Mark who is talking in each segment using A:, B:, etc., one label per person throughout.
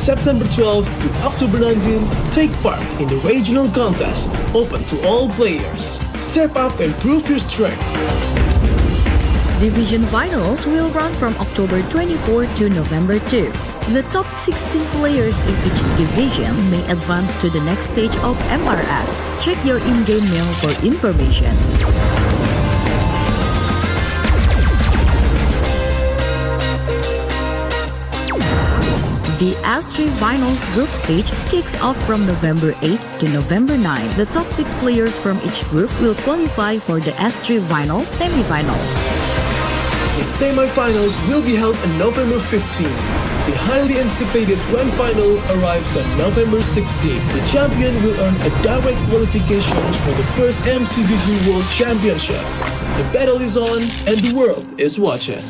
A: September 12th to October 19th, take part in the regional contest, open to all players. Step up and prove your strength.
B: Division finals will run from October 24 to November 2. The top 16 players in each division may advance to the next stage of MRS. Check your in-game mail for information. The S3 Finals group stage kicks off from November 8 to November 9. The top 6 players from each group will qualify for the S3 Finals semifinals.
A: The semifinals will be held on November 15. The highly anticipated Grand Final arrives on November 16. The champion will earn a direct qualification for the first MCDG World Championship. The battle is on and the world is watching.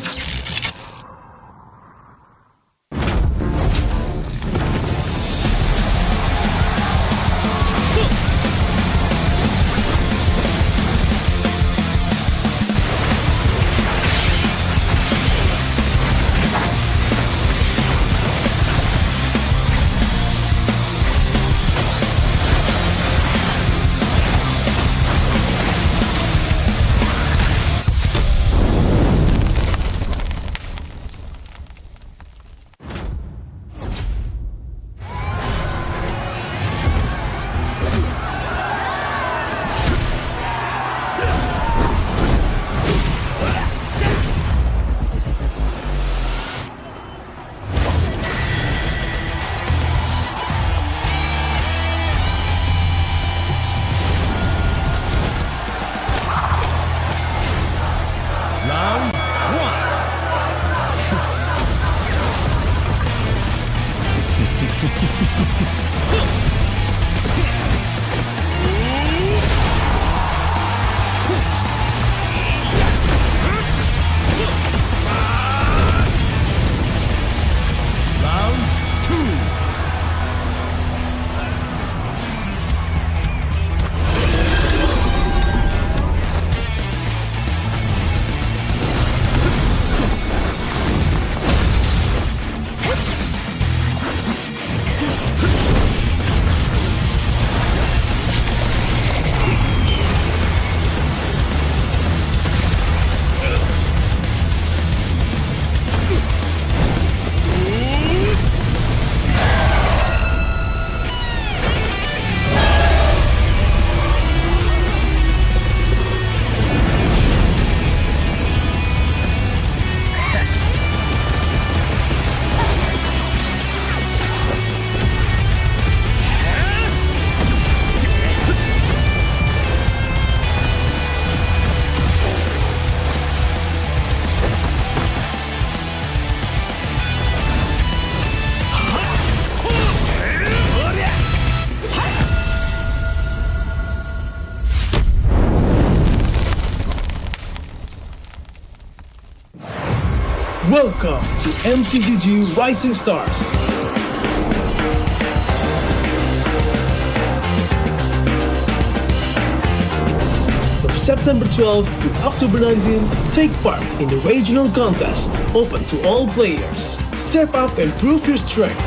A: Welcome to MCGG Rising Stars. From September 12th to October 19th, take part in the regional contest, open to all players. Step up and prove your strength.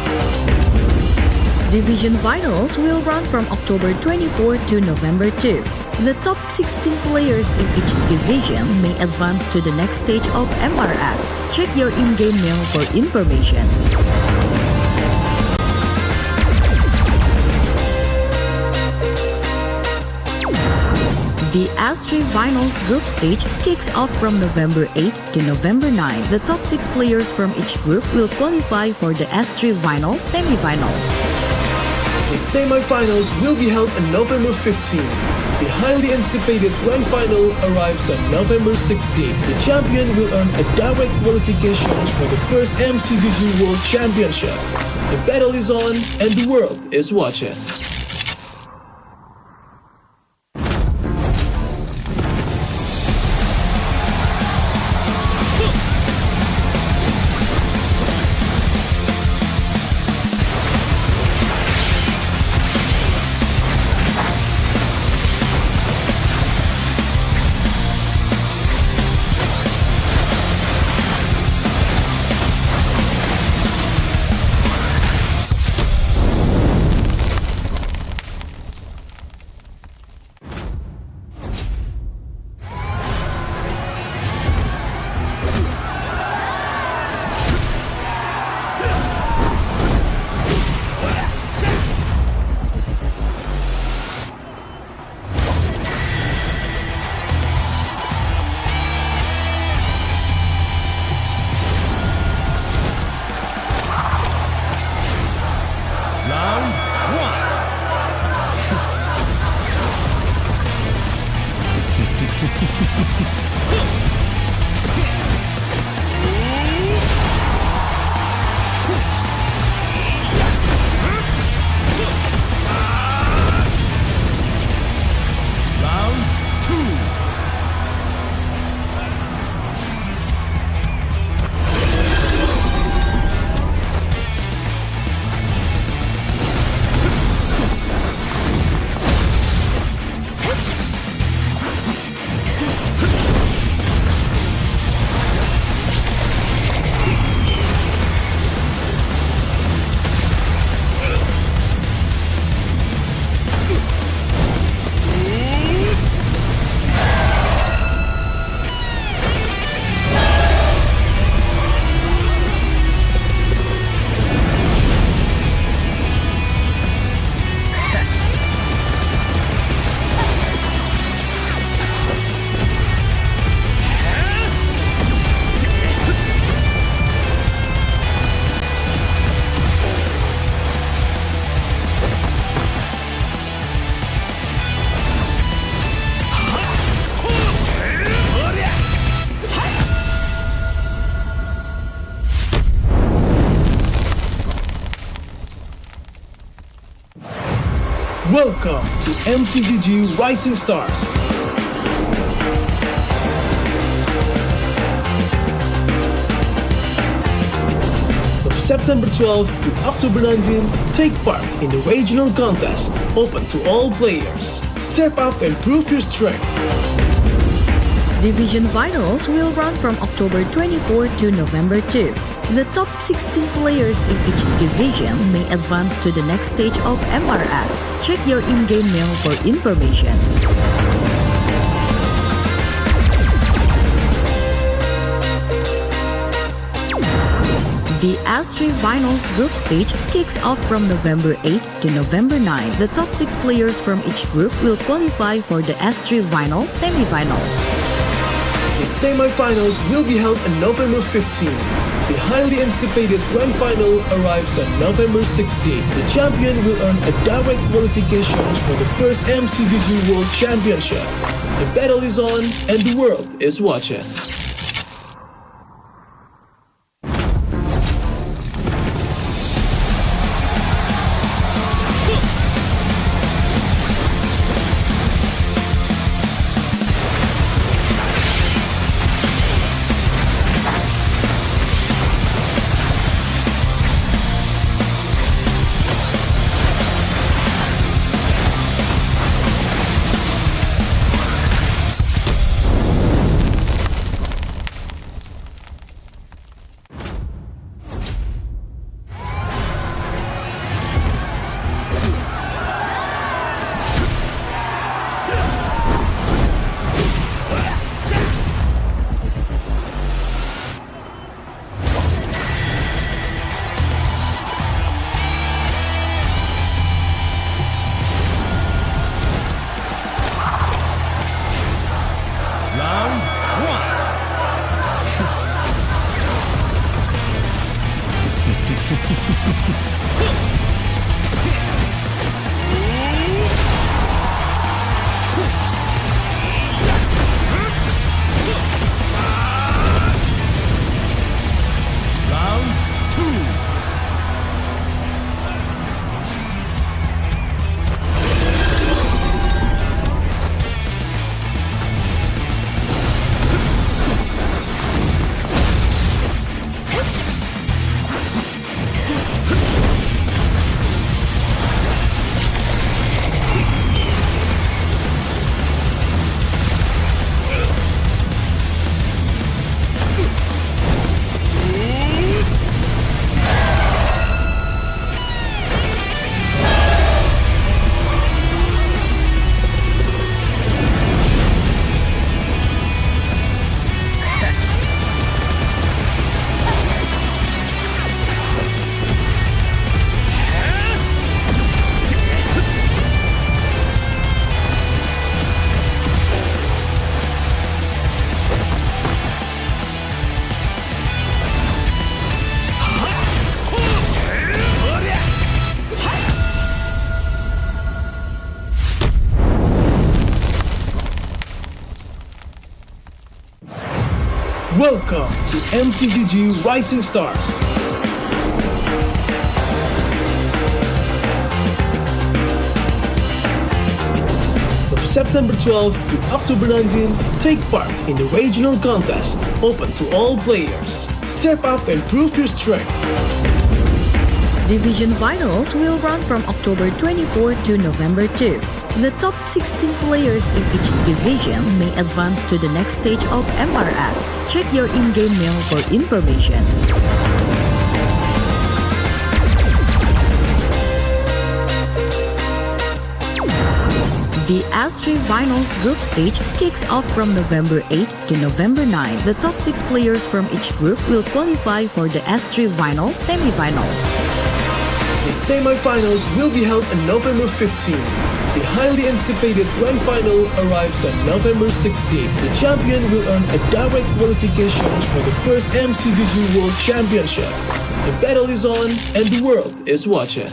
B: Division finals will run from October 24 to November 2. The top 16 players in each division may advance to the next stage of MRS. Check your in-game mail for information. The S3 Finals group stage kicks off from November 8 to November 9. The top 6 players from each group will qualify for the S3 Finals semifinals.
A: The semifinals will be held on November 15. The highly anticipated Grand Final arrives on November 16. The champion will earn a direct qualification for the first MCDG World Championship. The battle is on and the world is watching. Welcome to MCGG Rising Stars. From September 12th to October 19th, take part in the regional contest, open to all players. Step up and prove your strength.
B: Division finals will run from October 24 to November 2. The top 16 players in each division may advance to the next stage of MRS. Check your in-game mail for information. The S3 Finals group stage kicks off from November 8 to November 9. The top 6 players from each group will qualify for the S3 Finals semifinals.
A: The semi-finals will be held on November 15. The highly anticipated Grand Final arrives on November 16. The champion will earn a direct qualification for the first MCGG World Championship. The battle is on and the world is watching. Welcome to MCGG Rising Stars. From September 12th to October 19th, take part in the regional contest, open to all players. Step up and prove your strength.
B: Division finals will run from October 24 to November 2. The top 16 players in each division may advance to the next stage of MRS. Check your in-game mail for information. The S3 Finals group stage kicks off from November 8 to November 9. The top 6 players from each group will qualify for the S3 Finals semifinals.
A: The semi-finals will be held on November 15. The highly anticipated Grand Final arrives on November 16. The champion will earn a direct qualification for the first MCGG World Championship. The battle is on and the world is watching.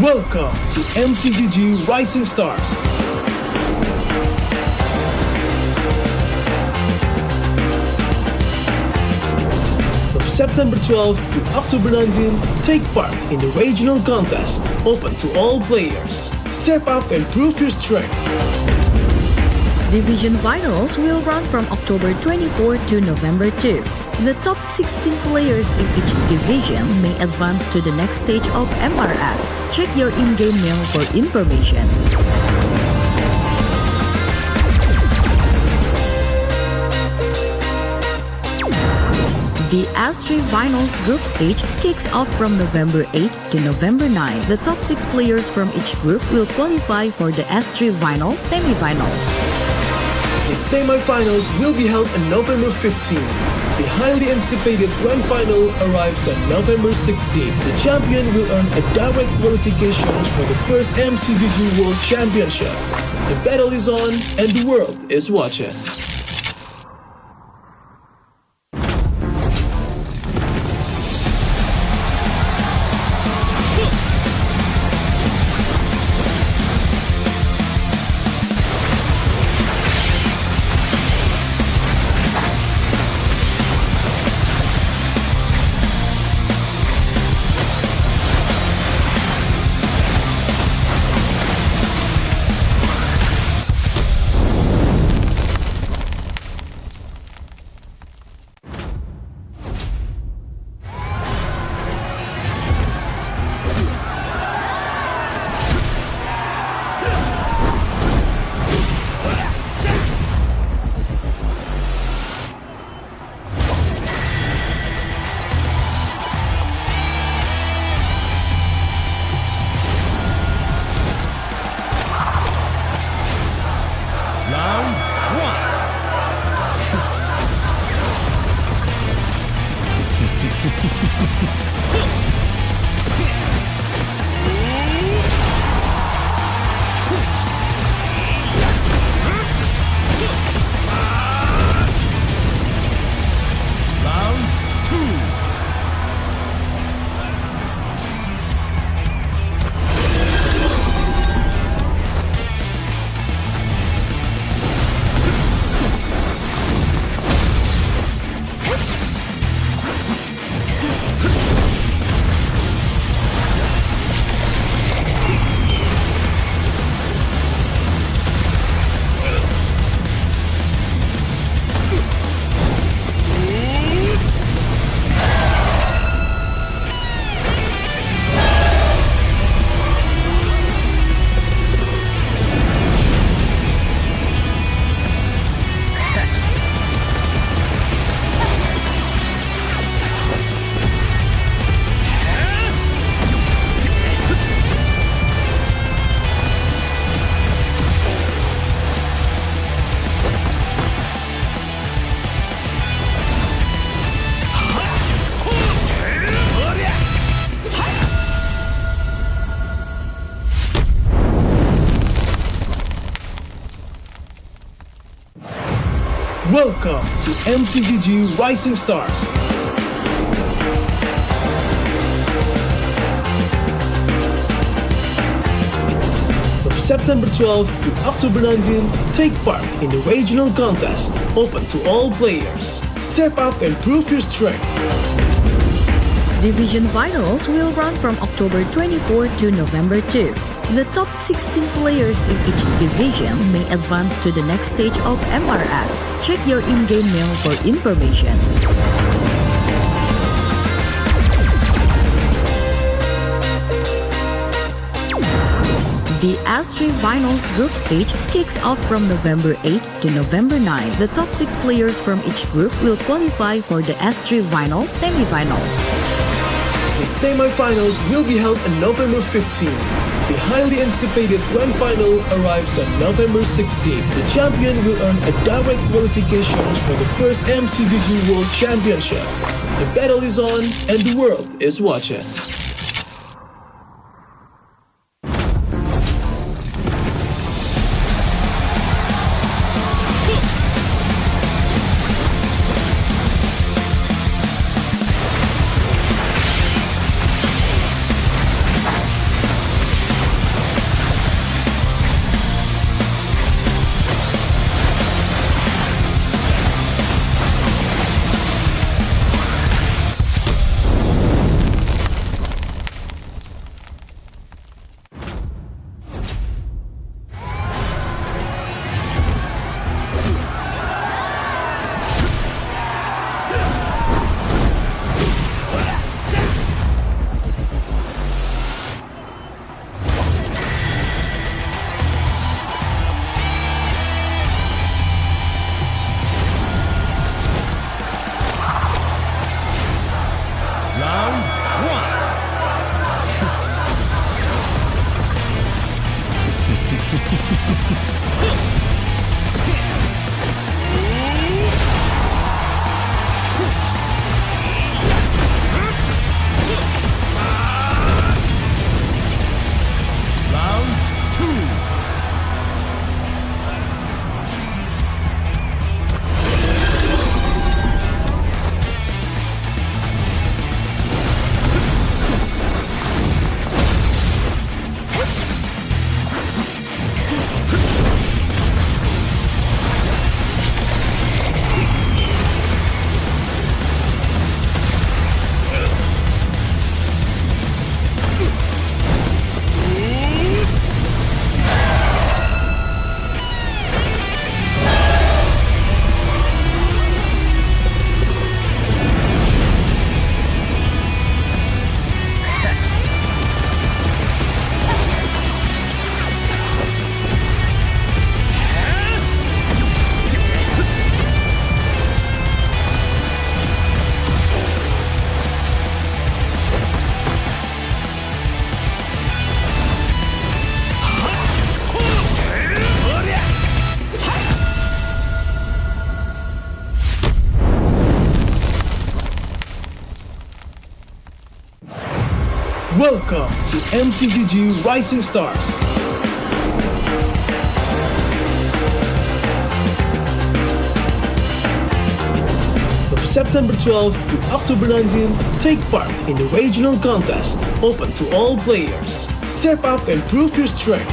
A: Welcome to MCGG Rising Stars. From September 12th to October 19th, take part in the regional contest, open to all players. Step up and prove your strength.
B: Division finals will run from October 24 to November 2. The top 16 players in each division may advance to the next stage of MRS. Check your in-game mail for information. The S3 Finals group stage kicks off from November 8 to November 9. The top 6 players from each group will qualify for the S3 Finals semi-finals.
A: The semi-finals will be held on November 15. The highly anticipated Grand Final arrives on November 16. The champion will earn a direct qualification for the first MCGG World Championship. The battle is on and the world is watching. Welcome to MCGG Rising Stars. From September 12th to October 19th, take part in the regional contest, open to all players. Step up and prove your strength.
B: Division finals will run from October 24 to November 2. The top 16 players in each division may advance to the next stage of MRS. Check your in-game mail for information. The S3 Finals group stage kicks off from November 8 to November 9. The top 6 players from each group will qualify for the S3 Finals semi-finals.
A: The semi-finals will be held on November 15. The highly anticipated Grand Final arrives on November 16. The champion will earn a direct qualification for the first MCGG World Championship. The battle is on and the world is watching. Welcome to MCGG Rising Stars. From September 12th to October 19th, take part in the regional contest, open to all players. Step up and prove your strength.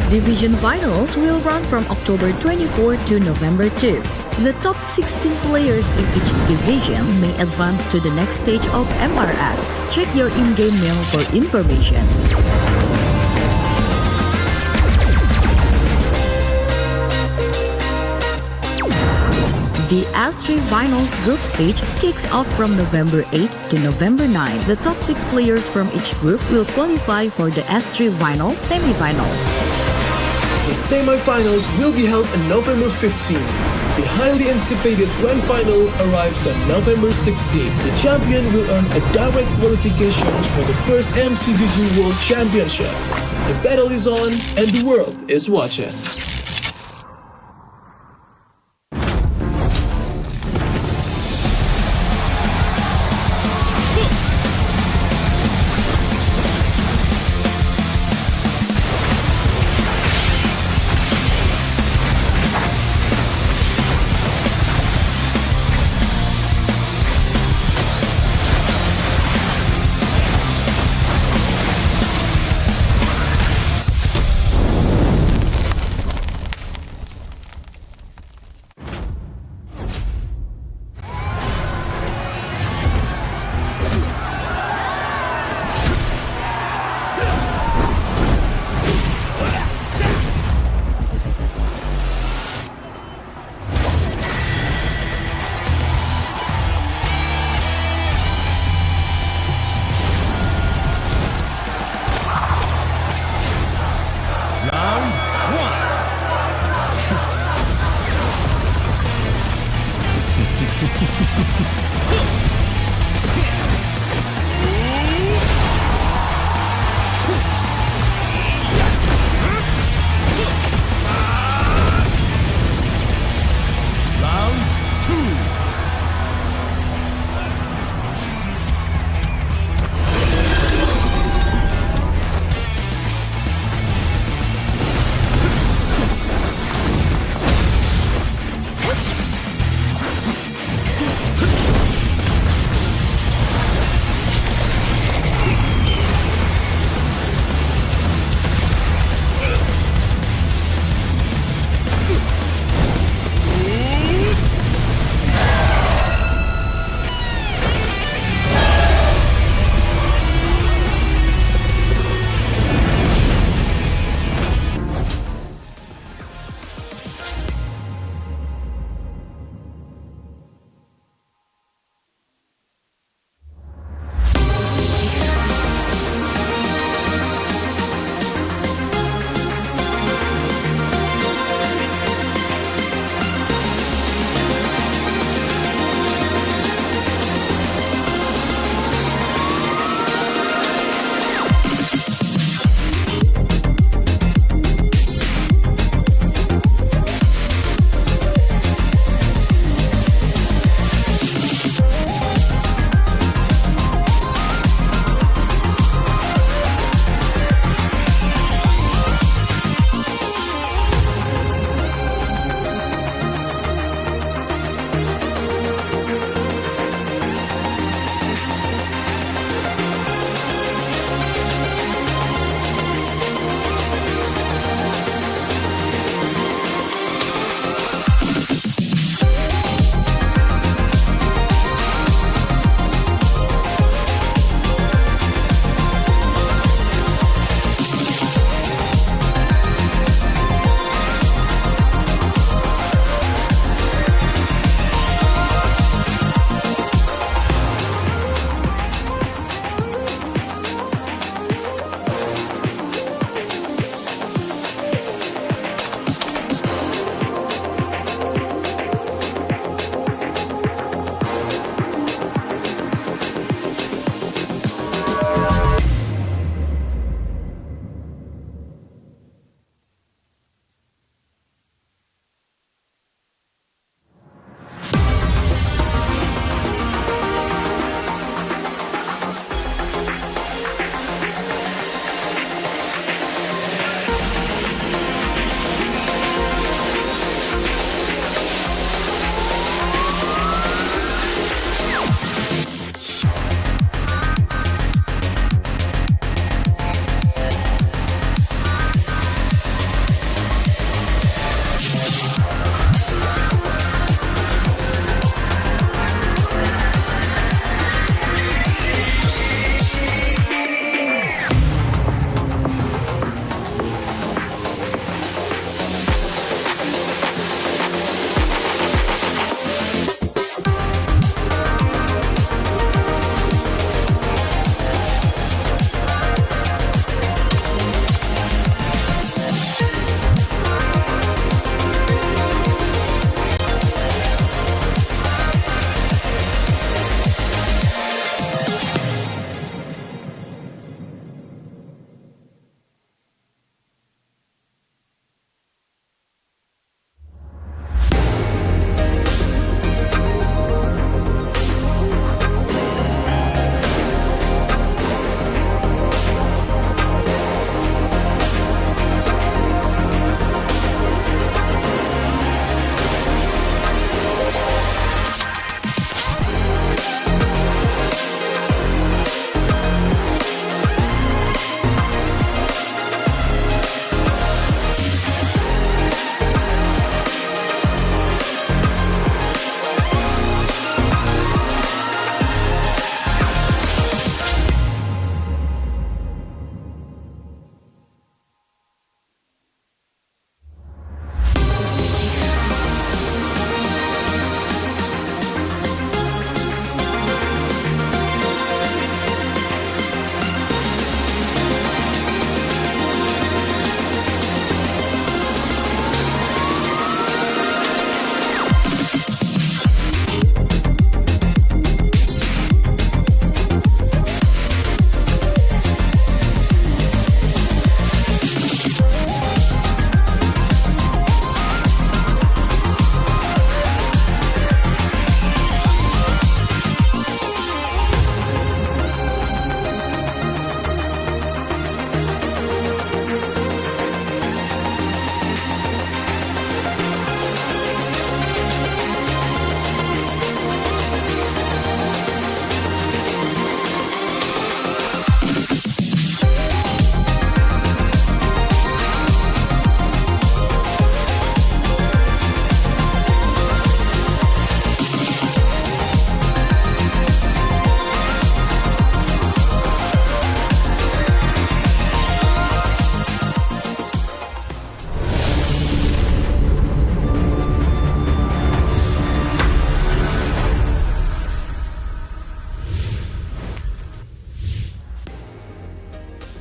B: Division finals will run from October 24 to November 2. The top 16 players in each division may advance to the next stage of MRS. Check your in-game mail for information. The S3 Finals group stage kicks off from November 8 to November 9. The top 6 players from each group will qualify for the S3 Finals semifinals.
A: The semi-finals will be held on November 15. The highly anticipated Grand Final arrives on November 16. The champion will earn a direct qualification for the first MCGG World Championship. The battle is on and the world is watching.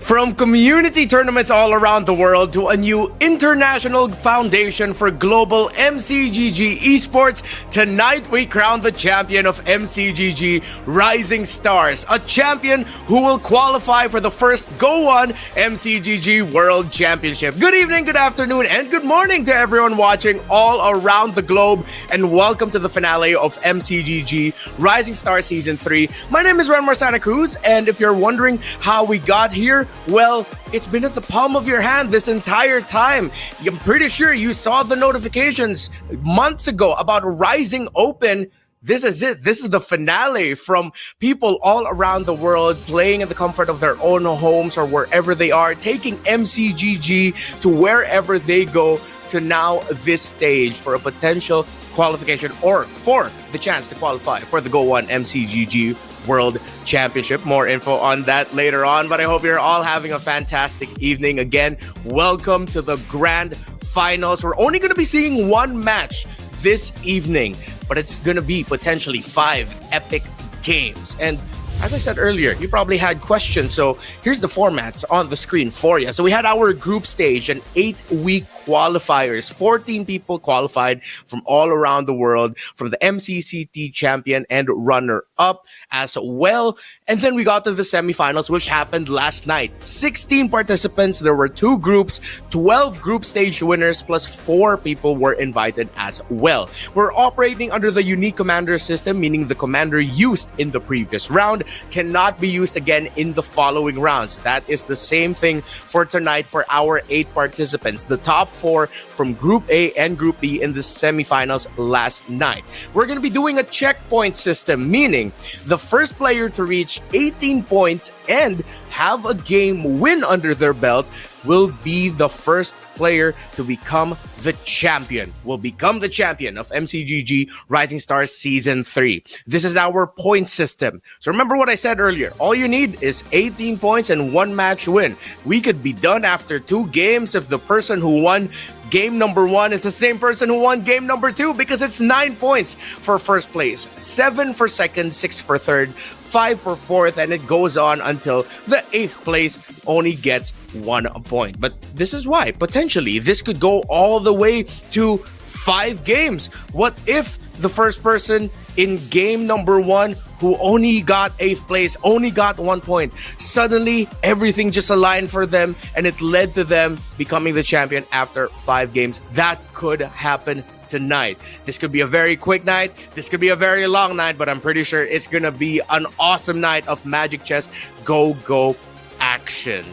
C: From community tournaments all around the world to a new international foundation for global MCGG esports, tonight we crown the champion of MCGG, Rising Stars, a champion who will qualify for the first Go1 MCGG World Championship. Good evening, good afternoon, and good morning to everyone watching all around the globe, and welcome to the finale of MCGG Rising Stars Season 3. My name is Renmar Santa Cruz, and if you're wondering how we got here, well, it's been at the palm of your hand this entire time. I'm pretty sure you saw the notifications months ago about Rising Open. This is it. This is the finale from people all around the world playing in the comfort of their own homes or wherever they are, taking MCGG to wherever they go to now this stage for a potential qualification or for the chance to qualify for the Go1 MCGG World Championship. More info on that later on, but I hope you're all having a fantastic evening. Again, welcome to the Grand Finals. We're only going to be seeing one match this evening, but it's going to be potentially 5 epic games. And as I said earlier, you probably had questions, so here's the formats on the screen for you. So we had our group stage and 8-week qualifiers. 14 people qualified from all around the world, from the MCCT champion and runner-up as well. And then we got to the semifinals, which happened last night. 16 participants, there were 2 groups, 12 group stage winners, plus 4 people were invited as well. We're operating under the unique commander system, meaning the commander used in the previous round cannot be used again in the following rounds. That is the same thing for tonight for our 8 participants. The top 4 from Group A and Group B in the semifinals last night. We're going to be doing a checkpoint system, meaning the first player to reach 18 points and have a game win under their belt will be the first player to become the champion, will become the champion of MCGG Rising Stars Season 3. This is our point system. So remember what I said earlier. All you need is 18 points and 1 match win. We could be done after 2 games if the person who won game number 1 is the same person who won game number 2, because it's 9 points for first place, 7 for second, 6 for third, 5 for fourth, and it goes on until the 8th place only gets 1 point. But this is why potentially this could go all the way to 5 games. What if the first person in game number 1 who only got 8th place only got 1 point? Suddenly everything just aligned for them and it led to them becoming the champion after 5 games. That could happen tonight. This could be a very quick night. This could be a very long night, but I'm pretty sure it's gonna be an awesome night of Magic Chess Go action.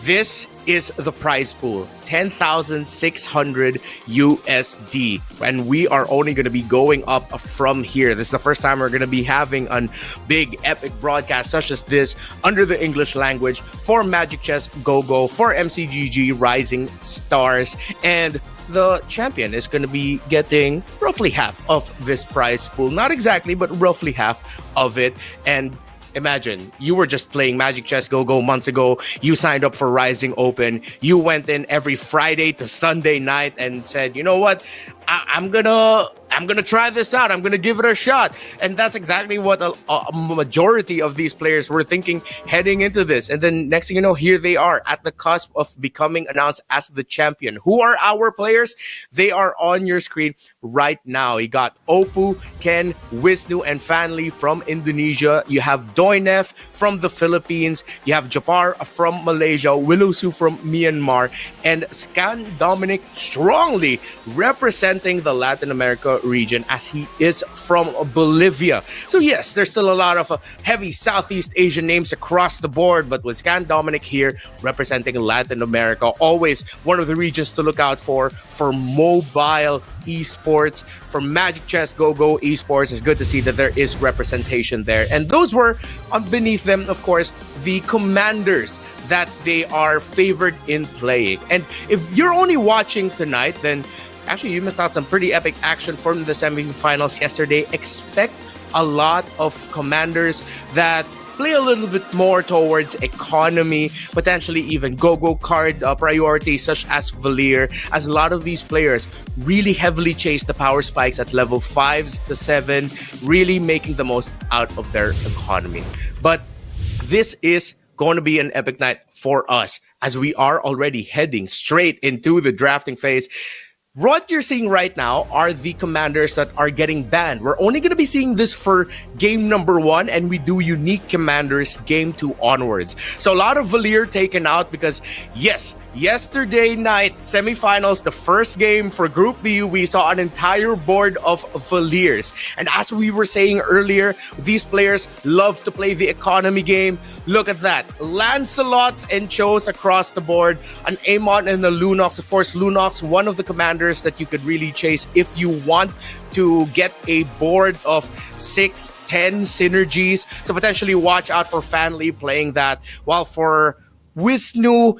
C: This is the prize pool, 10,600 USD, and we are only going to be going up from here. This is the first time we're going to be having a big epic broadcast such as this under the English language for Magic Chess Go for MCGG Rising Stars, and the champion is going to be getting roughly half of this prize pool. Not exactly, but roughly half of it. And imagine you were just playing Magic Chess Go months ago. You signed up for Rising Open. You went in every Friday to Sunday night and said, you know what? I'm gonna try this out. I'm gonna give it a shot. And that's exactly what a majority of these players were thinking heading into this. And then next thing you know, here they are at the cusp of becoming announced as the champion. Who are our players? They are on your screen right now. You got Opu, Ken, Wisnu, and Fanli from Indonesia. You have Doinef from the Philippines. You have Japar from Malaysia, Wilusu from Myanmar, and Scan Dominic strongly representing the Latin America region as he is from Bolivia. So yes, there's still a lot of heavy Southeast Asian names across the board, but with Scan Dominic here representing Latin America, always one of the regions to look out for mobile esports, for Magic Chess Go esports. It's good to see that there is representation there. And those were beneath them, of course, the commanders that they are favored in playing. And if you're only watching tonight, then actually you missed out some pretty epic action from the semifinals yesterday. Expect a lot of commanders that play a little bit more towards economy, potentially even go card priorities such as Valir, as a lot of these players really heavily chase the power spikes at level 5s to 7, really making the most out of their economy. But this is going to be an epic night for us as we are already heading straight into the drafting phase. What you're seeing right now are the commanders that are getting banned. We're only going to be seeing this for game number 1, and we do unique commanders game 2 onwards. So a lot of Valier taken out because, yes, yesterday night, semifinals, the first game for Group B, we saw an entire board of Valiers. And as we were saying earlier, these players love to play the economy game. Look at that. Lancelots and Chos across the board. An Amon and a Lunox. Of course, Lunox, one of the commanders that you could really chase if you want to get a board of 6-10 synergies. So potentially watch out for Fanly playing that. While for Wisnu,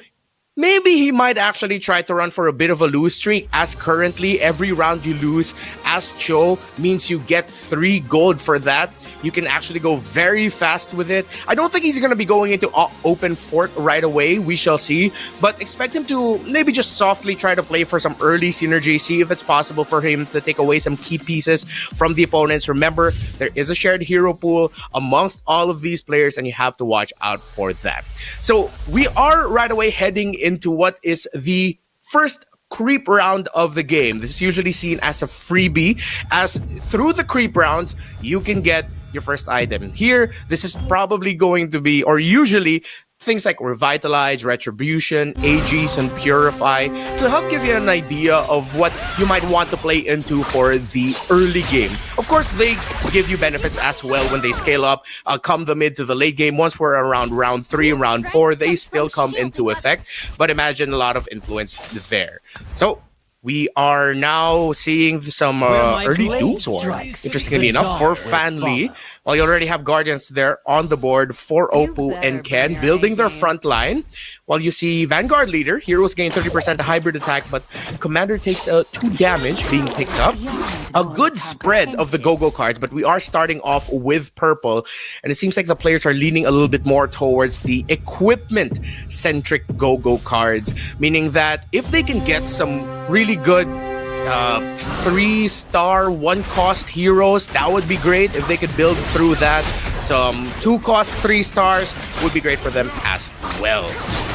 C: maybe he might actually try to run for a bit of a lose streak, as currently every round you lose as Cho means you get 3 gold for that. You can actually go very fast with it. I don't think he's going to be going into open fort right away. We shall see. But expect him to maybe just softly try to play for some early synergy. See if it's possible for him to take away some key pieces from the opponents. Remember, there is a shared hero pool amongst all of these players, and you have to watch out for that. So we are right away heading into what is the first creep round of the game. This is usually seen as a freebie, as through the creep rounds, you can get your first item. Here, this is probably going to be, or usually, things like Revitalize, Retribution, Aegis, and Purify to help give you an idea of what you might want to play into for the early game. Of course, they give you benefits as well when they scale up, come the mid to the late game. Once we're around round 3, round 4, they still come into effect. But imagine a lot of influence there. So, we are now seeing some early Doomsword, interestingly enough, for Fanly. While you already have Guardians there on the board for Oppo and Ken building their front line. While you see Vanguard Leader, Heroes gain 30% hybrid attack, but Commander takes 2 damage being picked up. A good spread of the Go-Go cards, but we are starting off with purple. And it seems like the players are leaning a little bit more towards the equipment-centric Go-Go cards, meaning that if they can get some really good 3-star 1-cost heroes, that would be great. If they could build through that, some 2-cost 3 stars would be great for them as well.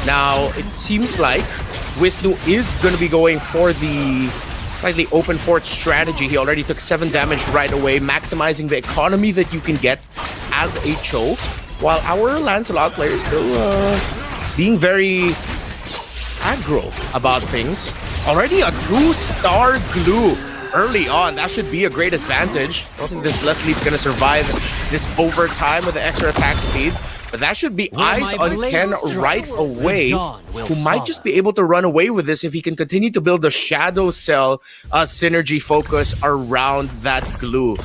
C: Now, it seems like Wisnu is going to be going for the slightly open fort strategy. He already took 7 damage right away, maximizing the economy that you can get as a Cho, while our Lancelot players still being very aggro about things. Already a 2-star glue early on. That should be a great advantage. I don't think this Leslie's going to survive this overtime with the extra attack speed. But that should be eyes on Ken right away, who might just be able to run away with this if he can continue to build a Shadow Cell synergy focus around that glue.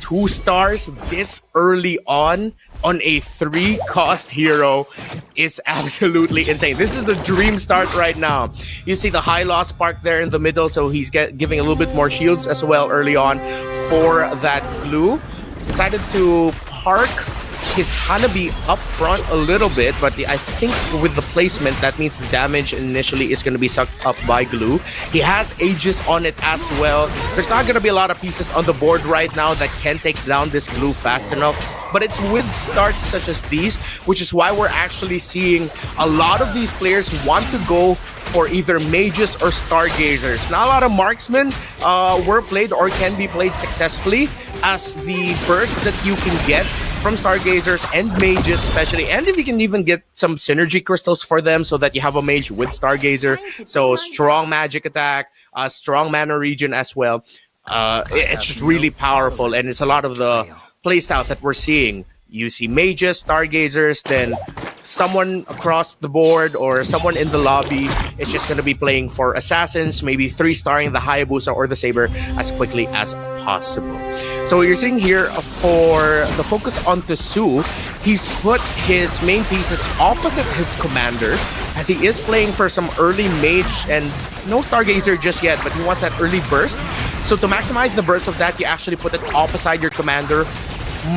C: 2 stars this early on a 3-cost hero is absolutely insane. This is the dream start right now. You see the high loss spark there in the middle, so he's giving a little bit more shields as well early on for that glue. Decided to park his Hanabi up front a little bit, but I think with the placement, that means the damage initially is going to be sucked up by glue. He has Aegis on it as well. There's not going to be a lot of pieces on the board right now that can take down this glue fast enough, but it's with starts such as these, which is why we're actually seeing a lot of these players want to go for either mages or stargazers. Not a lot of marksmen were played or can be played successfully, as the burst that you can get from stargazers and mages especially, and if you can even get some synergy crystals for them so that you have a mage with stargazer, so strong magic attack, strong mana regen as well. It's just really powerful, and it's a lot of the playstyles that we're seeing. You see mages, stargazers, then someone across the board or someone in the lobby is just going to be playing for assassins, maybe 3-starring the Hayabusa or the Saber as quickly as possible. So you're seeing here for the focus onto Su, he's put his main pieces opposite his commander, as he is playing for some early mage and no stargazer just yet, but he wants that early burst. So to maximize the burst of that, you actually put it opposite your commander.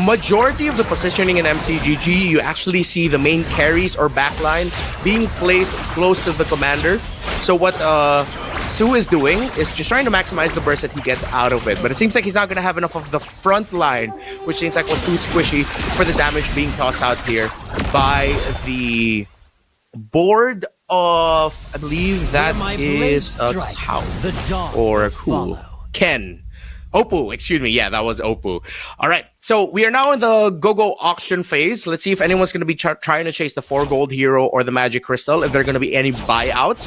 C: Majority of the positioning in MCGG, you actually see the main carries or backline being placed close to the commander. So what Su is doing is just trying to maximize the burst that he gets out of it. But it seems like he's not going to have enough of the front line, which seems like was too squishy for the damage being tossed out here by the board of, I believe that is a cow or a cool Ken. Oppo, excuse me. Yeah, that was Oppo. All right. So we are now in the go-go auction phase. Let's see if anyone's going to be trying to chase the 4 gold hero or the magic crystal, if there are going to be any buyouts.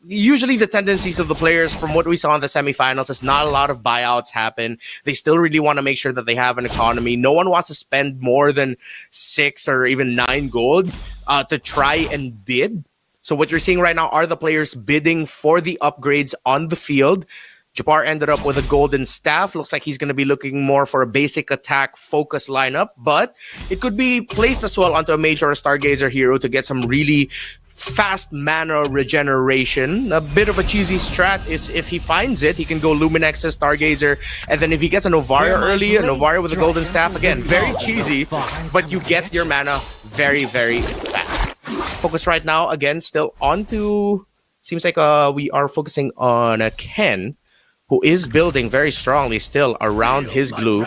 C: Usually the tendencies of the players from what we saw in the semifinals is not a lot of buyouts happen. They still really want to make sure that they have an economy. No one wants to spend more than 6 or even 9 gold to try and bid. So what you're seeing right now are the players bidding for the upgrades on the field. Japar ended up with a golden staff. Looks like he's going to be looking more for a basic attack focus lineup, but it could be placed as well onto a mage or a stargazer hero to get some really fast mana regeneration. A bit of a cheesy strat is if he finds it, he can go Luminexus, Stargazer, and then if he gets a Novaria early, a Novaria with a golden staff, again, very cheesy, but you get your mana very, very fast. Focus right now, again, still onto... Seems like we are focusing on Ken, who is building very strongly still around his glue.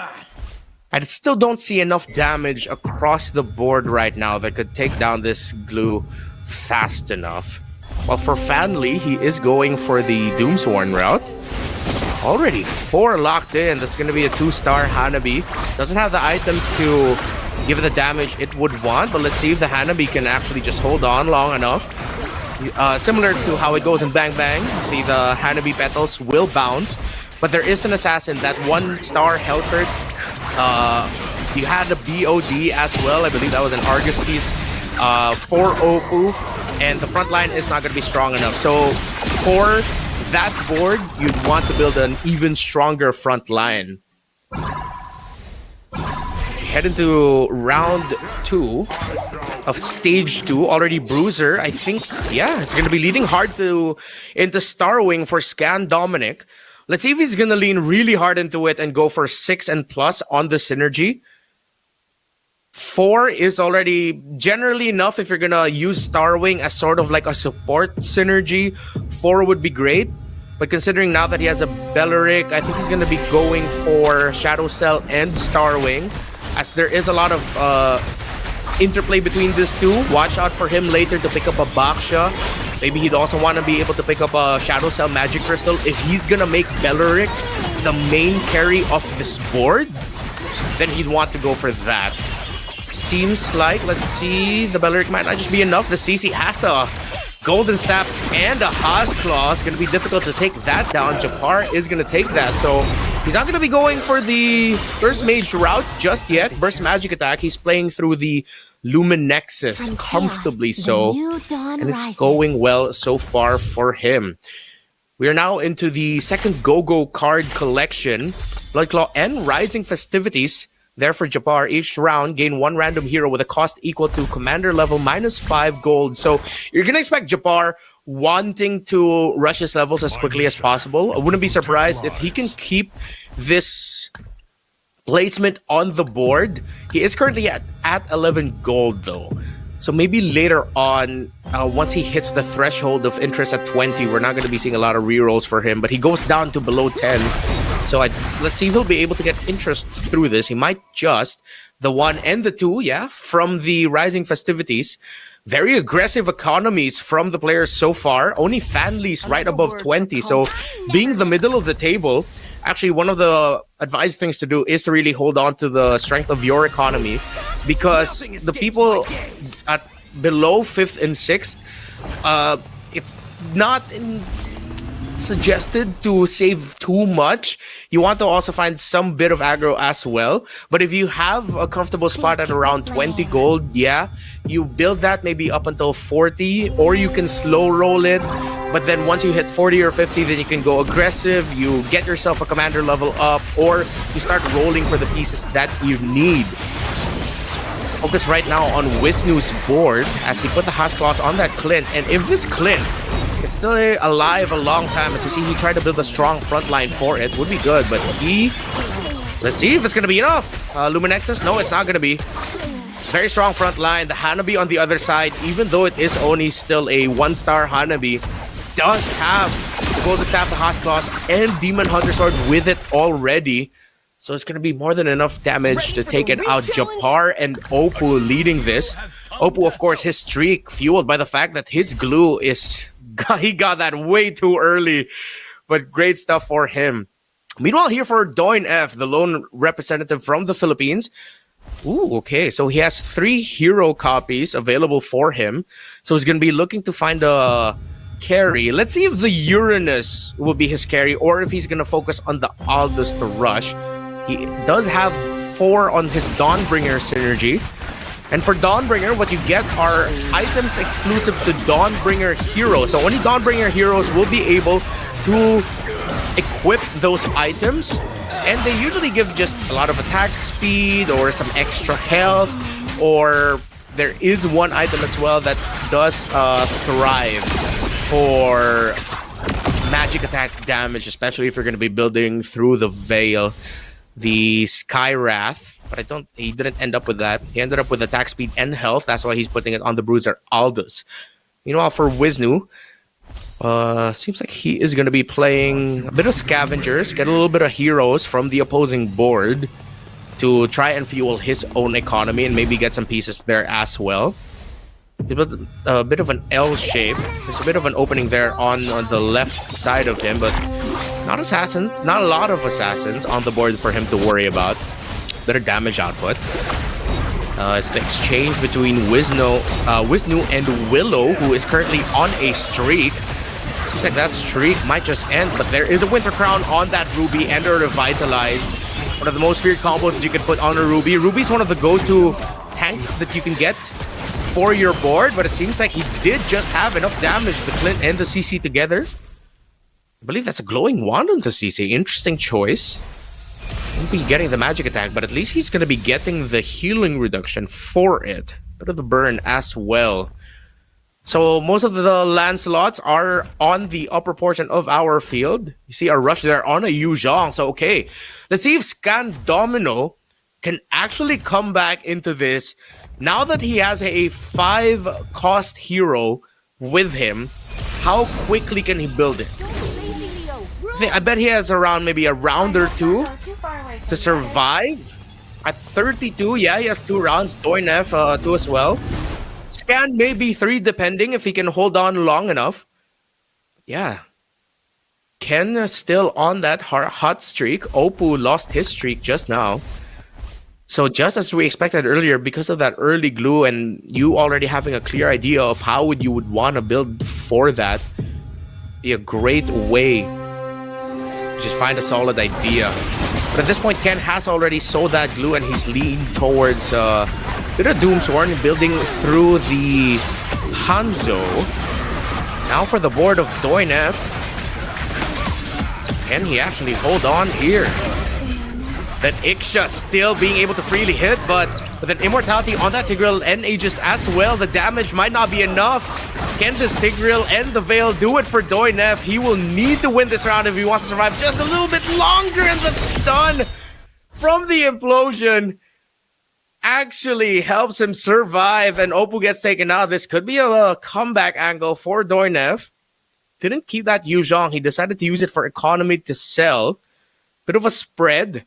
C: I still don't see enough damage across the board right now that could take down this glue fast enough. Well, for Fanly, he is going for the Doomsworn route. Already 4 locked in. This is going to be a 2-star Hanabi. Doesn't have the items to give it the damage it would want, but let's see if the Hanabi can actually just hold on long enough. Similar to how it goes in Bang Bang, you see the Hanabi petals will bounce, but there is an assassin, that 1-star Helpert. You had the BOD as well, I believe that was an Argus piece for Opu, and the front line is not going to be strong enough. So for that board, you'd want to build an even stronger front line. Head into round 2 of stage 2. Already Bruiser, I think, yeah, it's going to be leading hard into Starwing for Scan Dominic. Let's see if he's going to lean really hard into it and go for 6 and plus on the synergy. 4 is already generally enough if you're going to use Starwing as sort of like a support synergy. 4 would be great. But considering now that he has a Belleric, I think he's going to be going for Shadow Cell and Starwing, as there is a lot of interplay between these two. Watch out for him later to pick up a Baksha. Maybe he'd also want to be able to pick up a Shadow Cell Magic Crystal if he's going to make Belleric the main carry of this board. Then he'd want to go for that. Seems like, let's see, the Belleric might not just be enough. The CC has a Golden Staff and a Haas Claw. It's going to be difficult to take that down. Japar is going to take that, so he's not going to be going for the Burst Mage route just yet. Burst Magic attack. He's playing through the Luminexus comfortably so, and it's going well so far for him. We are now into the second Go-Go card collection. Bloodclaw and Rising Festivities. There for Japar, each round gain 1 random hero with a cost equal to commander level minus 5 gold. So you're going to expect Japar wanting to rush his levels as quickly as possible. I wouldn't be surprised if he can keep this placement on the board. He is currently at 11 gold though. So maybe later on, once he hits the threshold of interest at 20, we're not going to be seeing a lot of rerolls for him. But he goes down to below 10. So let's see if he'll be able to get interest through this. He might just. The 1 and the 2, yeah, from the Rising Festivities. Very aggressive economies from the players so far. Only Fanly's right above 20. So being the middle of the table, actually one of the advised things to do is to really hold on to the strength of your economy. Because the people at below 5th and 6th, it's not suggested to save too much. You want to also find some bit of aggro as well. But if you have a comfortable spot at around 20 gold, yeah, you build that maybe up until 40, or you can slow roll it. But then once you hit 40 or 50, then you can go aggressive. You get yourself a commander level up, or you start rolling for the pieces that you need. Focus right now on Wisnu's board as he put the Haas Claws on that Clint. And if this Clint is still alive a long time, as you see, he tried to build a strong front line for it. Would be good, but let's see if it's going to be enough. Luminexus? No, it's not going to be. Very strong front line. The Hanabi on the other side, even though it is only still a 1-star Hanabi, does have the Golden Staff, the Haas Claws, and Demon Hunter Sword with it already. So it's going to be more than enough damage to take it out. Japar and Oppo leading this. Oppo, of course, his streak fueled by the fact that his glue is... He got that way too early. But great stuff for him. Meanwhile, here for Doin F, the lone representative from the Philippines. Ooh, okay. So he has 3 hero copies available for him. So he's going to be looking to find a carry. Let's see if the Uranus will be his carry or if he's going to focus on the Aldous to rush. He does have 4 on his Dawnbringer synergy. And for Dawnbringer, what you get are items exclusive to Dawnbringer heroes. So only Dawnbringer heroes will be able to equip those items. And they usually give just a lot of attack speed or some extra health. Or there is one item as well that does thrive for magic attack damage, especially if you're going to be building through the Veil, the Sky Wrath. But he didn't end up with that. He ended up with attack speed and health. That's why he's putting it on the Bruiser Aldous. Meanwhile, for Wisnu, seems like he is going to be playing a bit of scavengers, get a little bit of heroes from the opposing board to try and fuel his own economy and maybe get some pieces there as well. He built a bit of an L shape. There's a bit of an opening there on the left side of him, but not assassins, not a lot of assassins on the board for him to worry about. Better damage output. It's the exchange between Wisnu and Willow, who is currently on a streak. Seems like that streak might just end, but there is a Winter Crown on that Ruby and a Revitalize. One of the most feared combos that you can put on a Ruby. Ruby's one of the go-to tanks that you can get for your board, but it seems like he did just have enough damage, the Clint and the CC together. I believe that's a glowing wand on the CC. Interesting choice. Won't be getting the magic attack, but at least he's going to be getting the healing reduction for it. Bit of the burn as well. So most of the Lancelots are on the upper portion of our field. You see a rush there on a Yu Zhong. So okay, let's see if Scan Domino can actually come back into this. Now that he has a 5-cost hero with him, how quickly can he build it? I bet he has around maybe a round or 2 to survive. At 32, yeah, he has 2 rounds. Doin F 2 as well. Scan maybe 3 depending if he can hold on long enough. Yeah. Ken still on that hot streak. Oppo lost his streak just now. So just as we expected earlier, because of that early glue and you already having a clear idea of how you would want to build for that, be a great way to just find a solid idea. But at this point, Ken has already sowed that glue and he's leaned towards a bit of Doomsworn, building through the Hanzo. Now for the board of Doin F. Can he actually hold on here? That Iksha still being able to freely hit, but with an Immortality on that Tigreal and Aegis as well, the damage might not be enough. Can this Tigreal and the Veil do it for Doin F? He will need to win this round if he wants to survive just a little bit longer, and the stun from the implosion actually helps him survive, and Oppo gets taken out. This could be a comeback angle for Doin F. Didn't keep that Yu Zhong. He decided to use it for economy to sell. Bit of a spread.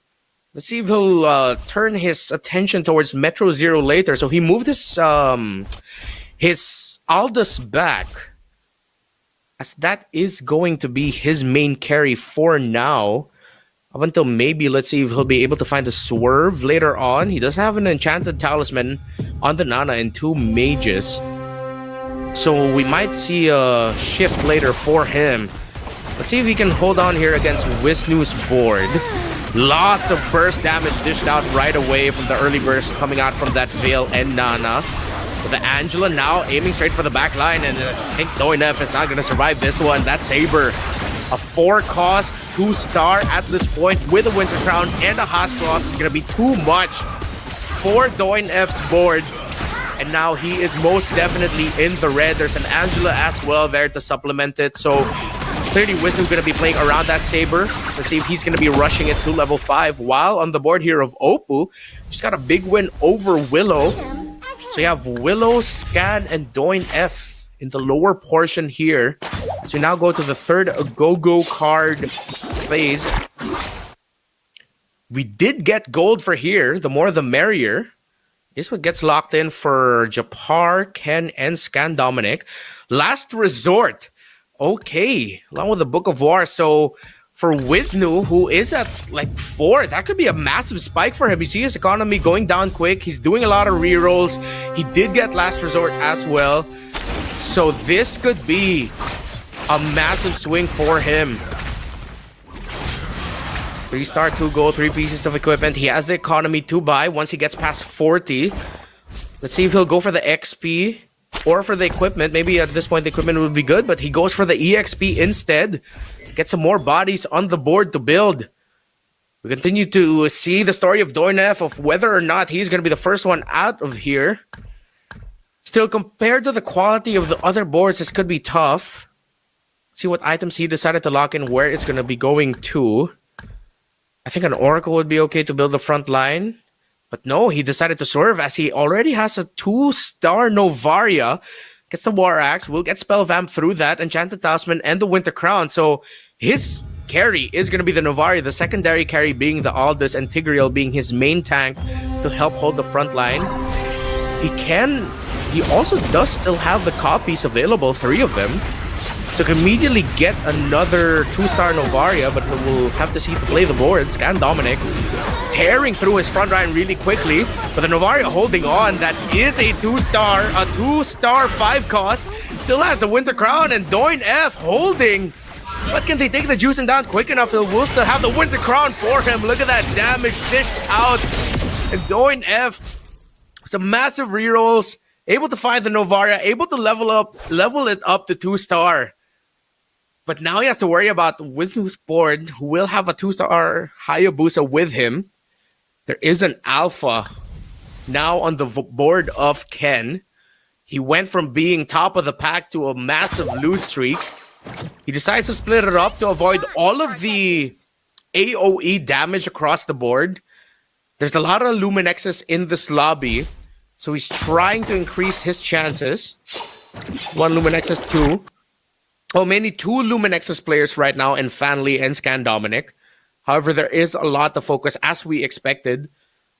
C: Let's see if he'll turn his attention towards Metro Zero later. So he moved his Aldous back, as that is going to be his main carry for now. Up until maybe, let's see if he'll be able to find a swerve later on. He does have an enchanted talisman on the Nana and 2 mages. So we might see a shift later for him. Let's see if he can hold on here against Wisnu's board. Lots of burst damage dished out right away from the early burst coming out from that Veil and Nana. With the Angela now aiming straight for the back line, and I think Doin F is not going to survive this one. That Saber, a 4-cost 2-star at this point with a Winter Crown and a Haskell is going to be too much for Doin F's board. And now he is most definitely in the red. There's an Angela as well there to supplement it. So clearly Wisdom's going to be playing around that Saber to see if he's going to be rushing it to level 5. While on the board here of Oppo, just got a big win over Willow. So you have Willow, Scan, and Doin F in the lower portion here. So we now go to the third go-go card phase. We did get gold for here. The more the merrier. This one gets locked in for Japar, Ken, and Scan Dominic. Last resort. Okay, along with the Book of War. So for Wisnu, who is at like 4, that could be a massive spike for him. You see his economy going down quick. He's doing a lot of rerolls. He did get last resort as well. So this could be a massive swing for him. 3-star, 2 gold, 3 pieces of equipment. He has the economy to buy once he gets past 40. Let's see if he'll go for the XP or for the equipment. Maybe at this point the equipment would be good, but he goes for the EXP instead. Get some more bodies on the board to build. We continue to see the story of Doinef, of whether or not he's going to be the first one out of here. Still, compared to the quality of the other boards, this could be tough. See what items he decided to lock in, where it's going to be going to. I think an Oracle would be okay to build the front line. But no, he decided to swerve as he already has a 2-star Novaria. Gets the War Axe, will get Spell Vamp through that, Enchanted Talisman, and the Winter Crown. So his carry is going to be the Novaria, the secondary carry being the Aldous, and Tigreal being his main tank to help hold the front line. He also does still have the copies available, 3 of them. So can immediately get another 2-star Novaria, but we'll have to see to play the board. Scan Dominic tearing through his front line really quickly, but the Novaria holding on. That is a 2-star 5 cost. Still has the Winter Crown, and Doin F holding. But can they take the juicing down quick enough? We'll still have the Winter Crown for him. Look at that damage dished out. And Doin F, some massive rerolls, able to find the Novaria, able to level it up to 2-star. But now he has to worry about Wisnu's board, who will have a 2-star Hayabusa with him. There is an Alpha now on the board of Ken. He went from being top of the pack to a massive lose streak. He decides to split it up to avoid all of the AoE damage across the board. There's a lot of Luminexes in this lobby, so he's trying to increase his chances. 1 Luminexes, 2. Oh, mainly 2 Luminexus players right now in Fanly and Scan Dominic. However, there is a lot to focus, as we expected,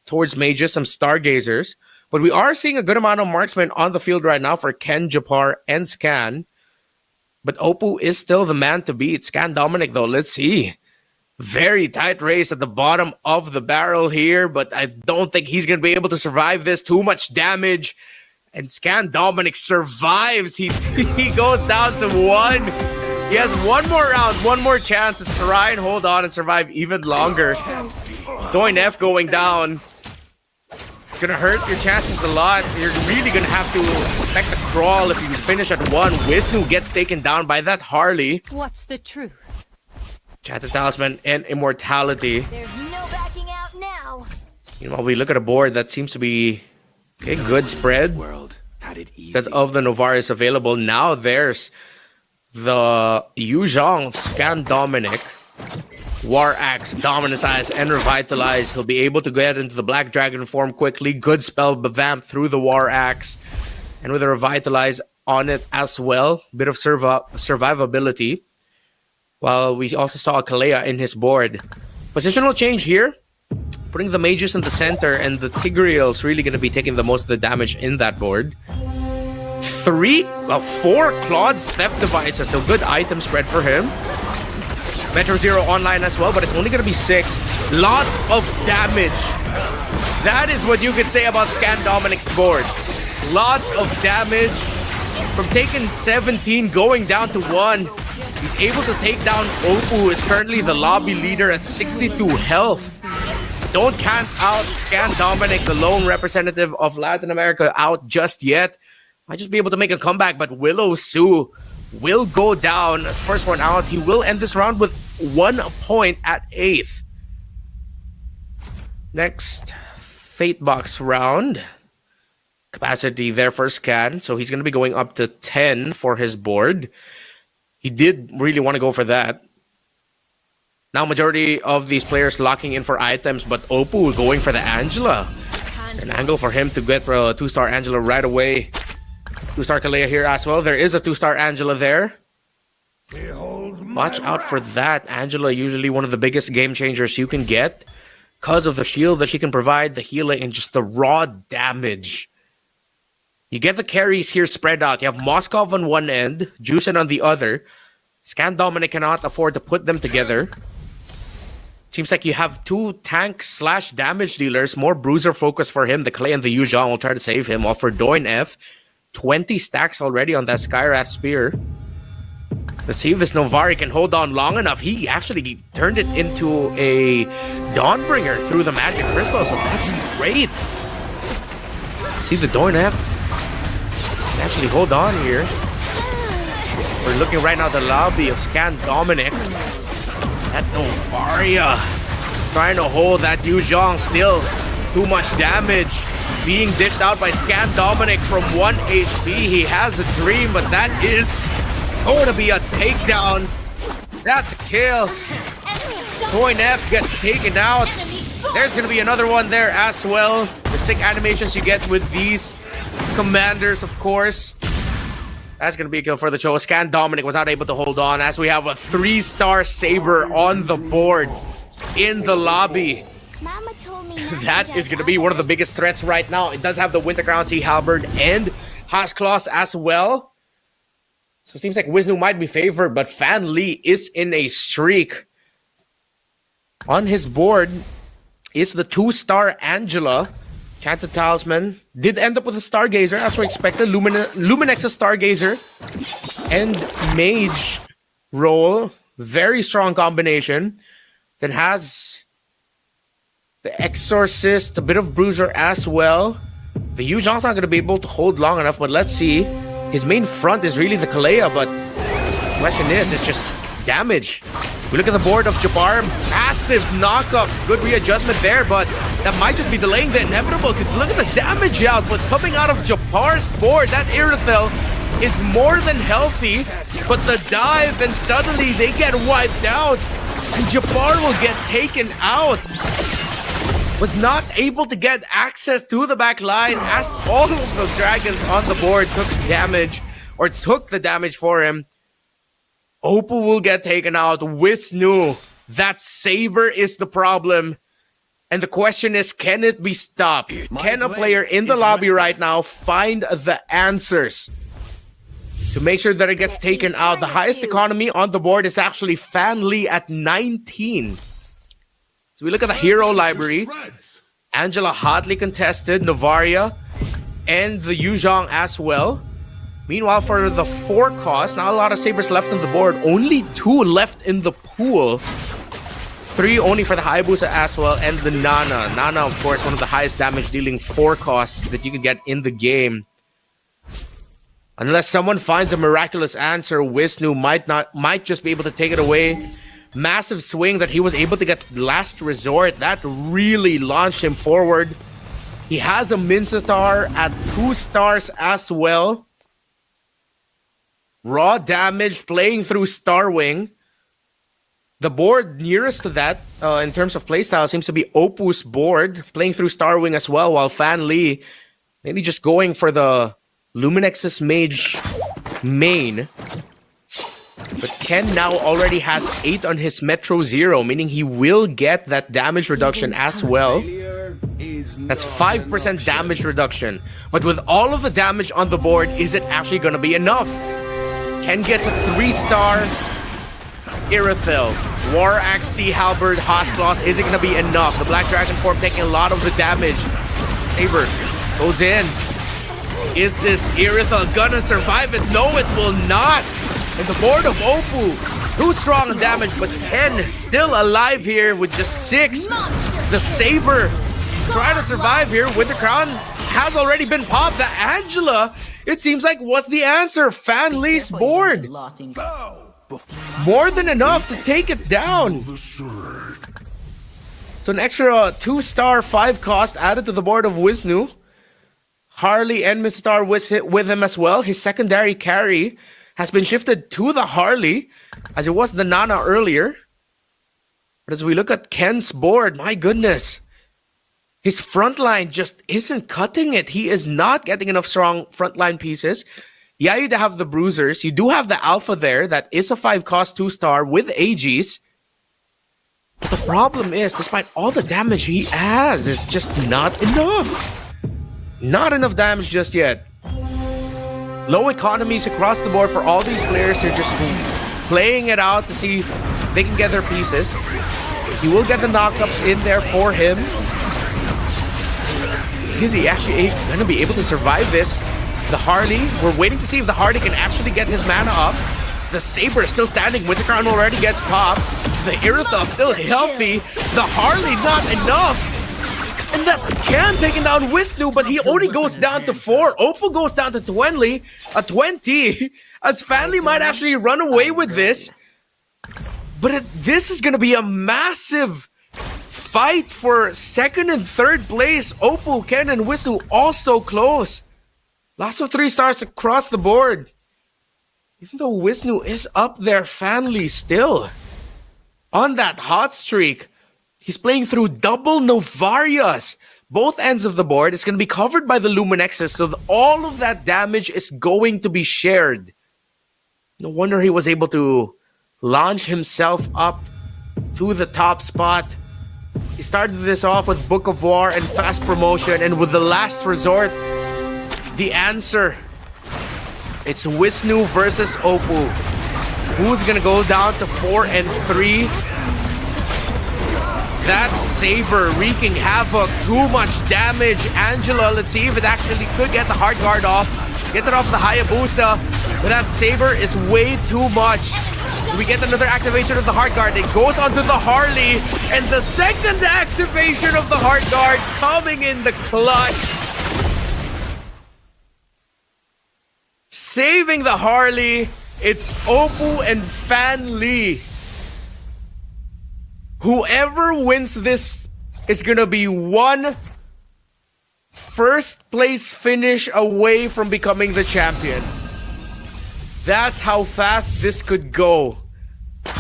C: towards mages, some stargazers. But we are seeing a good amount of marksmen on the field right now for Ken, Japar, and Scan. But Oppo is still the man to beat. Scan Dominic, though, let's see. Very tight race at the bottom of the barrel here, but I don't think he's going to be able to survive this. Too much damage. And Scan Dominic survives. He goes down to 1. He has 1 more round, 1 more chance to try and hold on and survive even longer. Doin F going down. It's going to hurt your chances a lot. You're really going to have to expect a crawl if you finish at 1. Wisnu gets taken down by that Harley.
D: What's the truth?
C: Enchanted Talisman and Immortality.
D: There's no backing out now.
C: Meanwhile, we look at a board that seems to be a good spread because of the Novarius available. Now there's the Yuzhong of Scan Dominic. War Axe, Dominus Eyes, and Revitalize. He'll be able to get into the Black Dragon form quickly. Good spell Bavamp through the War Axe. And with a Revitalize on it as well. Bit of survivability. While we also saw a Kalea in his board. Positional change here. Putting the mages in the center, and the Tigreal's really going to be taking the most of the damage in that board. 4 Claude's Theft Devices, so good item spread for him. Metro Zero online as well, but it's only going to be 6. Lots of damage. That is what you could say about Scan Dominic's board. Lots of damage. From taking 17, going down to 1. He's able to take down Oppo, who is currently the lobby leader at 62 health. Don't count out Scan Dominic, the lone representative of Latin America, out just yet. Might just be able to make a comeback, but Willow Sue will go down as first one out. He will end this round with 1 point at 8th. Next, Fate Box round. Capacity there for Scan, so he's going to be going up to 10 for his board. He did really want to go for that. Now, majority of these players locking in for items, but Oppo going for the Angela. An angle for him to get a 2-star Angela right away. 2-star Kalea here as well. There is a 2-star Angela there. Watch out for that. Angela, usually one of the biggest game changers you can get. because of the shield that she can provide, the healing, and just the raw damage. You get the carries here spread out. You have Moskov on one end, Juicen on the other. Scan Dominic cannot afford to put them together. Seems like you have two tank/damage dealers, more bruiser focus for him. The Clay and the Yu Zhang will try to save him. While for Doin F, 20 stacks already on that Skywrath Spear. Let's see if this Novari can hold on long enough. He actually turned it into a Dawnbringer through the Magic Crystal, so that's great. See the Doin F can actually hold on here. We're looking right now at the lobby of Scan Dominic. That Novaria trying to hold that Yu Zhang, still too much damage. Being dished out by Scan Dominic from 1 HP. He has a dream, but that is going to be a takedown. That's a kill. Doin F gets taken out. There's going to be another one there as well. The sick animations you get with these commanders, of course. That's going to be a kill for the Cho. Scan Dominic was not able to hold on as we have a 3-star Saber on the board in the lobby.
D: Mama told me
C: That is going to be one of the biggest threats right now. It does have the Winter Crown Sea Halberd and Hasclaws as well. So it seems like Wisnu might be favored, but Fan Li is in a streak. On his board is the 2-star Angela. Chanted Talisman. Did end up with a Stargazer, as we expected. Luminex's Stargazer. And Mage roll. Very strong combination. Then has the Exorcist, a bit of Bruiser as well. The Yu Zhang's not going to be able to hold long enough, but let's see. His main front is really the Kalea, but the question is, it's just damage. We look at the board of Jabbar, massive knockups, good readjustment there, but that might just be delaying the inevitable, because look at the damage out, but coming out of Jabbar's board, that Irithel is more than healthy, but the dive, and suddenly they get wiped out, and Jabbar will get taken out. Was not able to get access to the back line as all of the dragons on the board took damage, or took the damage for him. Opal will get taken out. Wisnu, that Saber is the problem. And the question is, can it be stopped? Can a player in the lobby right now find the answers to make sure that it gets taken out? The highest economy on the board is actually Fan Li at 19. So we look at the hero library. Angela hotly contested, Novaria, and the Yu Zhang as well. Meanwhile, for the 4 cost, not a lot of Sabers left on the board. Only 2 left in the pool. 3 only for the Hayabusa as well, and the Nana. Nana, of course, one of the highest damage dealing 4 costs that you can get in the game. Unless someone finds a miraculous answer, Wisnu might just be able to take it away. Massive swing that he was able to get last resort. That really launched him forward. He has a Minstatar at 2 stars as well. Raw damage playing through Starwing. The board nearest to that, in terms of playstyle, seems to be Opus board, playing through Starwing as well, while Fan Li maybe just going for the Luminex's Mage main. But Ken now already has 8 on his Metro Zero, meaning he will get that damage reduction as well. That's 5% damage reduction. But with all of the damage on the board, is it actually going to be enough? Ken gets a 3-star Irithel. War Axe, Sea Halberd, Hasclaws. Is it going to be enough? The Black Dragon Form taking a lot of the damage. Saber goes in. Is this Irithel gonna survive it? No, it will not. And the board of Opu, too strong in damage, but Ken still alive here with just 6. The Saber trying to survive here with the crown has already been popped. The Angela, it seems like, was the answer. Fan Li's board. More than enough to take it down. So an extra 2-star 5 cost added to the board of Wisnu. Harley and Mistar with him as well. His secondary carry has been shifted to the Harley, as it was the Nana earlier. But as we look at Ken's board, my goodness, his front line just isn't cutting it. He is not getting enough strong frontline pieces. Yeah, you have the Bruisers. You do have the Alpha there. That is a 5 cost 2-star with AGs. The problem is, despite all the damage he has, it's just not enough. Not enough damage just yet. Low economies across the board for all these players. They're just playing it out to see if they can get their pieces. He will get the knockups in there for him. Is he actually going to be able to survive this? The Harley, we're waiting to see if the Harley can actually get his mana up. The Saber is still standing. Winter Crown already gets popped. The Iritha still healthy. The Harley not enough. And that's Ken taking down Wisnu, but he only goes down to 4. Oppo goes down to 20. As Fanly might actually run away with this. But this is going to be a massive fight for second and third place. Oppo, Ken, and Wisnu all so close. Lots of 3 stars across the board. Even though Wisnu is up there, Fanly still on that hot streak. He's playing through double Novarias. Both ends of the board is going to be covered by the Luminexus, so all of that damage is going to be shared. No wonder he was able to launch himself up to the top spot. He started this off with Book of War and Fast Promotion, and with the Last Resort, the answer, it's Wisnu versus Oppo. Who's gonna go down to 4 and 3? That Saber wreaking havoc, too much damage. Angela, let's see if it actually could get the hard guard off. Gets it off the Hayabusa, but that Saber is way too much. We get another activation of the hard guard. It goes onto the Harley, and the second activation of the hard guard coming in the clutch. Saving the Harley, it's Oppo and Fanly. Whoever wins this is gonna be one first place finish away from becoming the champion. That's how fast this could go.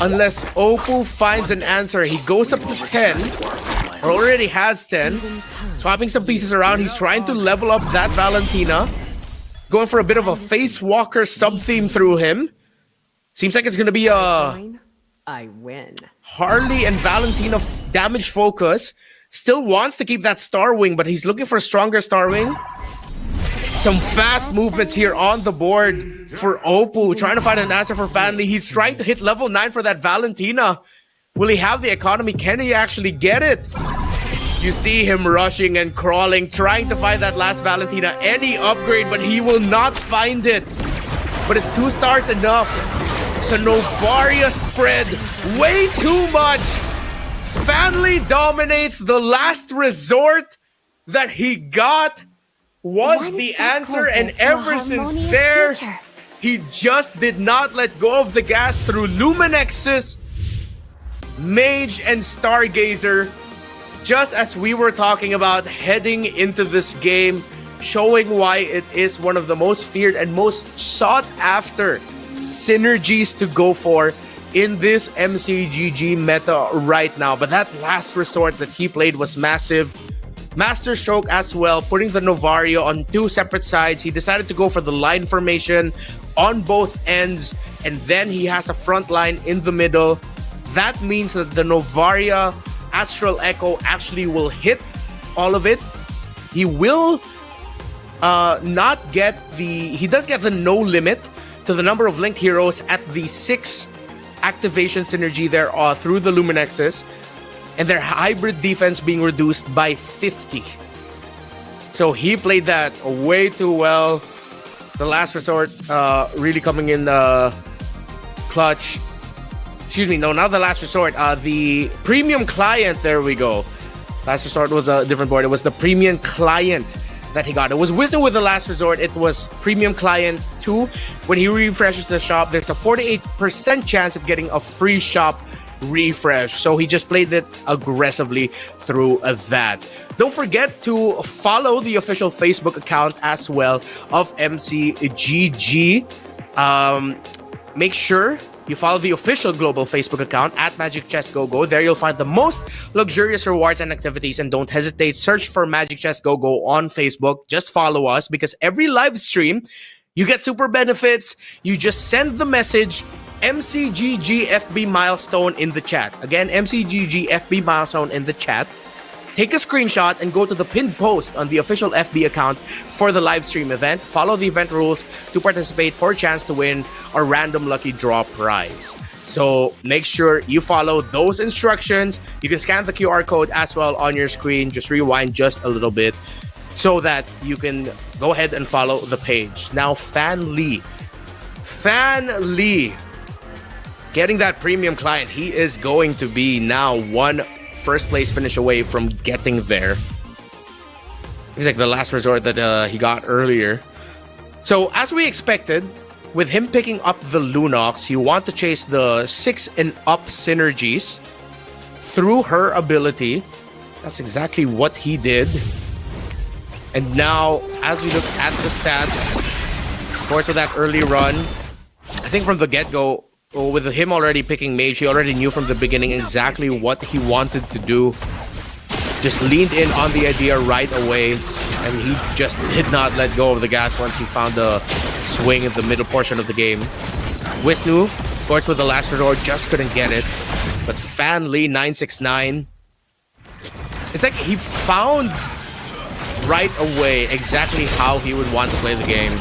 C: Unless Oppo finds an answer. He goes up to 10, or already has 10. Swapping some pieces around. He's trying to level up that Valentina. Going for a bit of a Face Walker sub-theme through him. Seems like it's gonna be a
E: I win.
C: Harley and Valentina damage focus. Still wants to keep that Star Wing, but he's looking for a stronger Star Wing. Some fast movements here on the board for Oppo. Trying to find an answer for Fanly. He's trying to hit level 9 for that Valentina. Will he have the economy? Can he actually get it? You see him rushing and crawling, trying to find that last Valentina. Any upgrade, but he will not find it. But it's 2 stars enough. The Novaria spread way too much. Fanly dominates. The Last Resort that he got was the answer, and ever since there, he just did not let go of the gas through Luminexus, Mage, and Stargazer. Just as we were talking about heading into this game, showing why it is one of the most feared and most sought after synergies to go for in this MCGG meta right now. But that Last Resort that he played was massive. Master Stroke as well, putting the Novaria on 2 separate sides. He decided to go for the line formation on both ends, and then he has a front line in the middle. That means that the Novaria Astral Echo actually will hit all of it. He will not get the... He does get the no limit to the number of linked heroes at the 6 activation synergy there through the Luminexus, and their hybrid defense being reduced by 50. So he played that way too well. The Last Resort really coming in clutch. Excuse me, no, not the Last Resort. The Premium Client, there we go. Last Resort was a different board. It was the Premium Client that he got. It was Wisdom with the Last Resort. It was Premium Client 2. When he refreshes the shop, there's a 48% chance of getting a free shop refresh. So he just played it aggressively through that. Don't forget to follow the official Facebook account as well of MCGG. Make sure you follow the official global Facebook account at Magic Chess Go-Go. There you'll find the most luxurious rewards and activities, and don't hesitate. Search for Magic Chess Go-Go on Facebook. Just follow us, because every live stream, you get super benefits. You just send the message MCGGFB milestone in the chat. Again, MCGGFB milestone in the chat. Take a screenshot and go to the pinned post on the official FB account for the live stream event. Follow the event rules to participate for a chance to win a random lucky draw prize. So make sure you follow those instructions. You can scan the QR code as well on your screen. Just rewind just a little bit so that you can go ahead and follow the page. Now, Fan Lee, getting that premium client. He is going to be now one first place finish away from getting there. He's like the last resort that he got earlier. So as we expected, with him picking up the Lunox, you want to chase the 6 and up synergies through her ability. That's exactly what he did. And now, as we look at the stats, of course, with that early run, I think from the get-go, with him already picking Mage, he already knew from the beginning exactly what he wanted to do. Just leaned in on the idea right away, and he just did not let go of the gas once he found the swing in the middle portion of the game. Wisnu, of course, with the last resort, just couldn't get it. But Fan Lee 969, it's like he found right away exactly how he would want to play the game.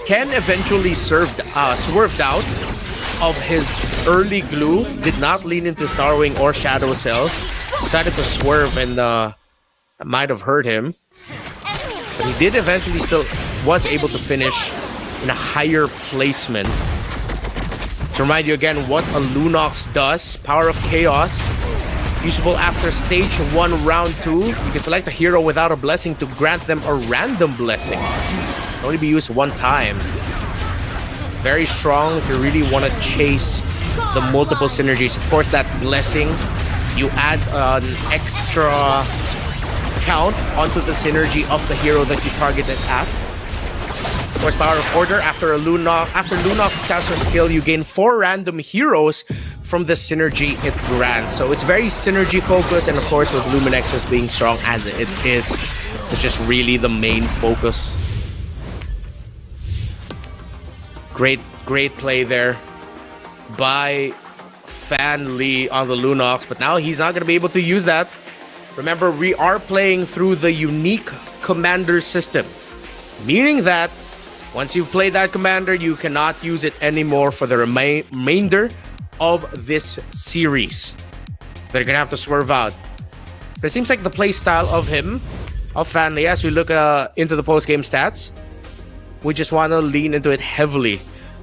C: Ken eventually swerved out of his early glue, did not lean into Star Wing or Shadow Cell, decided to swerve, and that might have hurt him. But he did eventually still was able to finish in a higher placement. To remind you again what a Lunox does, Power of Chaos, usable after stage 1, round 2. You can select a hero without a blessing to grant them a random blessing. Can only be used one time. Very strong if you really want to chase the multiple synergies. Of course, that blessing, you add an extra count onto the synergy of the hero that you targeted at. Of course, Power of Order, after Lunox casts her skill, you gain 4 random heroes from the synergy it grants. So it's very synergy focused, and of course with Luminexus being strong as it is, it's just really the main focus. Great play there by Fan Lee on the Lunox, but now he's not going to be able to use that. Remember, we are playing through the unique commander system, meaning that once you've played that commander, you cannot use it anymore for the remainder of this series. They're going to have to swerve out. But it seems like the play style of Fan Lee, as we look into the post-game stats, we just want to lean into it heavily.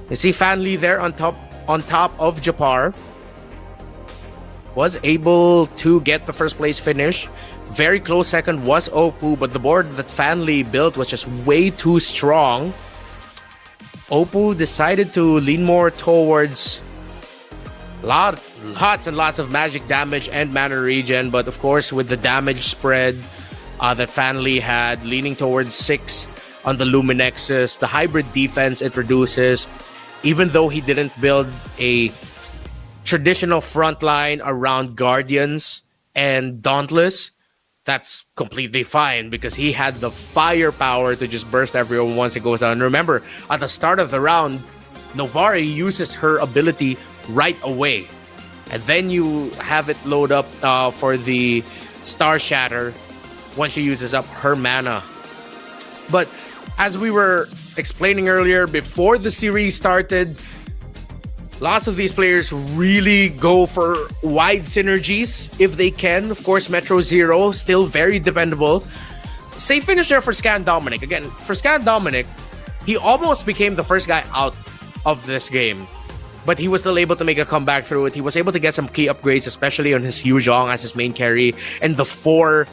C: You see Fan Lee there on top of Japar. Was able to get the first place finish. Very close second was Oppo, but the board that Fan Lee built was just way too strong. Oppo decided to lean more towards lots and lots of magic damage and mana regen, but of course with the damage spread that Fan Lee had, leaning towards 6 on the Luminexus, the hybrid defense it reduces, even though he didn't build a traditional front line around Guardians and Dauntless, that's completely fine because he had the firepower to just burst everyone once it goes down. Remember, at the start of the round, Novari uses her ability right away, and then you have it load up for the Star Shatter once she uses up her mana. But as we were explaining earlier, before the series started, lots of these players really go for wide synergies if they can. Of course, Metro Zero, still very dependable. Safe finisher for Scan Dominic. Again, for Scan Dominic, he almost became the first guy out of this game, but he was still able to make a comeback through it. He was able to get some key upgrades, especially on his Yu Zhong as his main carry, and the 4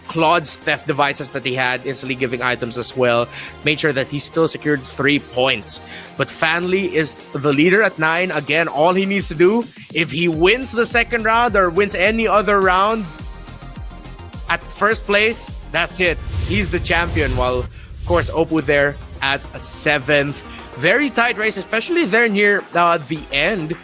C: Claude's theft devices that he had, instantly giving items as well, made sure that he still secured 3 points. But Fan Lee is the leader at 9. Again, all he needs to do, if he wins the second round or wins any other round at first place, that's it. He's the champion. While, of course, Oppo there at 7th. Very tight race, especially there near the end.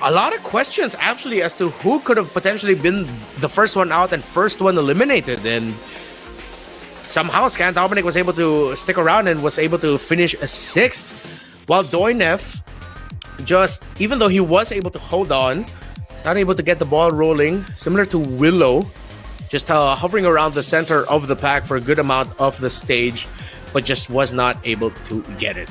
C: A lot of questions actually as to who could have potentially been the first one out and first one eliminated, and somehow Scan Dominic was able to stick around and was able to finish 6th while Doinef, just even though he was able to hold on, he's not able to get the ball rolling, similar to Willow, just hovering around the center of the pack for a good amount of the stage, but just was not able to get it.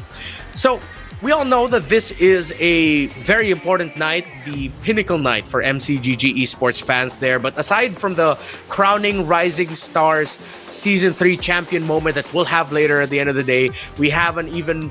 C: So we all know that this is a very important night, the pinnacle night for MCGG esports fans there. But aside from the crowning Rising Stars Season 3 champion moment that we'll have later at the end of the day, we have an even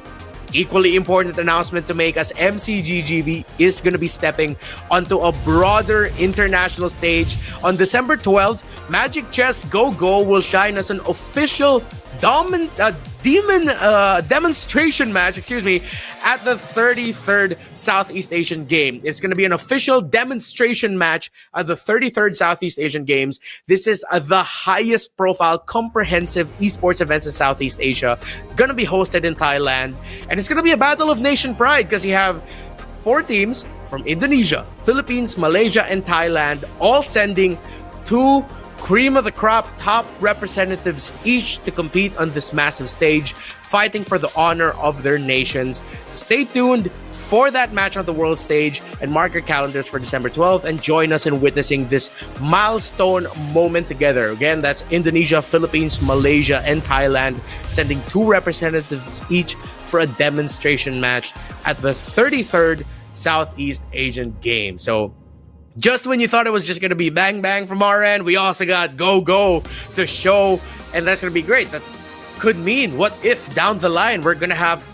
C: equally important announcement to make, as MCGG is going to be stepping onto a broader international stage. On December 12th, Magic Chess Go Go will shine as an official demonstration match, at the 33rd Southeast Asian Game. It's going to be an official demonstration match at the 33rd Southeast Asian Games. This is the highest profile comprehensive esports events in Southeast Asia. Going to be hosted in Thailand. And it's going to be a battle of nation pride, because you have 4 teams from Indonesia, Philippines, Malaysia, and Thailand, all sending 2 cream of the crop top representatives each to compete on this massive stage, fighting for the honor of their nations. Stay tuned for that match on the world stage and mark your calendars for December 12th and join us in witnessing this milestone moment together. Again, that's Indonesia, Philippines, Malaysia, and Thailand sending 2 representatives each for a demonstration match at the 33rd Southeast Asian Games. So just when you thought it was just going to be bang bang from our end, we also got go go to show, and that's going to be great. That could mean, what if down the line we're going to have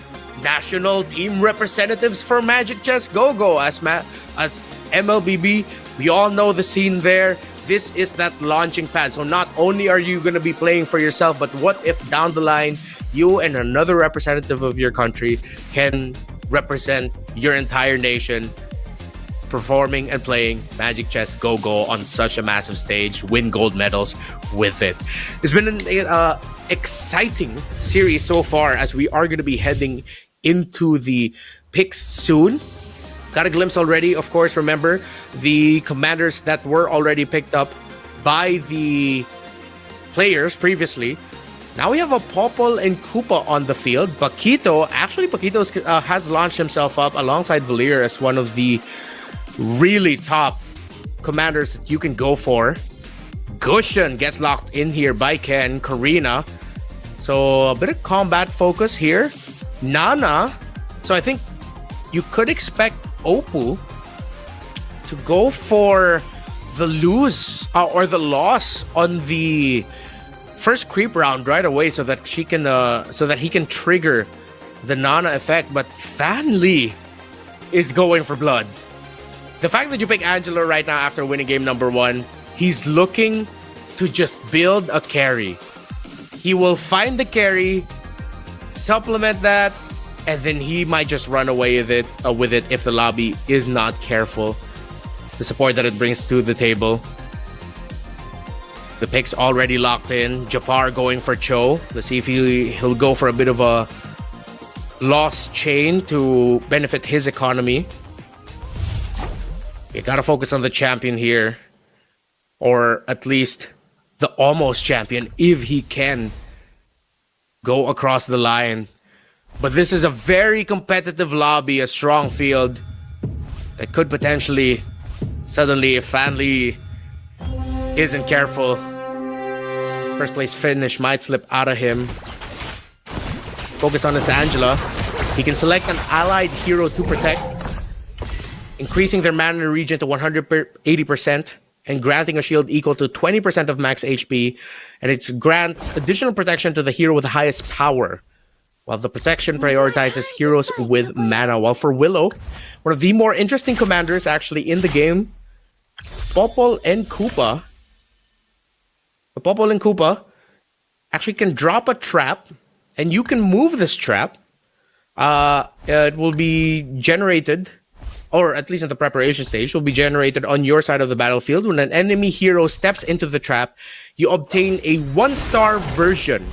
C: national team representatives for Magic Chess Go Go as MLBB? We all know the scene there. This is that launching pad. So not only are you going to be playing for yourself, but what if down the line you and another representative of your country can represent your entire nation, performing and playing Magic Chess Go Go on such a massive stage, win gold medals with it. It's been an exciting series so far, as we are going to be heading into the picks soon. Got a glimpse already, of course. Remember the commanders that were already picked up by the players previously. Now we have a Popol and Koopa on the field. Paquito has launched himself up alongside Valir as one of the really top commanders that you can go for. Gushan gets locked in here by Ken. Karina. So a bit of combat focus here. Nana. So I think you could expect Oppo to go for the loss on the first creep round right away, so that he can trigger the Nana effect. But Fan Li is going for blood. The fact that you pick Angelo right now after winning game number 1, he's looking to just build a carry. He will find the carry, supplement that, and then he might just run away with it if the lobby is not careful. The support that it brings to the table. The pick's already locked in. Japar going for Cho. Let's see if he'll go for a bit of a lost chain to benefit his economy. You gotta focus on the champion here. Or at least the almost champion, if he can go across the line. But this is a very competitive lobby, a strong field that could potentially, suddenly, if Fan Li isn't careful, first place finish might slip out of him. Focus on his Angela. He can select an allied hero to protect, increasing their mana regen to 180% and granting a shield equal to 20% of max HP, and it grants additional protection to the hero with the highest power, while the protection prioritizes heroes with mana. While for Willow, one of the more interesting commanders actually in the game, Popol and Koopa. The Popol and Koopa actually can drop a trap, and you can move this trap. It will be generated, or at least in the preparation stage, will be generated on your side of the battlefield. When an enemy hero steps into the trap, you obtain a 1-star version,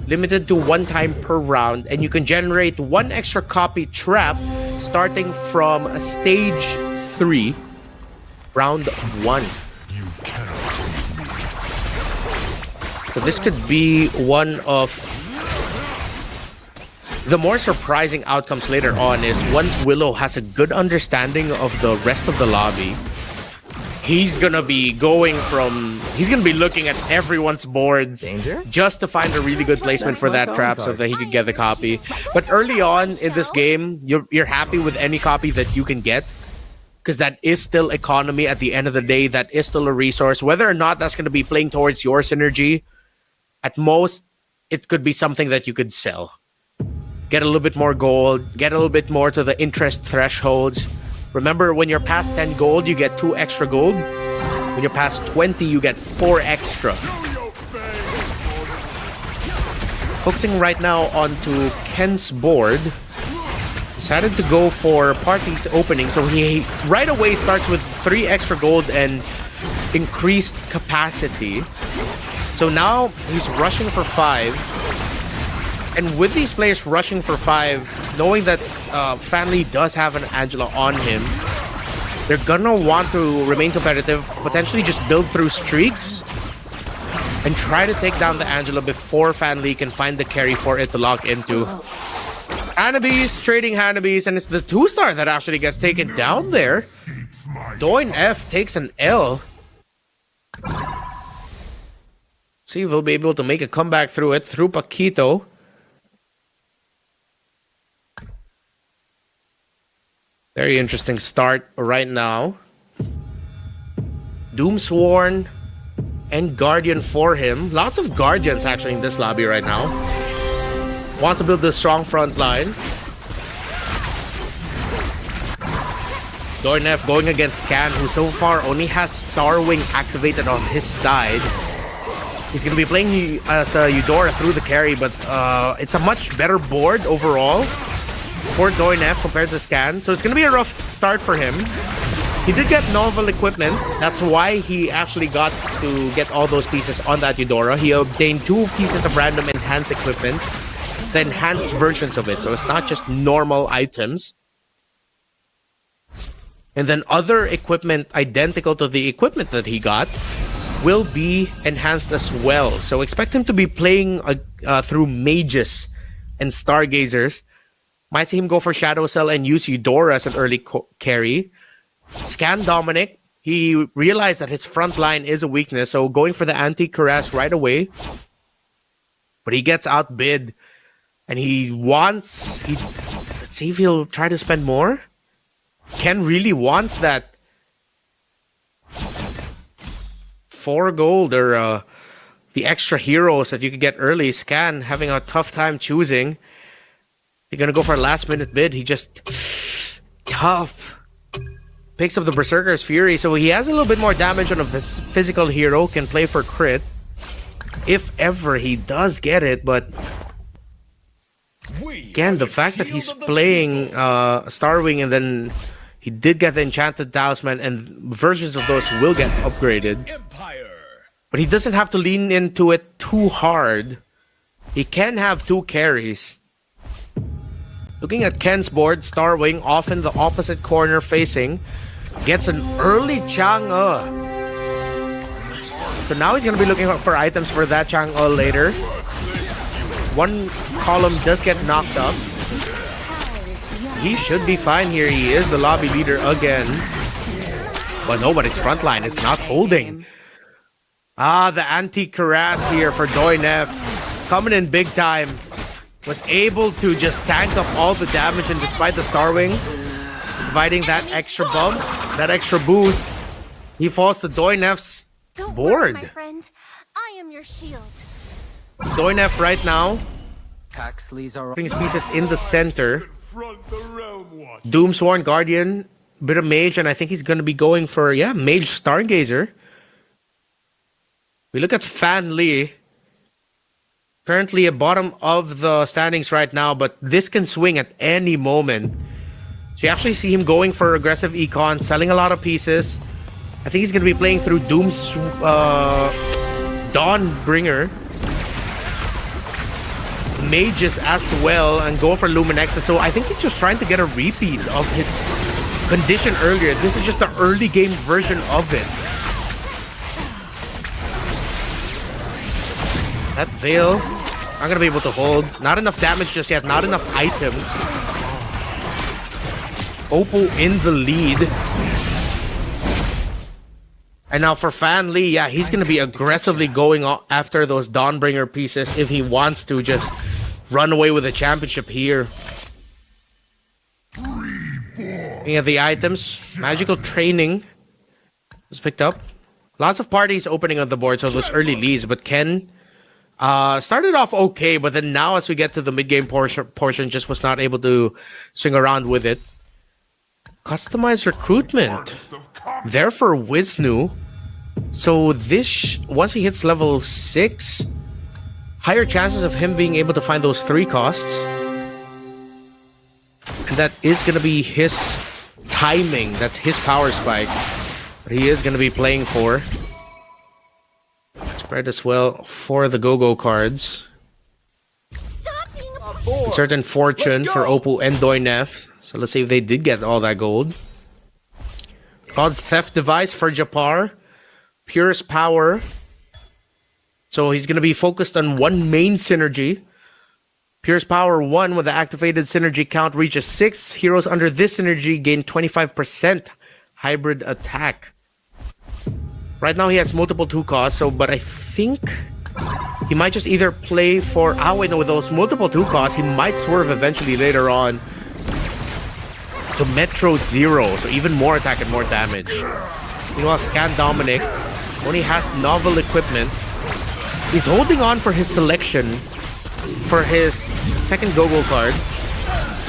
C: limited to 1 time per round, and you can generate 1 extra copy trap starting from stage 3, round 1. So this could be one of the more surprising outcomes later on is once Willow has a good understanding of the rest of the lobby, he's gonna be looking at everyone's boards just to find a really good placement for that trap so that he could get the copy. But early on in this game, you're happy with any copy that you can get, because that is still economy at the end of the day. That is still a resource. Whether or not that's going to be playing towards your synergy, at most, it could be something that you could sell. Get a little bit more gold, get a little bit more to the interest thresholds. Remember, when you're past 10 gold, you get 2 extra gold. When you're past 20, you get 4 extra. Focusing right now onto Ken's board. Decided to go for parties opening, so he right away starts with 3 extra gold and increased capacity. So now he's rushing for 5. And with these players rushing for 5, knowing that Fanli does have an Angela on him, they're gonna want to remain competitive, potentially just build through streaks and try to take down the Angela before Fanli can find the carry for it to lock into. Hanabis trading Hanabis, and it's the 2-star that actually gets taken down there. Doin F takes an L. See if he'll be able to make a comeback through it, through Paquito. Very interesting start right now. Doomsworn and Guardian for him. Lots of Guardians actually in this lobby right now. Wants to build this strong front line. Dornef going against Can, who so far only has Starwing activated on his side. He's going to be playing as Eudora through the carry, but it's a much better board overall for Dornef compared to Scan. So it's going to be a rough start for him. He did get novel equipment. That's why he actually got to get all those pieces on that Eudora. He obtained 2 pieces of random enhanced equipment, the enhanced versions of it. So it's not just normal items. And then other equipment identical to the equipment that he got will be enhanced as well. So expect him to be playing through mages and stargazers. Might see him go for Shadow Cell and use Eudora as an early carry. Scan Dominic. He realized that his front line is a weakness, so going for the anti-Caress right away. But he gets outbid. And let's see if he'll try to spend more. Ken really wants that 4 gold or the extra heroes that you can get early. Scan having a tough time choosing. He's gonna go for a last minute bid. He just tough. Picks up the Berserker's Fury, so he has a little bit more damage on a physical hero. Can play for crit if ever he does get it, but again, the fact that he's playing Starwing and then he did get the Enchanted Talisman, and versions of those will get upgraded. But he doesn't have to lean into it too hard. He can have 2 carries. Looking at Ken's board, Starwing off in the opposite corner facing. Gets an early Chang'e. So now he's going to be looking for items for that Chang'e later. 1 column does get knocked up. He should be fine here. He is the lobby leader again. But no, but his front line is not holding. The anti-Karas here for Doinef. Coming in big time. Was able to just tank up all the damage, and despite the Starwing providing that extra bump, that extra boost, he falls to Doinef's board.
D: Worry, my friend. I am your shield.
C: Doinef right now brings pieces in the center. Doomsworn Guardian, bit of Mage, and I think he's going to be going for, Mage Stargazer. We look at Fan Li. Currently at bottom of the standings right now, but this can swing at any moment. So you actually see him going for aggressive econ, selling a lot of pieces. I think he's going to be playing through Doom's Dawnbringer. Mages as well, and go for Luminexus. So I think he's just trying to get a repeat of his condition earlier. This is just the early game version of it. That Veil Not gonna be able to hold. Not enough damage just yet. Not enough items. Oppo in the lead. And now for Fan Lee, yeah, he's gonna be aggressively going after those Dawnbringer pieces if he wants to just run away with the championship here. Looking at the items, magical training was picked up. Lots of parties opening on the board, so those early leads. But Ken started off okay, but then now as we get to the mid-game portion, just was not able to swing around with it. Customized recruitment. There for Wisnu. So this, once he hits level 6, higher chances of him being able to find those 3 costs. And that is going to be his timing. That's his power spike. But he is going to be playing for. Spread as well for the go-go cards. Certain fortune for Oppo and Doinef. So let's see if they did get all that gold. God's Theft Device for Japar. Purest Power. So he's going to be focused on one main synergy. Purest Power 1, when the activated synergy count reaches 6, heroes under this synergy gain 25% hybrid attack. Right now he has multiple 2 costs, but I think he might just either play for... wait, no, with those multiple 2 costs, he might swerve eventually later on to Metro 0, so even more attack and more damage. Meanwhile, Scan Dominic only has novel equipment. He's holding on for his selection for his second go-go card.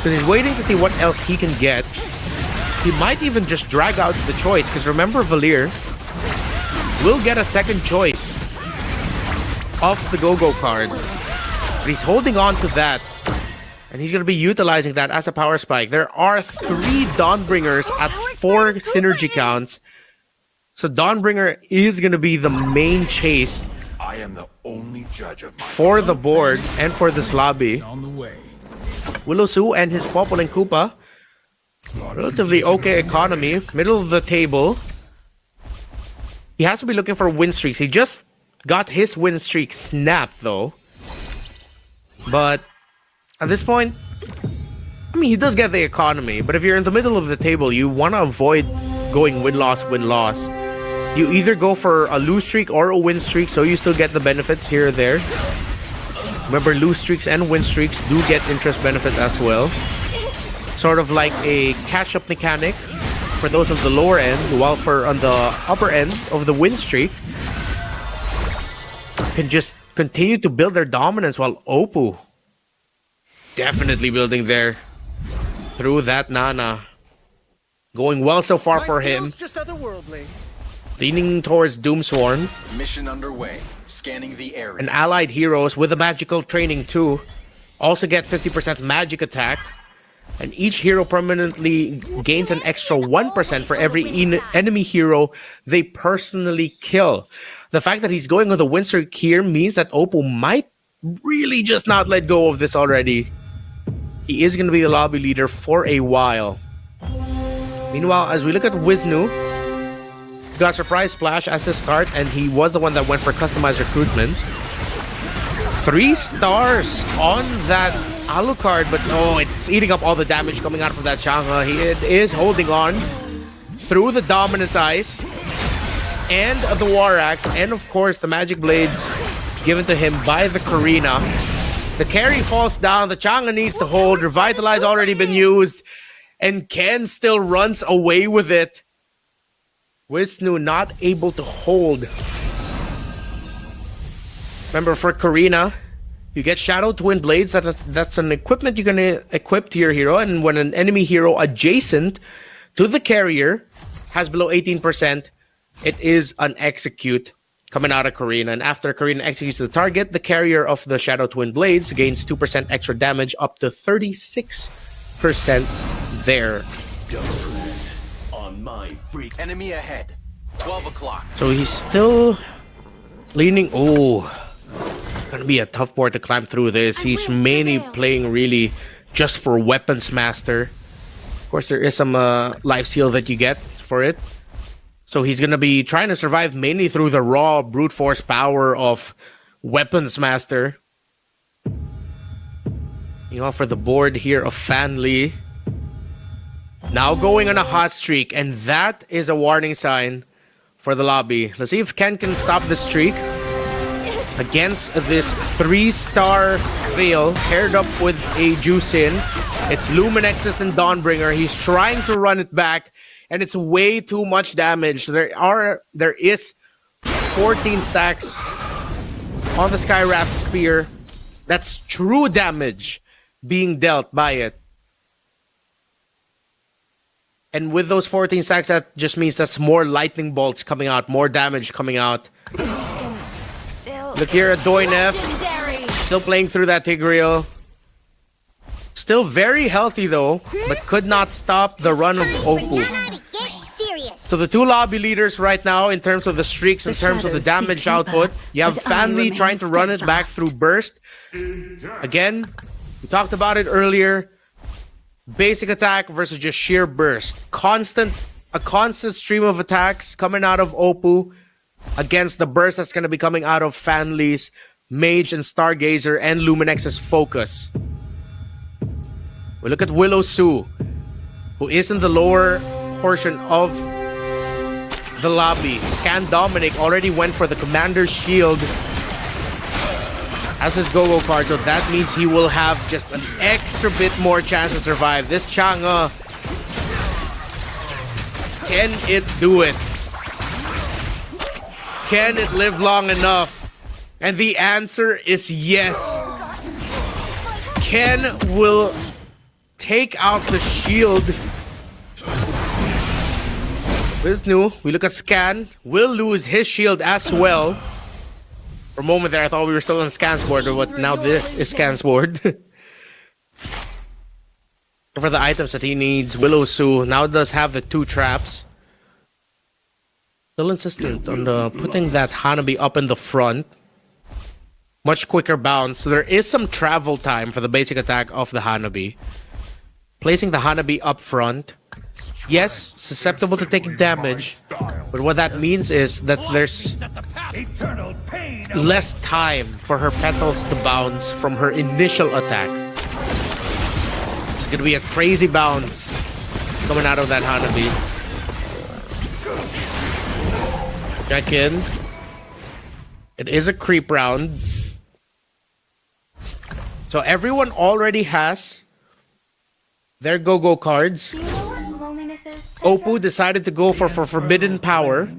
C: So he's waiting to see what else he can get. He might even just drag out the choice, because remember, Valir will get a second choice off the go-go card. But he's holding on to that. And he's going to be utilizing that as a power spike. There are 3 Dawnbringers at 4 synergy counts. So Dawnbringer is going to be the main chase
E: I am the only judge of
C: for the board and for this lobby. Willow Su and his Popple and Koopa. Relatively okay economy. Middle of the table. He has to be looking for win streaks. He just got his win streak snapped though. But at this point, I mean, he does get the economy. But if you're in the middle of the table, you want to avoid going win-loss, win-loss. You either go for a lose streak or a win streak, so you still get the benefits here or there. Remember, lose streaks and win streaks do get interest benefits as well. Sort of like a catch-up mechanic for those of the lower end, while for on the upper end of the win streak, can just continue to build their dominance, while Oppo definitely building there through that Nana. Going well so far for him.
F: Just otherworldly.
C: Leaning towards Doomsworn.
E: mission underway. Scanning the area.
C: And allied heroes with a magical training too also get 50% magic attack. And each hero permanently gains an extra 1% for every enemy hero they personally kill. The fact that he's going with a win streak here means that Oppo might really just not let go of this already. He is going to be the lobby leader for a while. Meanwhile, as we look at Wisnu, got Surprise Splash as his start, and he was the one that went for customized recruitment. 3 stars on that Alucard, but no, it's eating up all the damage coming out from that Chang'e. He is holding on through the Dominance Ice and the War Axe, and of course the Magic Blades given to him by the Karina. The carry falls down, the Chang'e needs to hold, Revitalize already been used, and Ken still runs away with it. Wisnu not able to hold. Remember, for Karina, you get Shadow Twin Blades. That's an equipment you can equip to your hero, and when an enemy hero adjacent to the carrier has below 18%, it is an execute coming out of Karina. And after Karina executes the target, the carrier of the Shadow Twin Blades gains 2% extra damage, up to 36% there.
F: On my freak.
E: Enemy ahead. 12 o'clock.
C: So he's still leaning. Oh, gonna be a tough board to climb through this. He's mainly playing really just for Weapons Master. Of course, there is some life seal that you get for it. So he's gonna be trying to survive mainly through the raw brute force power of Weapons Master. For the board here of Fan Lee. Now going on a hot streak, and that is a warning sign for the lobby. Let's see if Ken can stop the streak against this 3-star Veil paired up with a Juicin. It's Luminexus and Dawnbringer. He's trying to run it back, and it's way too much damage. There is 14 stacks on the Skyraft Spear. That's true damage being dealt by it. And with those 14 stacks, that just means that's more lightning bolts coming out, more damage coming out. Look here at Doinef. Still playing through that Tigreal. Still very healthy though, but could not stop the run of Oppo. So the two lobby leaders right now, in terms of the streaks, in terms of the damage output, you have Fan Lee trying to run it back through Burst. Again, we talked about it earlier. Basic attack versus just sheer burst. A constant stream of attacks coming out of Oppo against the burst that's going to be coming out of Fan Lee's Mage and Stargazer and Luminex's Focus. We look at Willow Su, who is in the lower portion of the lobby. Scan Dominic already went for the Commander's Shield as his go-go card, so that means he will have just an extra bit more chance to survive. This Chang'e, can it do it? Can it live long enough? And the answer is yes. Ken will take out the shield. This new, we look at Scan, will lose his shield as well. For a moment there, I thought we were still on Scan's board, but now this is Scan's board. For the items that he needs, Willow Su now does have the 2 traps. Still insistent on putting that Hanabi up in the front. Much quicker bounce. So there is some travel time for the basic attack of the Hanabi. Placing the Hanabi up front. Yes, susceptible to taking damage. But what that means is that there's less time for her petals to bounce from her initial attack. It's gonna be a crazy bounce coming out of that Hanabi. Check in. It is a creep round. So everyone already has their go-go cards. Oppo decided to go for Forbidden Power.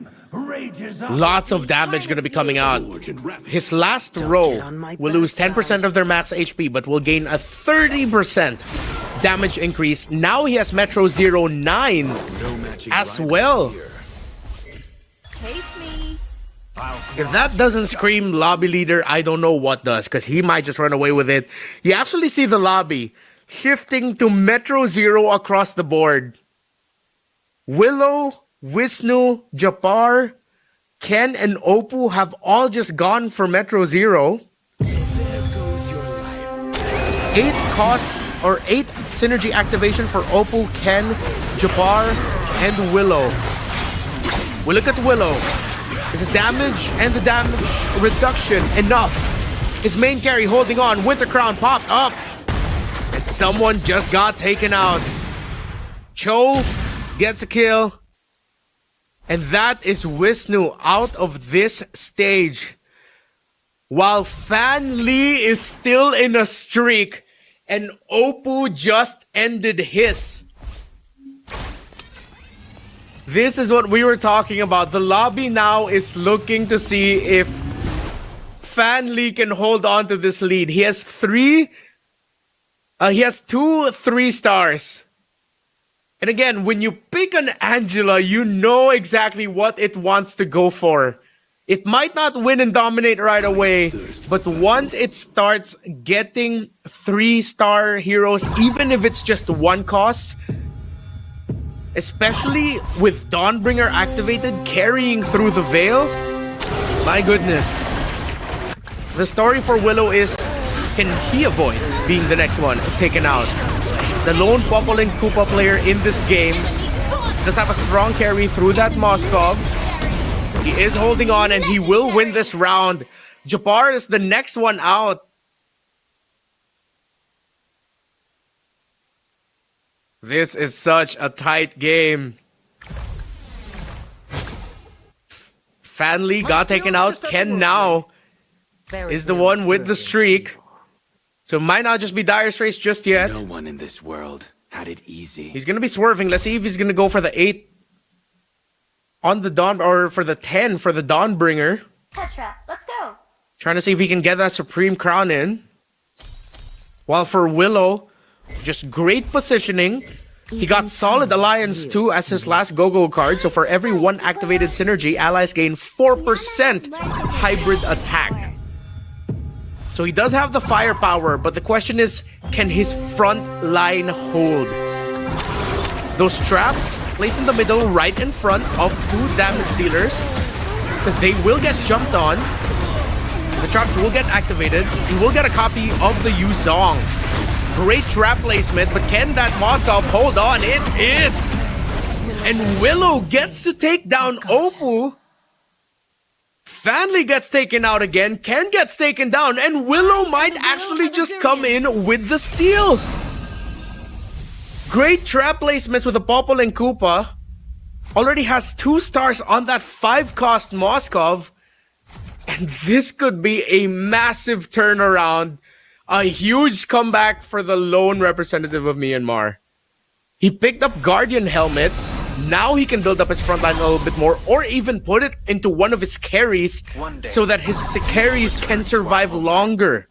C: Lots of damage going to be coming out. His last row will lose 10% of their max HP, but will gain a 30% damage increase. Now he has Metro 09 as well. If that doesn't scream lobby leader, I don't know what does, because he might just run away with it. You actually see the lobby shifting to Metro 0 across the board. Willow, Wisnu, Japar, Ken, and Oppo have all just gone for Metro 0. 8 cost or 8 synergy activation for Oppo, Ken, Japar, and Willow. We look at Willow. Is the damage and the damage reduction enough? His main carry holding on. Winter Crown popped up. And someone just got taken out. Cho gets a kill. And that is Wisnu out of this stage. While Fan Lee is still in a streak. And Oppo just ended his. This is what we were talking about. The lobby now is looking to see if Fan Lee can hold on to this lead. He has 2 3 stars. And again, when you pick an Angela, you know exactly what it wants to go for. It might not win and dominate right away, but once it starts getting 3-star heroes, even if it's just 1 cost, especially with Dawnbringer activated, carrying through the Veil, my goodness. The story for Willow is, can he avoid being the next one taken out? The lone Popol and Koopa player in this game does have a strong carry through that Moskov. He is holding on and he will win this round. Japar is the next one out. This is such a tight game. Fanli got taken out. Ken now is the one with the streak. So might not just be Dire Straits just yet.
G: No one in this world had it easy.
C: He's gonna be swerving. Let's see if he's gonna go for the 8 on the Dawn, or for the 10 for the Dawnbringer.
D: Petra, let's go.
C: Trying to see if he can get that Supreme Crown in. While for Willow, just great positioning. He got Solid Alliance too as his last go-go card. So for every 1 activated synergy, allies gain 4% hybrid attack. So he does have the firepower, but the question is, can his front line hold? Those traps placed in the middle right in front of 2 damage dealers, because they will get jumped on. The traps will get activated. He will get a copy of the Yuzong. Great trap placement, but can that Moskov hold on? It is! And Willow gets to take down Oppo. Fanli gets taken out again. Ken gets taken down, and Willow might actually just come in with the steal. Great trap placements with the Popol and Koopa. Already has 2 stars on that 5-cost Moskov. And this could be a massive turnaround. A huge comeback for the lone representative of Myanmar. He picked up Guardian Helmet. Now he can build up his front line a little bit more, or even put it into one of his carries so that his carries can survive longer.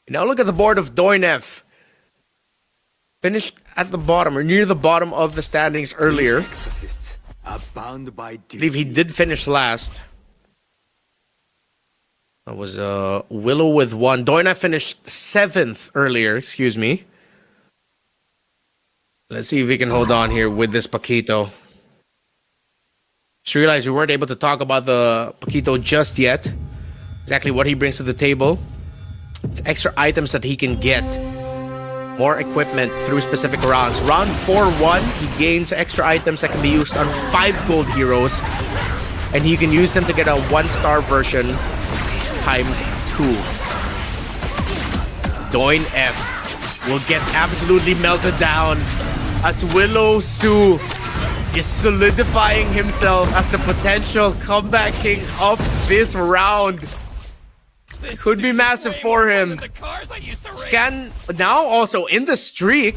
C: Now look at the board of Doinef. Finished at the bottom, or near the bottom of the standings earlier. I believe he did finish last. That was Willow with 1. Doina finished 7th earlier, excuse me. Let's see if we can hold on here with this Paquito. Just realized we weren't able to talk about the Paquito just yet. Exactly what he brings to the table. It's extra items that he can get. More equipment through specific rounds. Round 4-1, he gains extra items that can be used on 5 gold heroes. And he can use them to get a 1-star version times 2. Doin F will get absolutely melted down as Willow Su is solidifying himself as the potential comeback king of this round. Could be massive for him. Scan now also in the streak.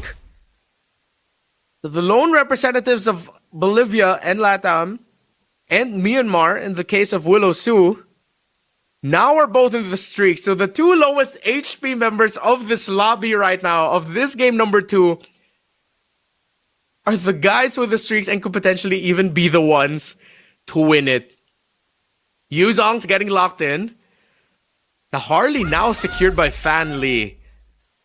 C: The lone representatives of Bolivia and Latam and Myanmar, in the case of Willow Su, now are both in the streak. So the 2 lowest HP members of this lobby right now, of this game number 2, are the guys with the streaks and could potentially even be the ones to win it. Yuzong's getting locked in. The Harley now secured by Fan Li.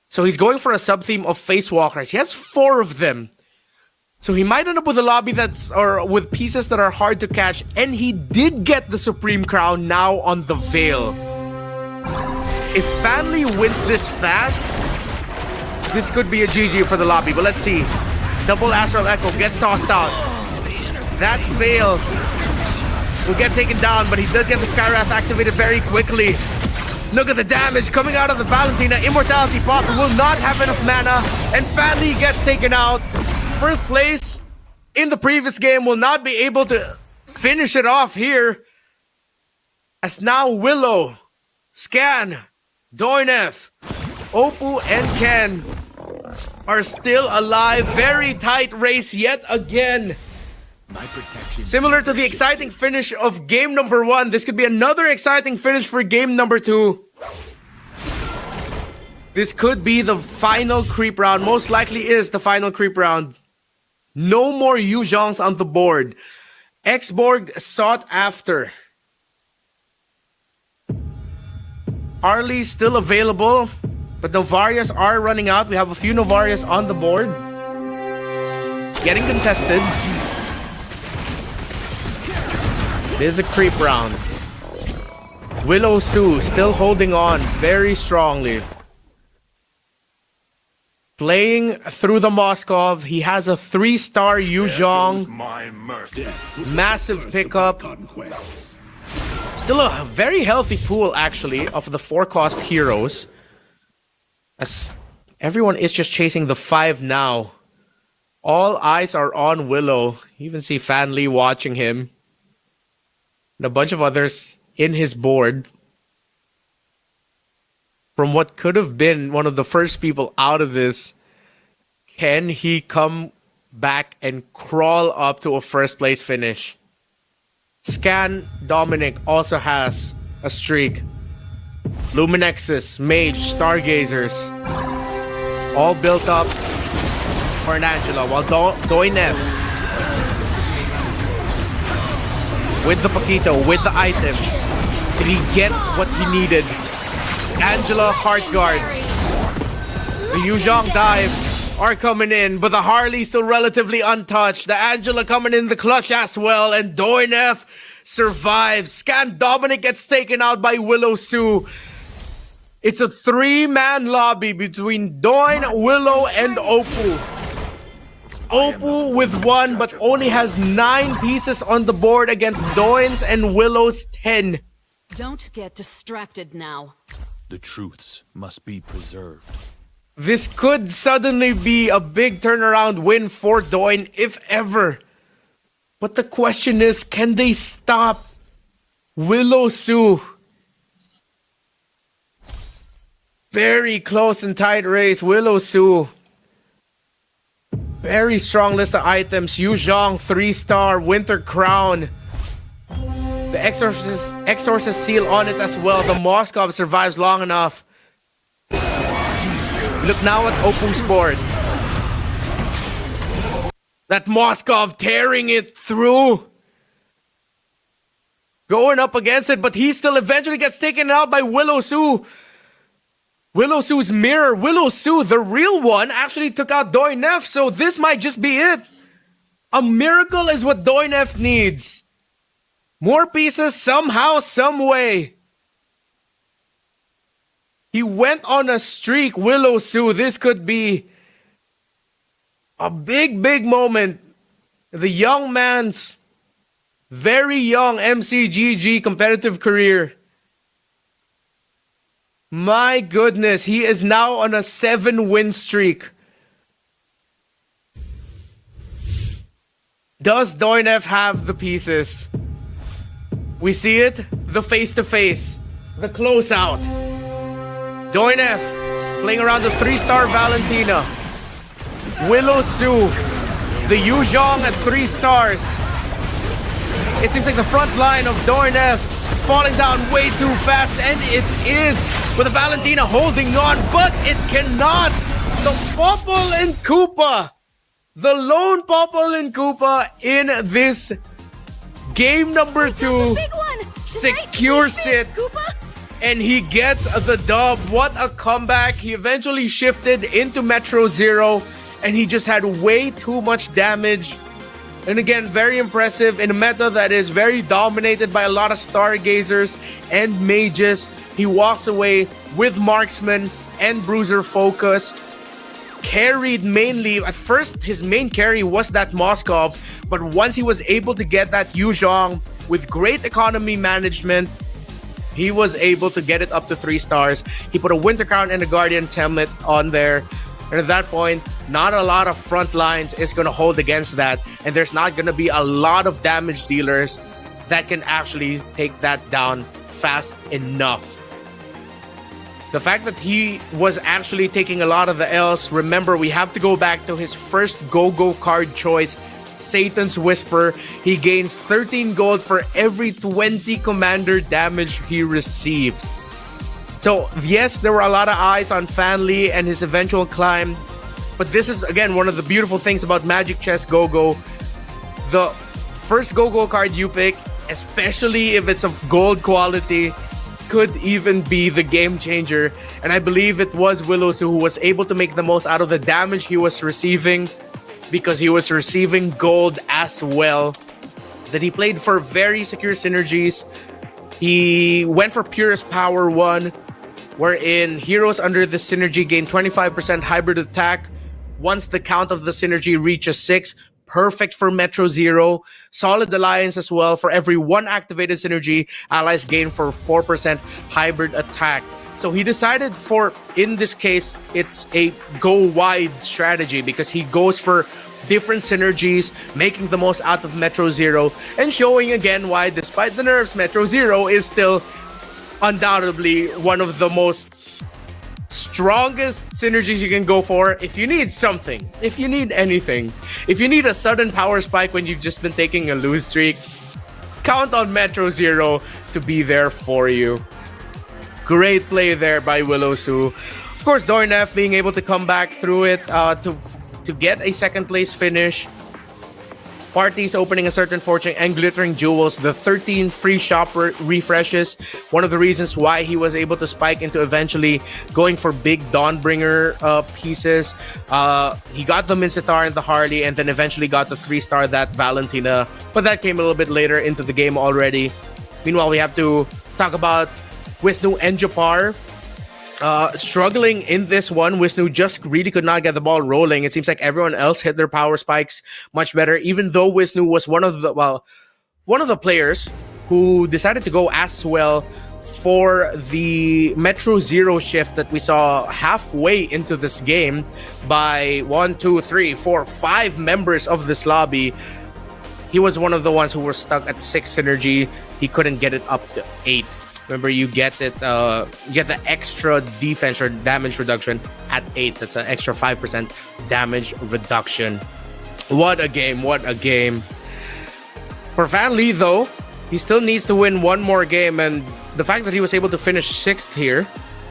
C: So he's going for a sub-theme of Face Walkers. He has 4 of them. So he might end up with a lobby or with pieces that are hard to catch. And he did get the Supreme Crown now on the Veil. If Fan Li wins this fast, this could be a GG for the lobby. But let's see. Double Astral Echo gets tossed out. That Veil will get taken down, but he does get the Skywrath activated very quickly. Look at the damage coming out of the Valentina. Immortality Pop will not have enough mana, and Fan Li gets taken out. First place in the previous game will not be able to finish it off here. As now Willow, Scan, Doinef, Oppo, and Ken are still alive. Very tight race yet again. Similar to the exciting finish of game number 1, this could be another exciting finish for game number 2. This could be the final creep round. Most likely is the final creep round. No more Yuzongs on the board. Xborg sought after. Arlie still available, but Novarias are running out. We have a few Novarias on the board. Getting contested. There's a creep round. Willow Su still holding on very strongly. Playing through the Moskov. He has a 3-star Yuzong. Massive pickup. Still a very healthy pool, actually, of the 4-cost heroes. As everyone is just chasing the 5 now. All eyes are on Willow. You even see Fan Lee watching him. And a bunch of others in his board. From what could have been one of the first people out of this, can he come back and crawl up to a first place finish? Scan Dominic also has a streak. Luminexus, Mage, Stargazers, all built up for an Angela, while Doinev with the Paquito, with the items. Did he get what he needed? Angela, Heartguard. The Yuzhong dives are coming in, but the Harley still relatively untouched. The Angela coming in the clutch as well, and Doinev survives. Scan Dominic gets taken out by Willow Sue. It's a 3-man lobby between Doin, Willow, and Opal. Opal with 1, but only has 9 pieces on the board against Doin's and Willow's 10.
H: Don't get distracted now.
I: The truths must be preserved.
C: This could suddenly be a big turnaround win for Doin, if ever. But the question is, can they stop Willow Sue? Very close and tight race. Willow Sue. Very strong list of items. Yu Zhong, 3-star. Winter Crown. The Exorcist seal on it as well. The Moskov survives long enough. Look now at Opal's board. That Moskov tearing it through. Going up against it, but he still eventually gets taken out by Willow Sue. Willow Sue's mirror. Willow Sue, the real one, actually took out Doinev, so this might just be it. A miracle is what Doinev needs. More pieces somehow, some way. He went on a streak, Willow Sue. This could be a big, big moment. The young man's very young MCGG competitive career. My goodness, he is now on a 7-win streak. Does Doinev have the pieces? We see it, the face-to-face, the closeout. Doinev playing around the 3-star Valentina. Willow Sue, the Yu Zhong at 3 stars. It seems like the front line of Doinev falling down way too fast, and it is, with the Valentina holding on, but it cannot. The Popple and Koopa, the lone Popple and Koopa in this game number 2 secures it, and he gets the dub. What a comeback. He eventually shifted into Metro Zero, and he just had way too much damage. And again, very impressive in a meta that is very dominated by a lot of Stargazers and Mages. He walks away with Marksman and Bruiser focus. Carried mainly, at first his main carry was that Moskov, but once he was able to get that Yu Zhong with great economy management, he was able to get it up to 3 stars. He put a Winter Crown and a Guardian Template on there. And at that point, not a lot of front lines is going to hold against that. And there's not going to be a lot of damage dealers that can actually take that down fast enough. The fact that he was actually taking a lot of the L's, remember, we have to go back to his first go-go card choice, Satan's Whisper. He gains 13 gold for every 20 commander damage he received. So, yes, there were a lot of eyes on Fan Lee and his eventual climb. But this is, again, one of the beautiful things about Magic Chess Go-Go. The first Go-Go card you pick, especially if it's of gold quality, could even be the game changer. And I believe it was Willow Sue who was able to make the most out of the damage he was receiving, because he was receiving gold as well. That he played for very secure synergies. He went for Purest Power 1, wherein heroes under the synergy gain 25% hybrid attack once the count of the synergy reaches 6. Perfect for Metro Zero. Solid Alliance as well. For every 1 activated synergy, allies gain for 4% hybrid attack. So he decided in this case, it's a go wide strategy because he goes for different synergies, making the most out of Metro Zero, and showing again why, despite the nerfs, Metro Zero is still undoubtedly one of the most strongest synergies you can go for if you need something, if you need anything, if you need a sudden power spike when you've just been taking a lose streak. Count on Metro Zero to be there for you. Great play there by Willowsu. Of course, Dornef being able to come back through it to get a second place finish. Parties opening a certain fortune and glittering jewels. The 13 free shop refreshes. One of the reasons why he was able to spike into eventually going for big Dawnbringer pieces. He got the Mincetar and the Harley, and then eventually got the 3-star that Valentina. But that came a little bit later into the game already. Meanwhile, we have to talk about Wisnu and Japar. Struggling in this one. Wisnu just really could not get the ball rolling. It seems like everyone else hit their power spikes much better, even though Wisnu was one of the players who decided to go as well for the Metro Zero shift that we saw halfway into this game by 1, 2, 3, 4, 5 members of this lobby. He was one of the ones who were stuck at 6 synergy. He couldn't get it up to 8. Remember, you get it. You get the extra defense or damage reduction at 8. That's an extra 5% damage reduction. What a game! What a game! For Van Lee, though, he still needs to win one more game, and the fact that he was able to finish 6th here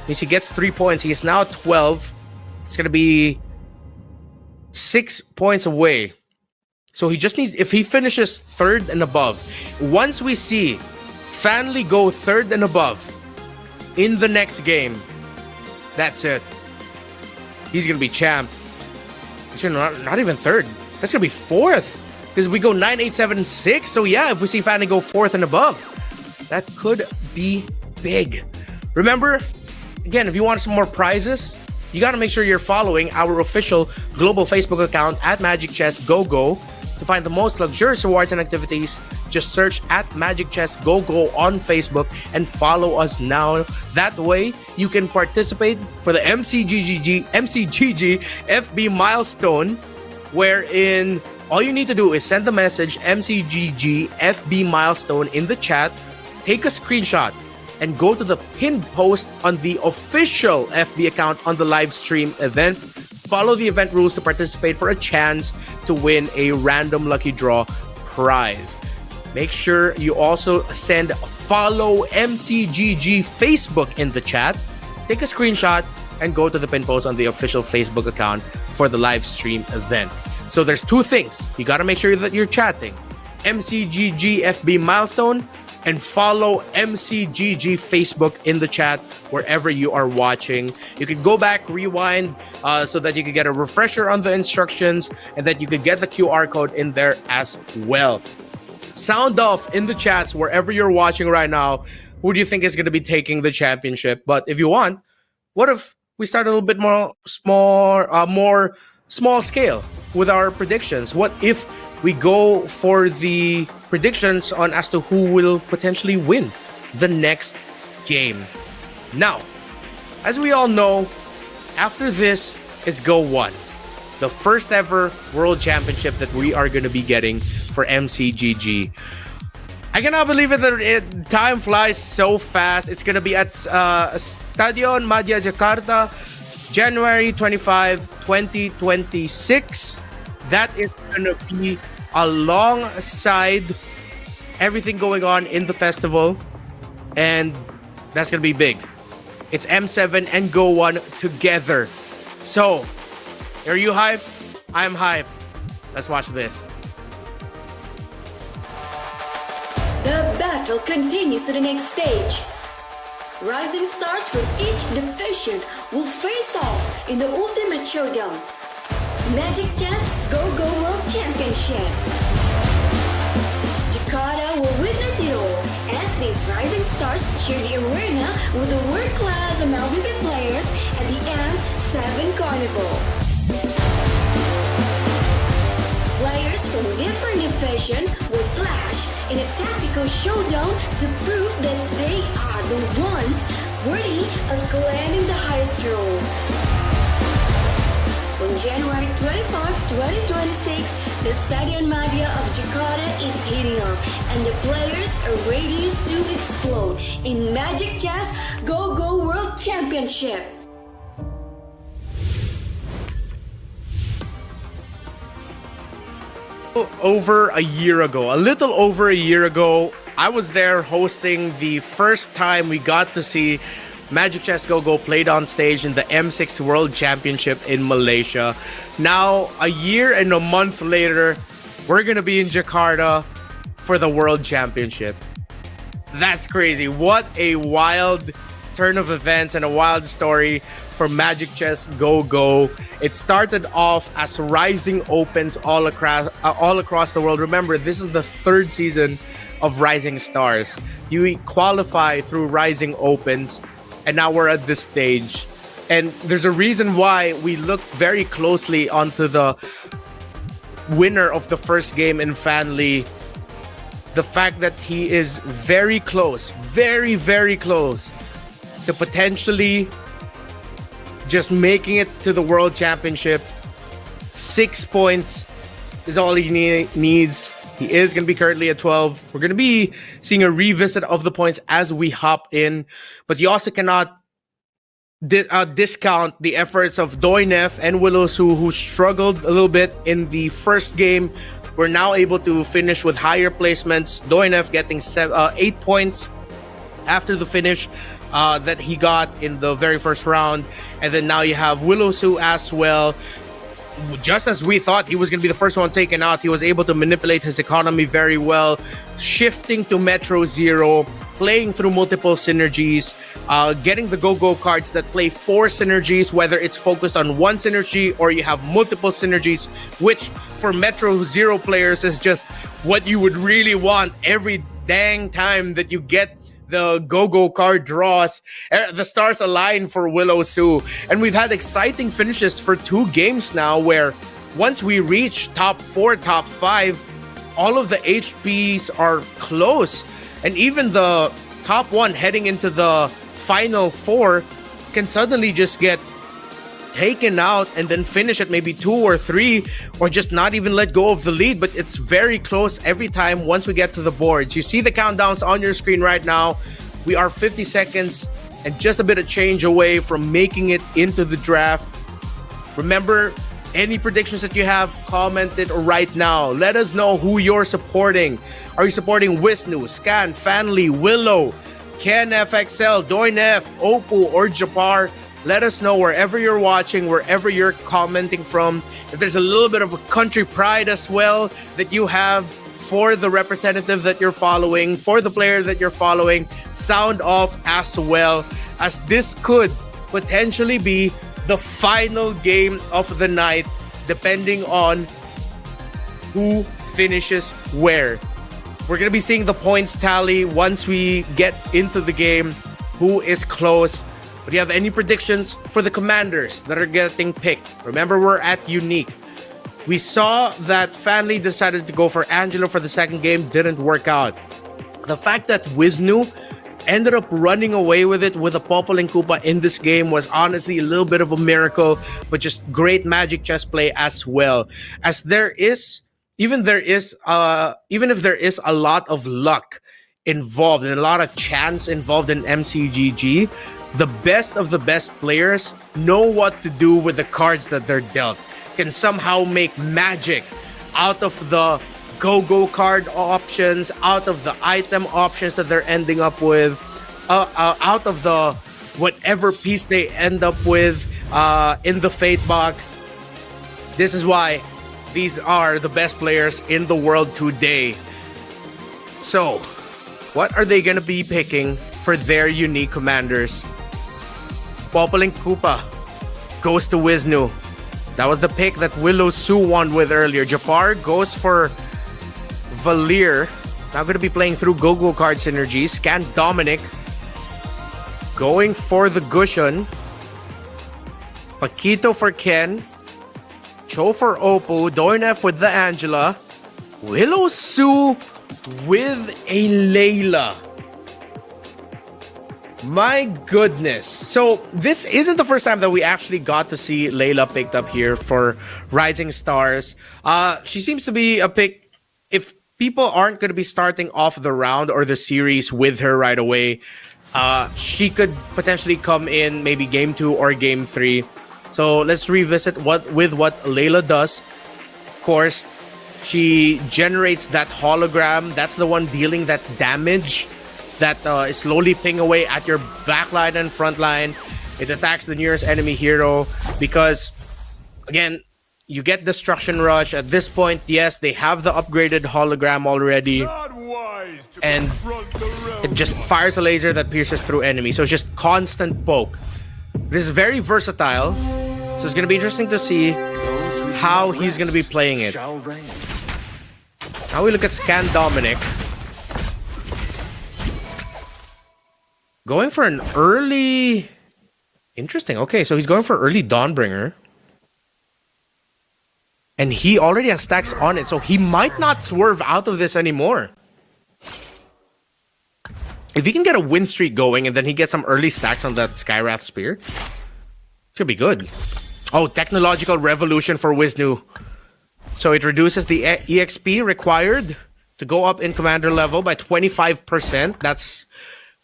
C: means he gets 3 points. He is now 12. It's gonna be 6 points away. So he just needs, if he finishes 3rd and above, once we see Fanley go 3rd and above in the next game, that's it. He's gonna be champ. Actually, not even 3rd. That's gonna be 4th. Because we go 9, 8, 7, 6. So yeah, if we see Fanley go 4th and above, that could be big. Remember, again, if you want some more prizes, you gotta make sure you're following our official global Facebook account at Magic Chess GoGo. To find the most luxurious rewards and activities, just search at Magic Chess GoGo on Facebook and follow us now. That way, you can participate for the MCGG FB milestone, wherein all you need to do is send the message MCGG FB milestone in the chat, take a screenshot, and go to the pinned post on the official FB account on the live stream event. Follow the event rules to participate for a chance to win a random lucky draw prize. Make sure you also send follow MCGG Facebook in the chat. Take a screenshot and go to the pin post on the official Facebook account for the live stream event. So there's 2 things. You got to make sure that you're chatting MCGG FB milestone and follow MCGG Facebook in the chat wherever you are watching. You can go back, rewind, so that you can get a refresher on the instructions and that you could get the QR code in there as well. Sound off in the chats wherever you're watching right now. Who do you think is going to be taking the championship? But if you want, what if we start a little bit more small scale with our predictions? What if we go for the predictions on as to who will potentially win the next game? Now, as we all know, after this is Go 1, the first ever World Championship that we are going to be getting for MCGG. I cannot believe it that time flies so fast. It's going to be at Stadion Madya Jakarta, January 25, 2026. That is going to be alongside everything going on in the festival, and that's gonna be big. It's M7 and Go 1 together. So, are you hyped? I'm hyped. Let's watch this.
J: The battle continues to the next stage. Rising stars from each division will face off in the ultimate showdown. Magic Chess GoGo World Championship. Jakarta will witness it all as these rising stars share the arena with the world-class MLBB players at the M7 Carnival. Players from different divisions will clash in a tactical showdown to prove that they are the ones worthy of claiming the highest role. On January 25, 2026, the Stadion Madia of Jakarta is heating up and the players are ready to explode in Magic Chess Go-Go World Championship.
C: Over a year ago, a little over a year ago, I was there hosting the first time we got to see Magic Chess Go-Go played on stage in the M6 World Championship in Malaysia. Now, a year and a month later, we're gonna be in Jakarta for the World Championship. That's crazy. What a wild turn of events and a wild story for Magic Chess Go-Go. It started off as Rising Opens all across the world. Remember, this is the third season of Rising Stars. You qualify through Rising Opens, and now we're at this stage. And there's a reason why we look very closely onto the winner of the first game in Fanly. The fact that he is very close, very, very close to potentially just making it to the World Championship. 6 points is all he needs. He is going to be currently at 12. We're going to be seeing a revisit of the points as we hop in. But you also cannot discount the efforts of Doinef and Willow Su, who struggled a little bit in the first game. We're now able to finish with higher placements. Doinef getting 8 points after the finish that he got in the very first round. And then now you have Willow Su as well. Just as we thought he was going to be the first one taken out, he was able to manipulate his economy very well, shifting to Metro Zero, playing through multiple synergies, getting the go-go cards that play 4 synergies, whether it's focused on one synergy or you have multiple synergies, which for Metro Zero players is just what you would really want every dang time that you get the go-go card draws. The stars align for Willow Su, and we've had exciting finishes for 2 games now, where once we reach top 4, top 5, all of the HPs are close, and even the top 1 heading into the final 4 can suddenly just get taken out and then finish at maybe 2 or 3, or just not even let go of the lead. But it's very close every time once we get to the boards. You see the countdowns on your screen right now. We are 50 seconds and just a bit of change away from making it into the draft. Remember, any predictions that you have, comment it right now. Let us know who you're supporting. Are you supporting Wisnu, Scan, Fanly, Willow, Ken FXL, Doinef, Oppo, or Japar? Let us know wherever you're watching, wherever you're commenting from. If there's a little bit of a country pride as well that you have for the representative that you're following, for the player that you're following, sound off as well, as this could potentially be the final game of the night, depending on who finishes where. We're going to be seeing the points tally once we get into the game, who is close. But do you have any predictions for the commanders that are getting picked? Remember, we're at Unique. We saw that Fanly decided to go for Angelo for the second game, didn't work out. The fact that Wisnu ended up running away with it with a Popol and Koopa in this game was honestly a little bit of a miracle, but just great Magic Chess play as well. As even if there is a lot of luck involved and a lot of chance involved in MCGG, the best of the best players know what to do with the cards that they're dealt. Can somehow make magic out of the go-go card options, out of the item options that they're ending up with, out of the whatever piece they end up with in the Fate box. This is why these are the best players in the world today. So, what are they going to be picking for their unique commanders? Popol and Koopa goes to Wisnu. That was the pick that Willow Su won with earlier. Japar goes for Valir. Now going to be playing through go-go card synergies. Scan Dominic going for the Gushon. Paquito for Ken. Cho for Oppo. Doinef with the Angela. Willow Su with a Layla. My goodness. So this isn't the first time that we actually got to see Layla picked up here for Rising Stars. She seems to be a pick if people aren't going to be starting off the round or the series with her right away. She could potentially come in maybe game 2 or game 3. So let's revisit what Layla does. Of course, she generates that hologram. That's the one dealing that damage that is slowly ping away at your backline and front line. It attacks the nearest enemy hero because, again, you get Destruction Rush. At this point, yes, they have the upgraded hologram already. And it just fires a laser that pierces through enemies. So it's just constant poke. This is very versatile. So it's going to be interesting to see how he's going to be playing it. Now we look at Scan Dominic. Going for an early... Interesting. Okay, so he's going for early Dawnbringer. And he already has stacks on it, so he might not swerve out of this anymore. If he can get a win streak going and then he gets some early stacks on that Skywrath Spear, should be good. Oh, Technological Revolution for Wisnu. So it reduces the EXP required to go up in commander level by 25%. That's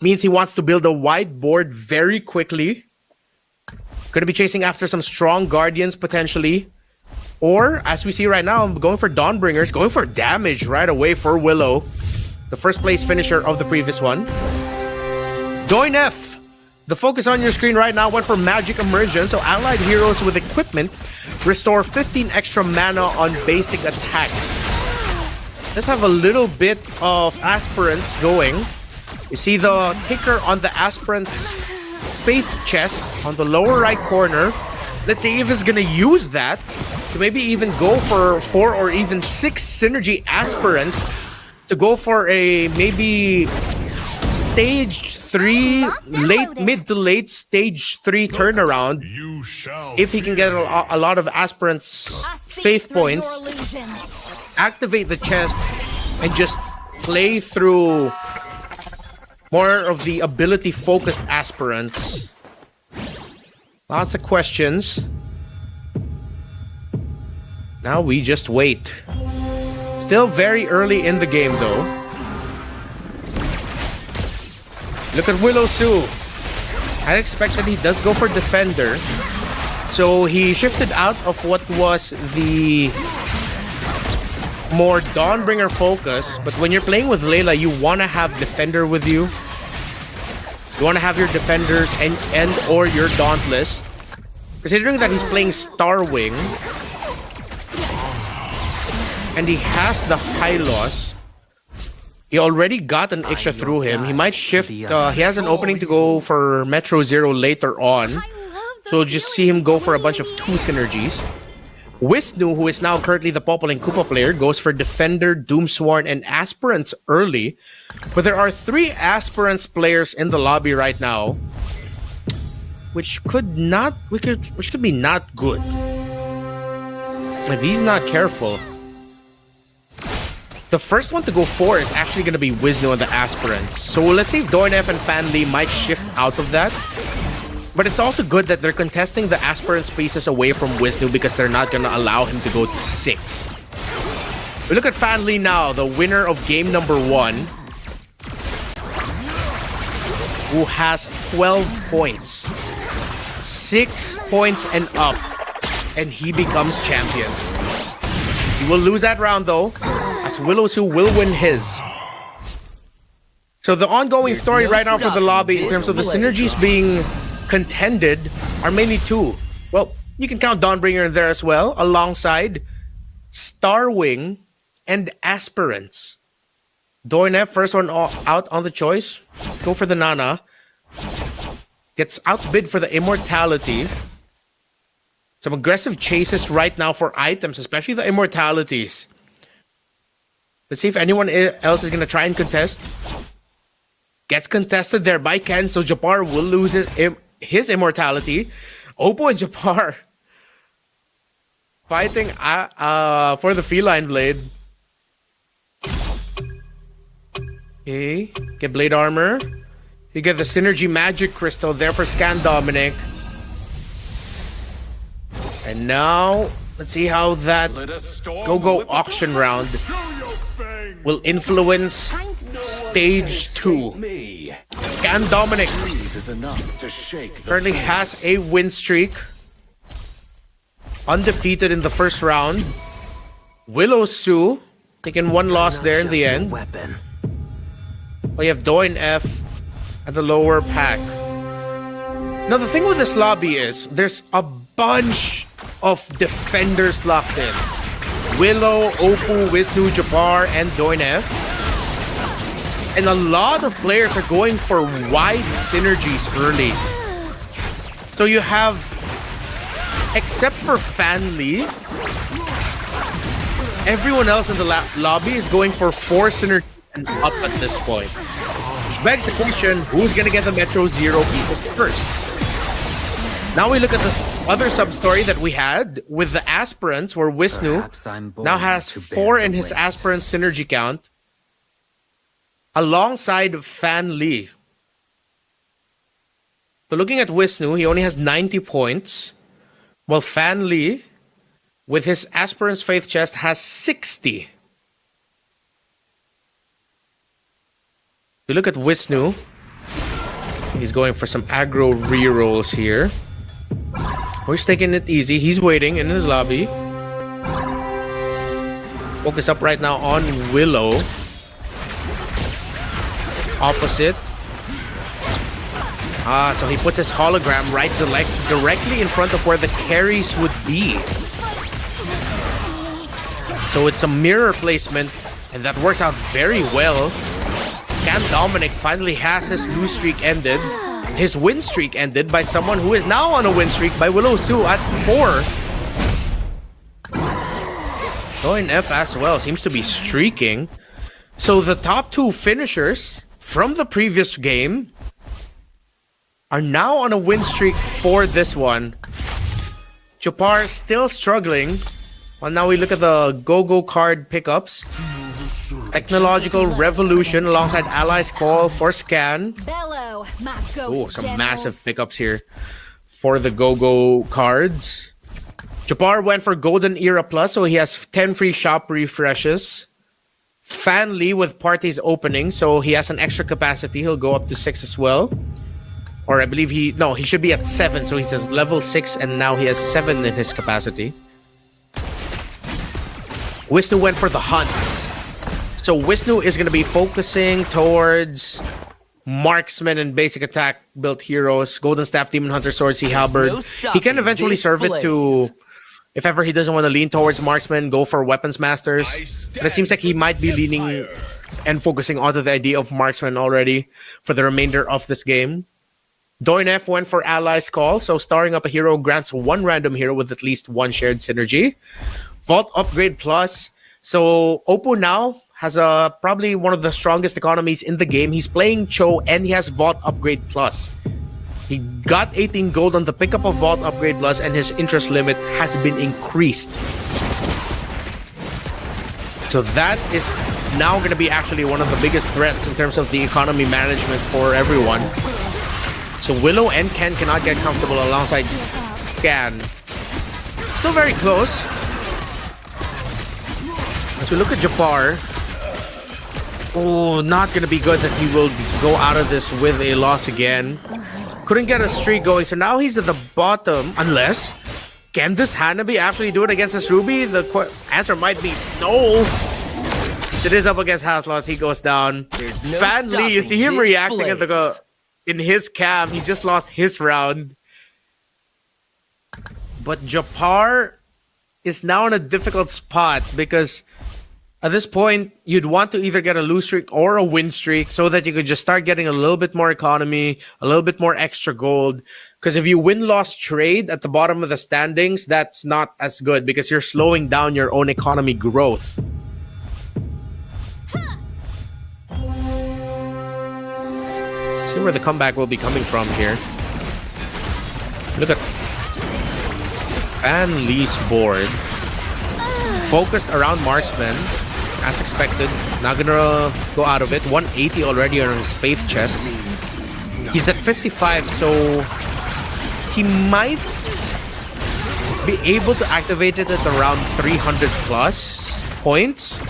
C: means he wants to build a wide board very quickly. Going to be chasing after some strong Guardians potentially. Or, as we see right now, I'm going for Dawnbringers, going for damage right away for Willow. The first place finisher of the previous one. Doinef. The focus on your screen right now went for Magic Emergence. So allied heroes with equipment restore 15 extra mana on basic attacks. Let's have a little bit of Aspirants going. You see the ticker on the Aspirant's Faith chest on the lower right corner. Let's see if it's gonna use that to maybe even go for 4 or even 6 synergy Aspirants to go for a maybe stage 3, mid to late stage 3 turnaround. If he can get a lot of Aspirants Faith points, activate the chest, and just play through more of the ability-focused Aspirants. Lots of questions. Now we just wait. Still very early in the game, though. Look at Willow Sue. I expected he does go for Defender. So he shifted out of what was the more Dawnbringer focus, but when you're playing with Layla, you want to have Defender with you. You want to have your Defenders and or your Dauntless. Considering that he's playing Starwing, and he has the high loss, he already got an extra through him. He might shift, he has an opening to go for Metro Zero later on. So just see him go for a bunch of 2 synergies. Wisnu, who is now currently the Popol and Koopa player, goes for Defender, Doomsworn, and Aspirants early. But there are 3 Aspirants players in the lobby right now, which could be not good if he's not careful. The first one to go 4 is actually going to be Wisnu and the Aspirants. So let's see if Doinef and Fanli might shift out of that. But it's also good that they're contesting the Aspirant spaces away from Wisnu because they're not going to allow him to go to 6. We look at Fanli now, the winner of game number 1, who has 12 points. 6 points and up, and he becomes champion. He will lose that round though, as Willow Sue will win his. So the ongoing story right now for the lobby in terms of the synergies being contended are mainly 2. Well, you can count Dawnbringer in there as well, alongside Starwing and Aspirants. Doinef, first one out on the choice. Go for the Nana. Gets outbid for the Immortality. Some aggressive chases right now for items, especially the Immortalities. Let's see if anyone else is going to try and contest. Gets contested there by Ken, so Japar will lose his Immortality. Oppo and Japar fighting for the Feline Blade. Okay, get Blade Armor. You get the Synergy Magic Crystal there for Scan Dominic. And now, let's see how that Go-Go auction round will influence Stage 2. Scan Dominic currently has a win streak. Undefeated in the first round. Willow Sue taking one loss there in the end. We have Doin F at the lower pack. Now the thing with this lobby is there's a bunch of defenders locked in. Willow, Oppo, Wisnu, Japar, and Doin F. And a lot of players are going for wide synergies early. So you have, except for Fan Lee, everyone else in the lobby is going for 4 synergies and up at this point. Which begs the question, who's gonna get the Metro Zero pieces first? Now we look at this other sub-story that we had with the aspirants, where Wisnu now has 4 in his aspirant synergy count, alongside Fan Lee. So looking at Wisnu, he only has 90 points, while Fan Lee, with his aspirant's faith chest, has 60. We look at Wisnu. He's going for some aggro rerolls here. He's taking it easy. He's waiting in his lobby. Focus up right now on Willow. Opposite. So he puts his hologram right directly in front of where the carries would be. So it's a mirror placement, and that works out very well. Scan Dominic finally has his lose streak ended. His win streak ended by someone who is now on a win streak, by Willow Sue at 4. Doin F as well seems to be streaking. So the top 2 finishers from the previous game are now on a win streak for this one. Japar still struggling. Well, now we look at the Go-Go card pickups. Technological Revolution alongside Allies Call for Scan. Oh, some massive pickups here for the Go-Go cards. Japar went for Golden Era Plus, so he has 10 free shop refreshes. Fan Lee with parties opening, so he has an extra capacity. He'll go up to 6 as well. Or I believe he should be at 7, so he says level 6, and now he has 7 in his capacity. Wisnu went for the Hunt. So Wisnu is going to be focusing towards marksman and basic attack built heroes. Golden Staff, Demon Hunter, Sword, Sea Halberd. He can eventually serve it to, if ever he doesn't want to lean towards marksman, go for weapons masters. But it seems like he might be leaning and focusing onto the idea of marksman already for the remainder of this game. Doin F went for Allies Call, so starring up a hero grants 1 random hero with at least 1 shared synergy. Vault Upgrade Plus. So Oppo now has probably one of the strongest economies in the game. He's playing Cho and he has Vault Upgrade Plus. He got 18 gold on the pickup of Vault Upgrade Plus, and his interest limit has been increased. So that is now going to be actually one of the biggest threats in terms of the economy management for everyone. So Willow and Ken cannot get comfortable alongside Scan. Still very close. As we look at Japar, not going to be good that he will go out of this with a loss again. Couldn't get a streak going, so now he's at the bottom. Unless, can this Hanabi actually do it against this Ruby? The answer might be no. It is up against Haslos. He goes down. Fan Lee, you see him reacting at in his cam. He just lost his round. But Japar is now in a difficult spot because at this point, you'd want to either get a lose streak or a win streak so that you could just start getting a little bit more economy, a little bit more extra gold. Because if you win-loss trade at the bottom of the standings, that's not as good because you're slowing down your own economy growth. Let's see where the comeback will be coming from here. Look at Fan Lee's board. Focused around marksman, as expected. Not gonna go out of it. 180 already on his faith chest. He's at 55, so he might be able to activate it at around 300 plus points.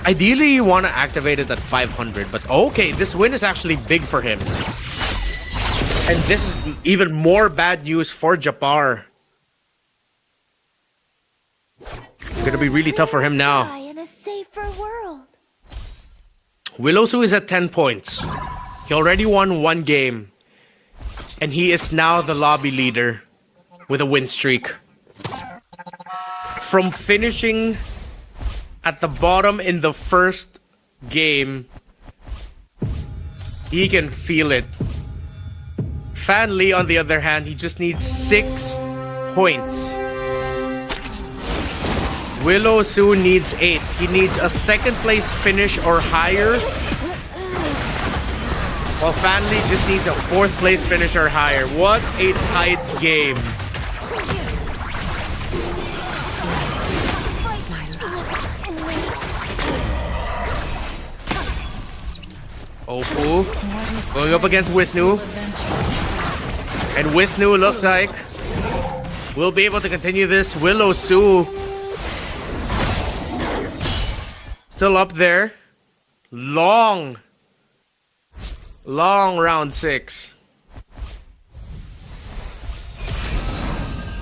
C: Ideally, you want to activate it at 500, but okay, this win is actually big for him. And this is even more bad news for Japar. It's gonna be really tough for him now.
D: In a safer world.
C: Willowsu is at 10 points. He already won one game. And he is now the lobby leader with a win streak. From finishing at the bottom in the first game, he can feel it. Fan Lee, on the other hand, he just needs 6 points. Willowsu needs 8. He needs a second place finish or higher. While Fan Lee just needs a 4th place finish or higher. What a tight game. Oppo going up against Wisnu. And Wisnu looks like we'll be able to continue this. Willowsu still up there. Long round 6.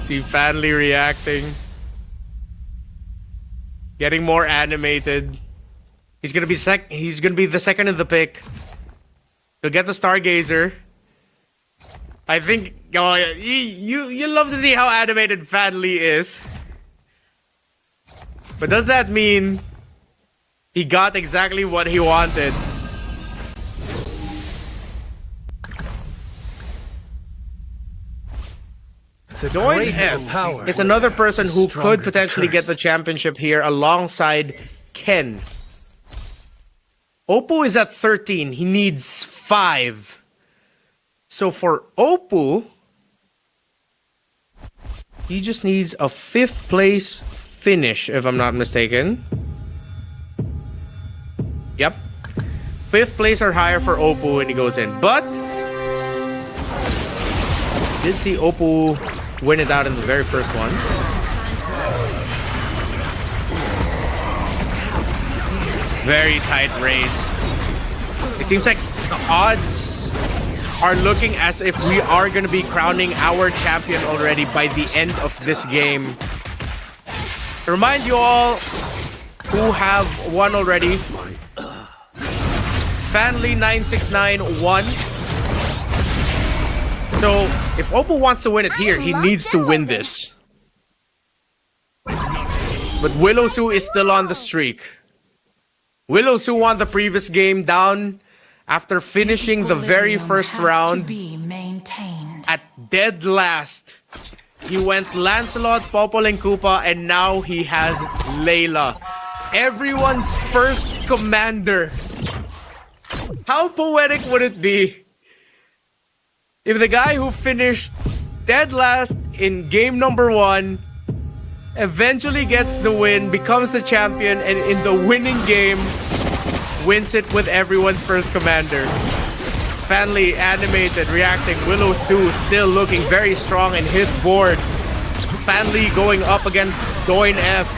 C: See Fan Lee reacting. Getting more animated. He's gonna be the second in the pick. He'll get the Stargazer. I think you love to see how animated Fan Lee is. But does that mean he got exactly what he wanted? Join F is another person who could potentially get the championship here alongside Ken. Oppo is at 13. He needs 5. So for Oppo, he just needs a 5th place finish, if I'm not mistaken. Yep. 5th place or higher for Oppo when he goes in. But did see Oppo win it out in the very first one. Very tight race. It seems like the odds are looking as if we are going to be crowning our champion already by the end of this game. To remind you all who have won already, Fanly 969 won. So if Oppo wants to win it here, he needs to win this. But Willowsu is still on the streak. Willowsu won the previous game down after finishing the very first round at dead last. He went Lancelot, Popol, and Koopa, and now he has Layla. Everyone's first commander. How poetic would it be if the guy who finished dead last in game number 1 eventually gets the win, becomes the champion, and in the winning game wins it with everyone's first commander. Fanly animated, reacting. Willowsu still looking very strong in his board. Fanly going up against Doin F.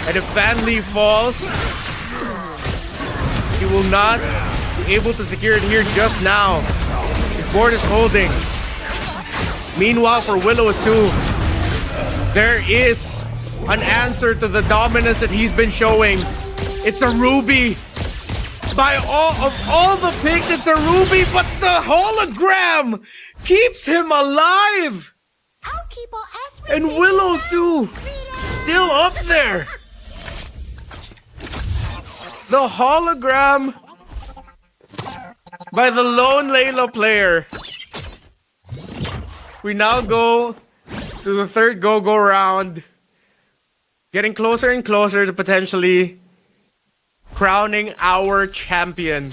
C: And if Fanly falls, he will not be able to secure it here just now. His board is holding. Meanwhile, for Willowsu, there is an answer to the dominance that he's been showing. It's a Ruby. By all the picks, it's a Ruby, but the hologram keeps him alive. And Willowsu still up there. The hologram by the lone Layla player. We now go to the third go-go round. Getting closer and closer to potentially crowning our champion.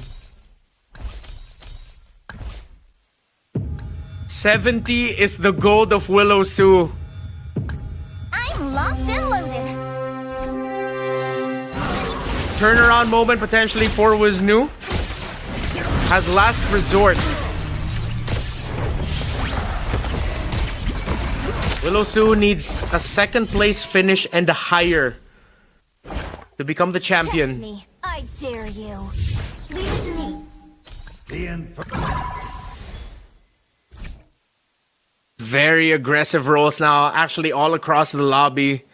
C: 70 is the gold of Willowsu.
D: I'm locked and loaded.
C: Turnaround moment potentially for Wisnu. has last resort. Willow Su needs a second place finish and a higher to become the
D: Test
C: champion.
D: me. I dare you. Leave it to me.
C: Very aggressive rolls now, actually all across the lobby.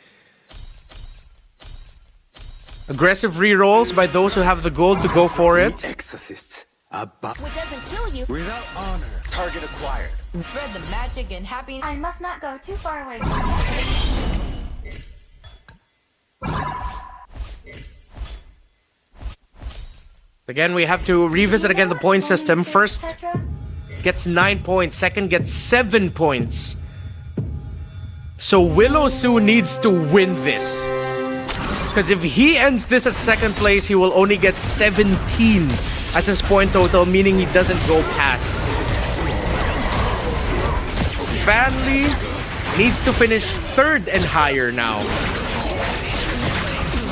C: Aggressive re-rolls by those who have the gold to go for it.
G: Exorcists.
D: What doesn't kill you?
E: Without honor. Target acquired.
H: Spread the magic and happiness.
D: I must not go too far away.
C: Again, we have to revisit again the point system. First gets 9 points, second gets 7 points. So Willow Su needs to win this. Because if he ends this at second place, he will only get 17 as his point total, meaning he doesn't go past. Fanli needs to finish third and higher now.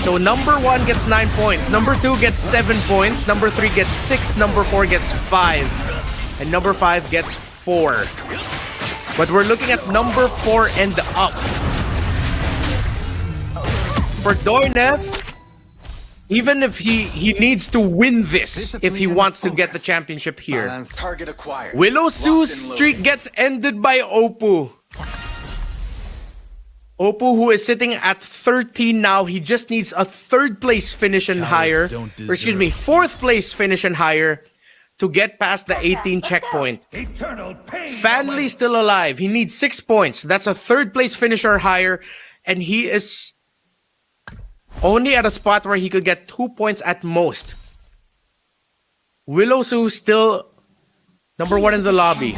C: So number 1 gets 9 points, number 2 gets 7 points, number 3 gets 6, number 4 gets 5, and number 5 gets 4. But we're looking at number 4 and up. For Doinef, even if he needs to win this if he wants to get the championship here.
E: Target acquired.
C: Willow Su's
E: Locked and
C: streak
E: loaded.
C: gets ended by Oppo. Oppo, who is sitting at 13 now, he just needs a third place finish and higher.
I: don't
C: Or excuse me, fourth place finish and higher to get past the 18 checkpoint. Fanli's still alive. He needs 6 points. That's a third place finish or higher. And he is only at a spot where he could get 2 points at most. Willow Su still number 1 in the lobby.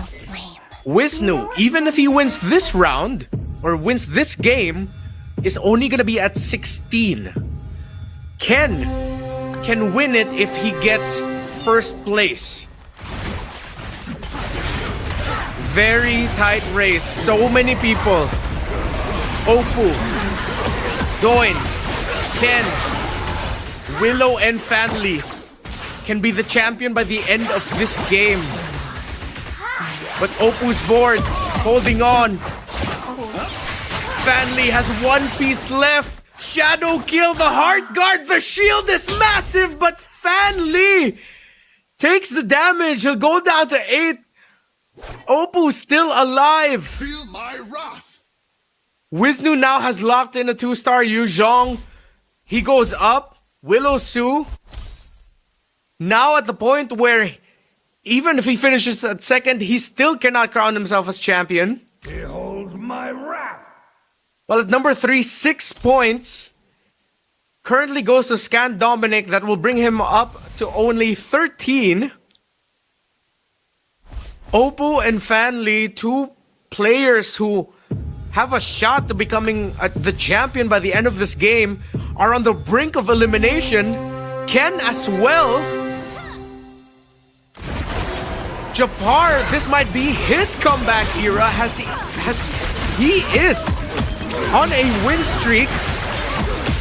C: Wisnu, even if he wins this round, or wins this game, is only gonna be at 16. Ken can win it if he gets first place. Very tight race. So many people. Oppo, Doin, Ken, Willow, and Fanli can be the champion by the end of this game. But Oppo's bored, holding on. Fanli has 1 piece left. Shadow kill, the heart guard, the shield is massive, but Fanli takes the damage. He'll go down to 8. Oppo's still alive.
E: Feel my wrath.
C: Wisnu now has locked in a 2-star Yu Zhong. He goes up. Willow Su now at the point where even if he finishes at second, he still cannot crown himself as champion.
F: Behold my wrath.
C: Well, at number 3, 6 points. Currently goes to Scan Dominic. That will bring him up to only 13. Oppo and Fanli, 2 players who have a shot to becoming the champion by the end of this game, are on the brink of elimination. Ken as well. Japar, this might be his comeback era. He is on a win streak.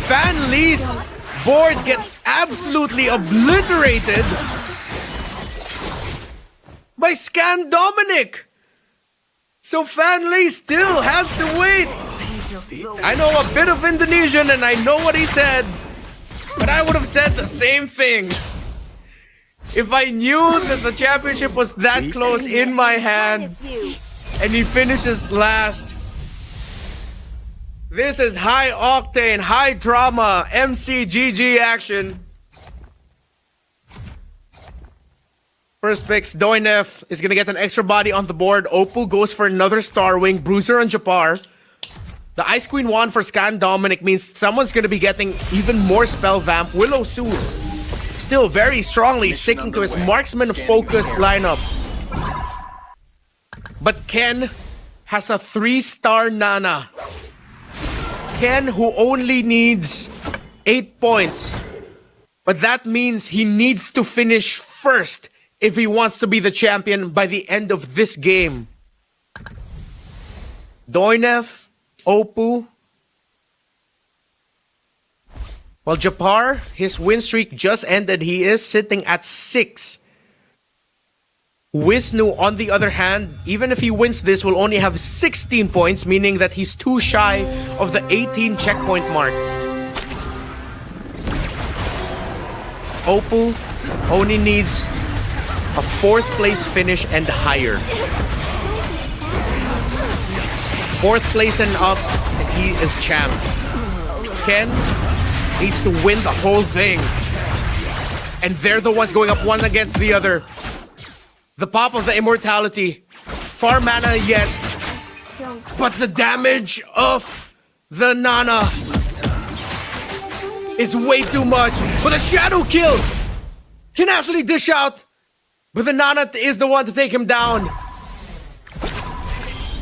C: Fanli's board gets absolutely obliterated by Scan Dominic. So Fanli still has to wait. I know a bit of Indonesian and I know what he said, but I would have said the same thing if I knew that the championship was that close in my hand and he finishes last. This is high octane, high drama, MCGG action. First picks, Doinef is going to get an extra body on the board. Oppo goes for another Star Wing, Bruiser and Japar. The Ice Queen wand for Scan Dominic means someone's going to be getting even more spell vamp. Willow Su still very strongly sticking to his marksman-focused lineup. But Ken has a 3-star Nana. Ken, who only needs 8 points. But that means he needs to finish first if he wants to be the champion by the end of this game. Doinef, Oppo. Well, Japar, his win streak just ended. He is sitting at 6. Wisnu, on the other hand, even if he wins this, will only have 16 points, meaning that he's too shy of the 18 checkpoint mark. Oppo only needs a 4th place finish and higher. 4th place and up, and he is champ. Ken needs to win the whole thing. And they're the ones going up one against the other. The pop of the immortality. Far mana yet. But the damage of the Nana is way too much. But a shadow kill can actually dish out. But the Nana is the one to take him down.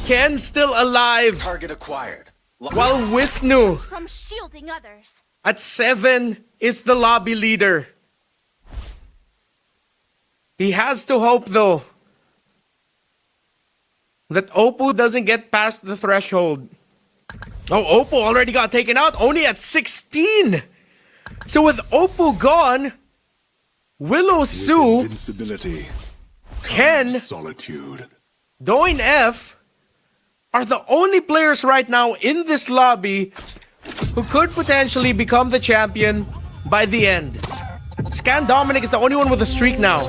C: Ken still alive.
E: Target acquired.
C: While Wisnu
D: From shielding others.
C: at 7 is the lobby leader. He has to hope, though, that Oppo doesn't get past the threshold. Oh, Oppo already got taken out, only at 16. So with Oppo gone, Willow Su,
F: Invincibility.
C: Ken,
F: Solitude.
C: Doin F are the only players right now in this lobby who could potentially become the champion by the end. Scan Dominic is the only one with a streak now.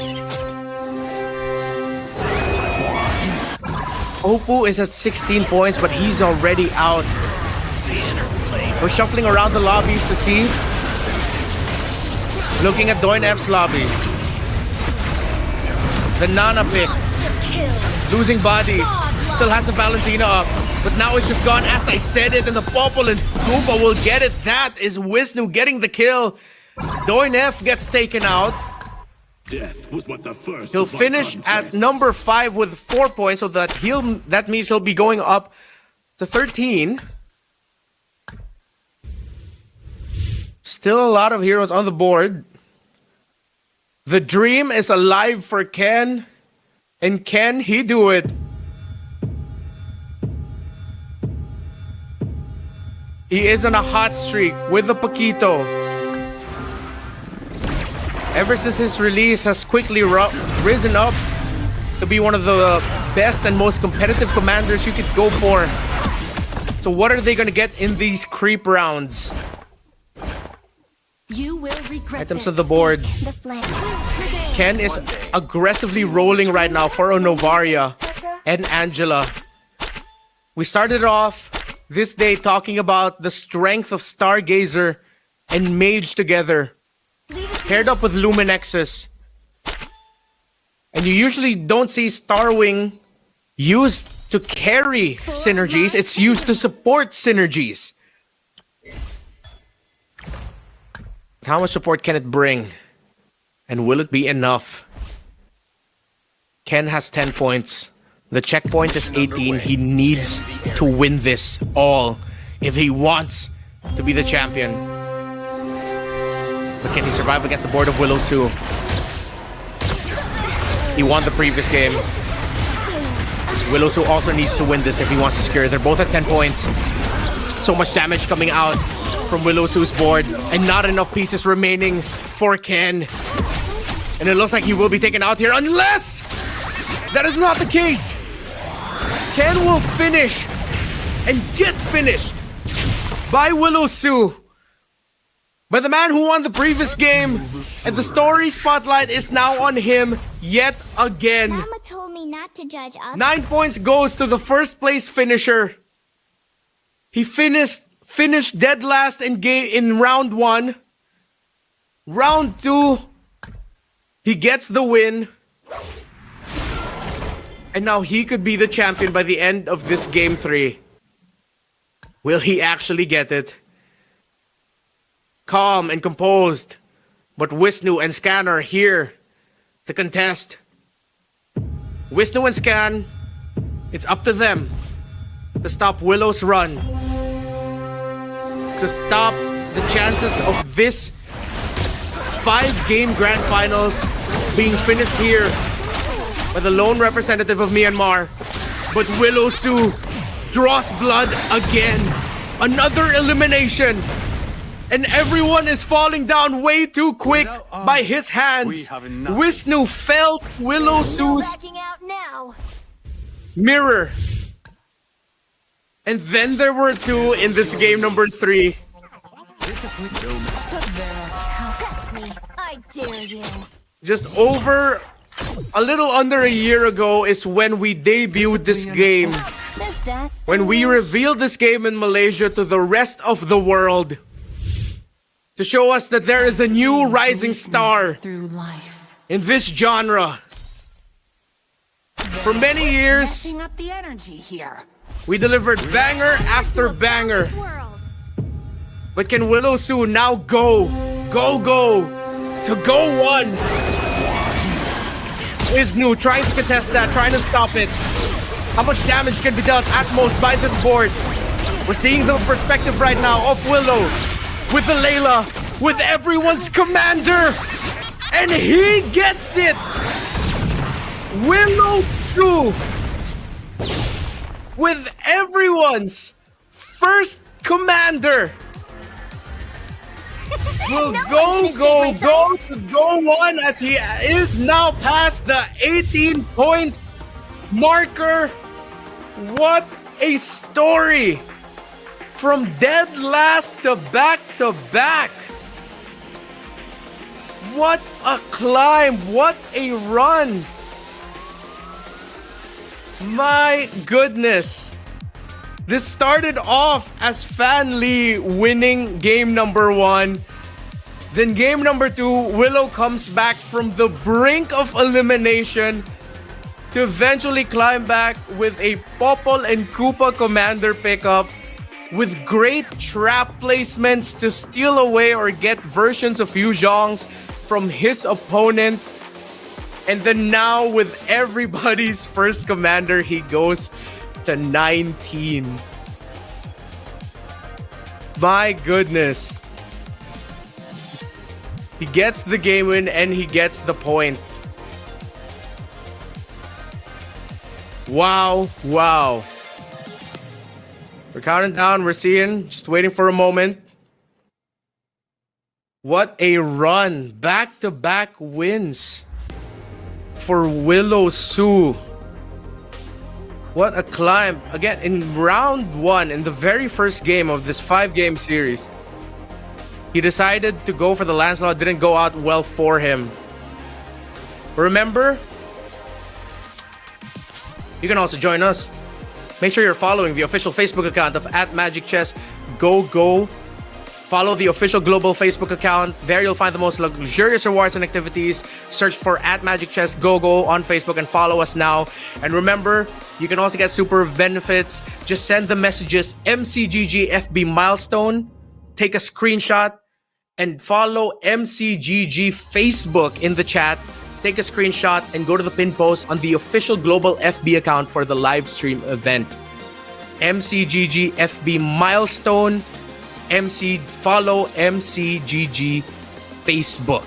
C: Oppo is at 16 points, but he's already out. We're shuffling around the lobbies to see. Looking at Doin F's lobby. The Nana pick. Losing bodies. Still has the Valentina up. But now it's just gone as I said it, and the Popol and Koopa will get it. That is Wisnu getting the kill. Doin F gets taken out.
F: Death was what the first
C: He'll finish at number 5 with 4 points, so that means he'll be going up to 13. Still a lot of heroes on the board. The dream is alive for Ken. And can he do it? He is on a hot streak with the Paquito. Ever since his release, has quickly risen up to be one of the best and most competitive commanders you could go for. So what are they going to get in these creep rounds?
D: You will regret
C: Items
D: this.
C: of the board.
D: The flame.
C: Ken is aggressively rolling right now for Novaria and Angela. We started off this day talking about the strength of Stargazer and Mage together, paired up with Luminexus. And you usually don't see Starwing used to carry synergies, it's used to support synergies. How much support can it bring? And will it be enough? Ken has 10 points. The checkpoint is 18. He needs to win this all if he wants to be the champion. But can he survive against the board of Willow Su? He won the previous game. Willow Su also needs to win this if he wants to secure. They're both at 10 points. So much damage coming out from Willow Su's board, and not enough pieces remaining for Ken. And it looks like he will be taken out here unless that is not the case. Ken will finish and get finished by Willow Su, by the man who won the previous game, and the story spotlight is now on him yet again.
D: Mama told me not to judge others.
C: 9 points goes to the first place finisher. He finished dead last in round 1. Round 2, he gets the win. And now he could be the champion by the end of this game 3. Will he actually get it? Calm and composed, but Wisnu and Scan are here to contest. Wisnu and Scan, it's up to them to stop Willow's run, to stop the chances of this 5-game grand finals being finished here by the lone representative of Myanmar. But Willow Su draws blood again. Another elimination. And everyone is falling down way too quick by his hands. Wisnu felt Willow Su's
D: Backing out now.
C: mirror. And then there were two in this game number 3.
D: Test me. I dare you.
C: Just over a little under a year ago is when we debuted this game.
D: This death.
C: When we revealed this game in Malaysia to the rest of the world. To show us that there is a new rising star
H: Through life.
C: in this genre. For many years,
H: Up the energy here.
C: we delivered banger after banger.
D: World.
C: But can Willow Su now go to go one? Wisnu trying to contest that, trying to stop it. How much damage can be dealt at most by this board? We're seeing the perspective right now of Willow with the Layla, with everyone's commander, and he gets it. Willow Su with everyone's first commander will go to go one as he is now past the 18-point marker. What a story! From dead last to back to back. What a climb! What a run! My goodness. This started off as Fan Lee winning game number 1. Then game number 2, Willow comes back from the brink of elimination to eventually climb back with a Popol and Koopa commander pickup with great trap placements to steal away or get versions of Yu Zhong's from his opponent. And then now with everybody's first commander, he goes to 19. My goodness. He gets the game win and he gets the point. Wow, wow. We're counting down, we're seeing, just waiting for a moment. What a run. Back-to-back wins for Willow Su. What a climb. Again, in round 1, in the very first game of this 5-game series, he decided to go for the Lancelot. Didn't go out well for him. Remember? You can also join us. Make sure you're following the official Facebook account of @MagicChessGoGo. Follow the official global Facebook account. There you'll find the most luxurious rewards and activities. Search for @MagicChessGoGo on Facebook and follow us now. And remember, you can also get super benefits. Just send the messages MCGGFB milestone. Take a screenshot and follow MCGG Facebook in the chat. Take a screenshot and go to the pin post on the official global FB account for the live stream event. MCGG FB milestone. Follow MCGG Facebook.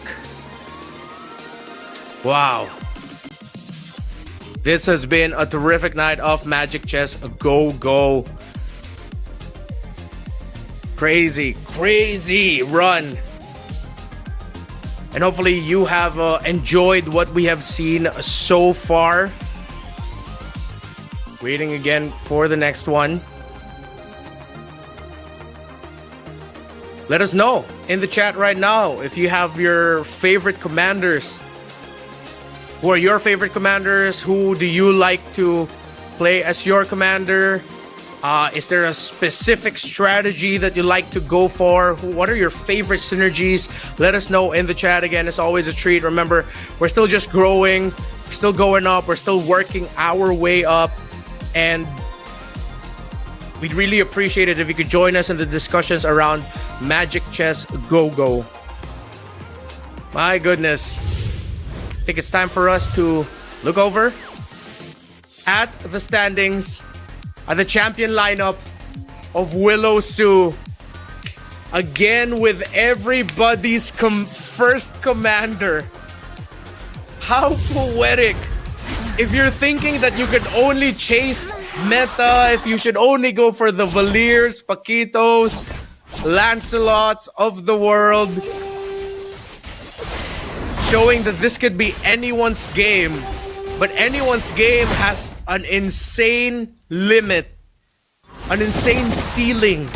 C: Wow. This has been a terrific night of Magic Chess Go. Crazy run. And hopefully you have enjoyed what we have seen so far. Waiting again for the next one. Let us know in the chat right now if you have your favorite commanders. Who are your favorite commanders? Who do you like to play as your commander? Is there a specific strategy that you like to go for? What are your favorite synergies? Let us know in the chat. Again, it's always a treat. Remember, we're still just growing. We're still going up. We're still working our way up. And we'd really appreciate it if you could join us in the discussions around Magic Chess Go. My goodness. I think it's time for us to look over at the standings, at the champion lineup of Willow Su. Again with everybody's first commander. How poetic. If you're thinking that you could only chase meta, if you should only go for the Valiers, Paquitos, Lancelots of the world, showing that this could be anyone's game, but anyone's game has an insane limit, an insane ceiling,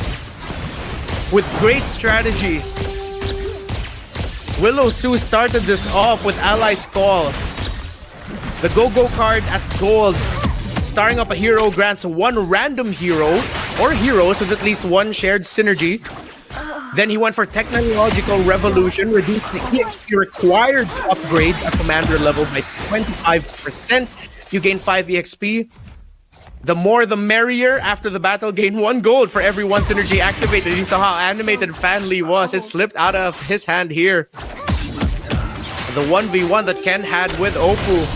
C: with great strategies. Willow Su started this off with Ally's Call. The Go-Go card at gold, starring up a hero grants one random hero or heroes with at least one shared synergy. Then he went for Technological Revolution, reduced the EXP required to upgrade a commander level by 25%. You gain 5 EXP. The more the merrier. After the battle, gain 1 gold for every 1 synergy activated. You saw how animated Fan Lee was. It slipped out of his hand here. The 1v1 that Ken had with Oppo.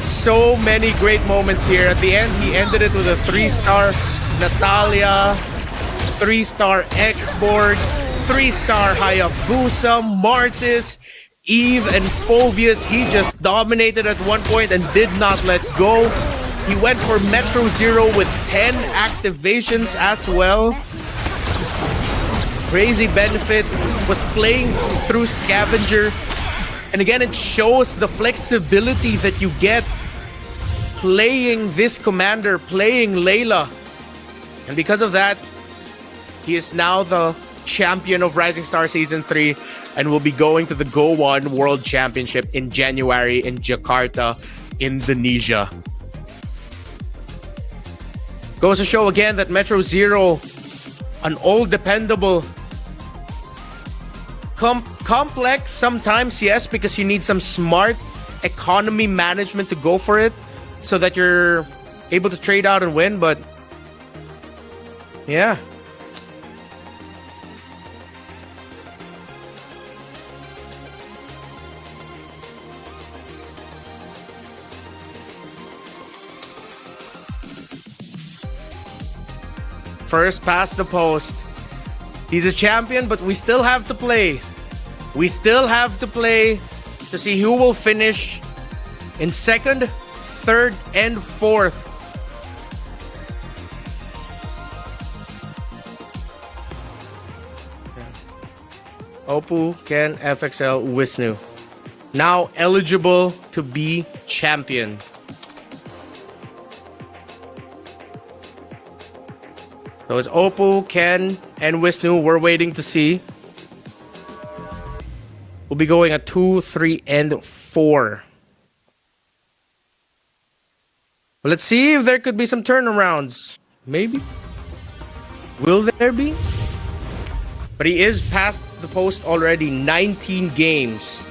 C: So many great moments here. At the end, he ended it with a 3-star Natalia, 3-star X-Borg, 3-star Hayabusa, Martis, Eve, and Phobius. He just dominated at one point and did not let go. He went for Metro Zero with 10 activations as well. Crazy benefits, was playing through Scavenger. And again, it shows the flexibility that you get playing this commander, playing Layla. And because of that, he is now the champion of Rising Star Season 3 and will be going to the Go 1 World Championship in January in Jakarta, Indonesia. Goes to show again that Metro Zero, an old dependable, complex sometimes, yes, because you need some smart economy management to go for it so that you're able to trade out and win, but yeah. First past the post. He's a champion, but we still have to play. We still have to play to see who will finish in 2nd, 3rd, and 4th. Oppo, Ken, FXL, Wisnu. Now eligible to be champion. So it's Oppo, Ken, and Wisnu. We're waiting to see. We'll be going at 2, 3, and 4. Well, let's see if there could be some turnarounds. Maybe. Will there be? But he is past the post already. 19 games.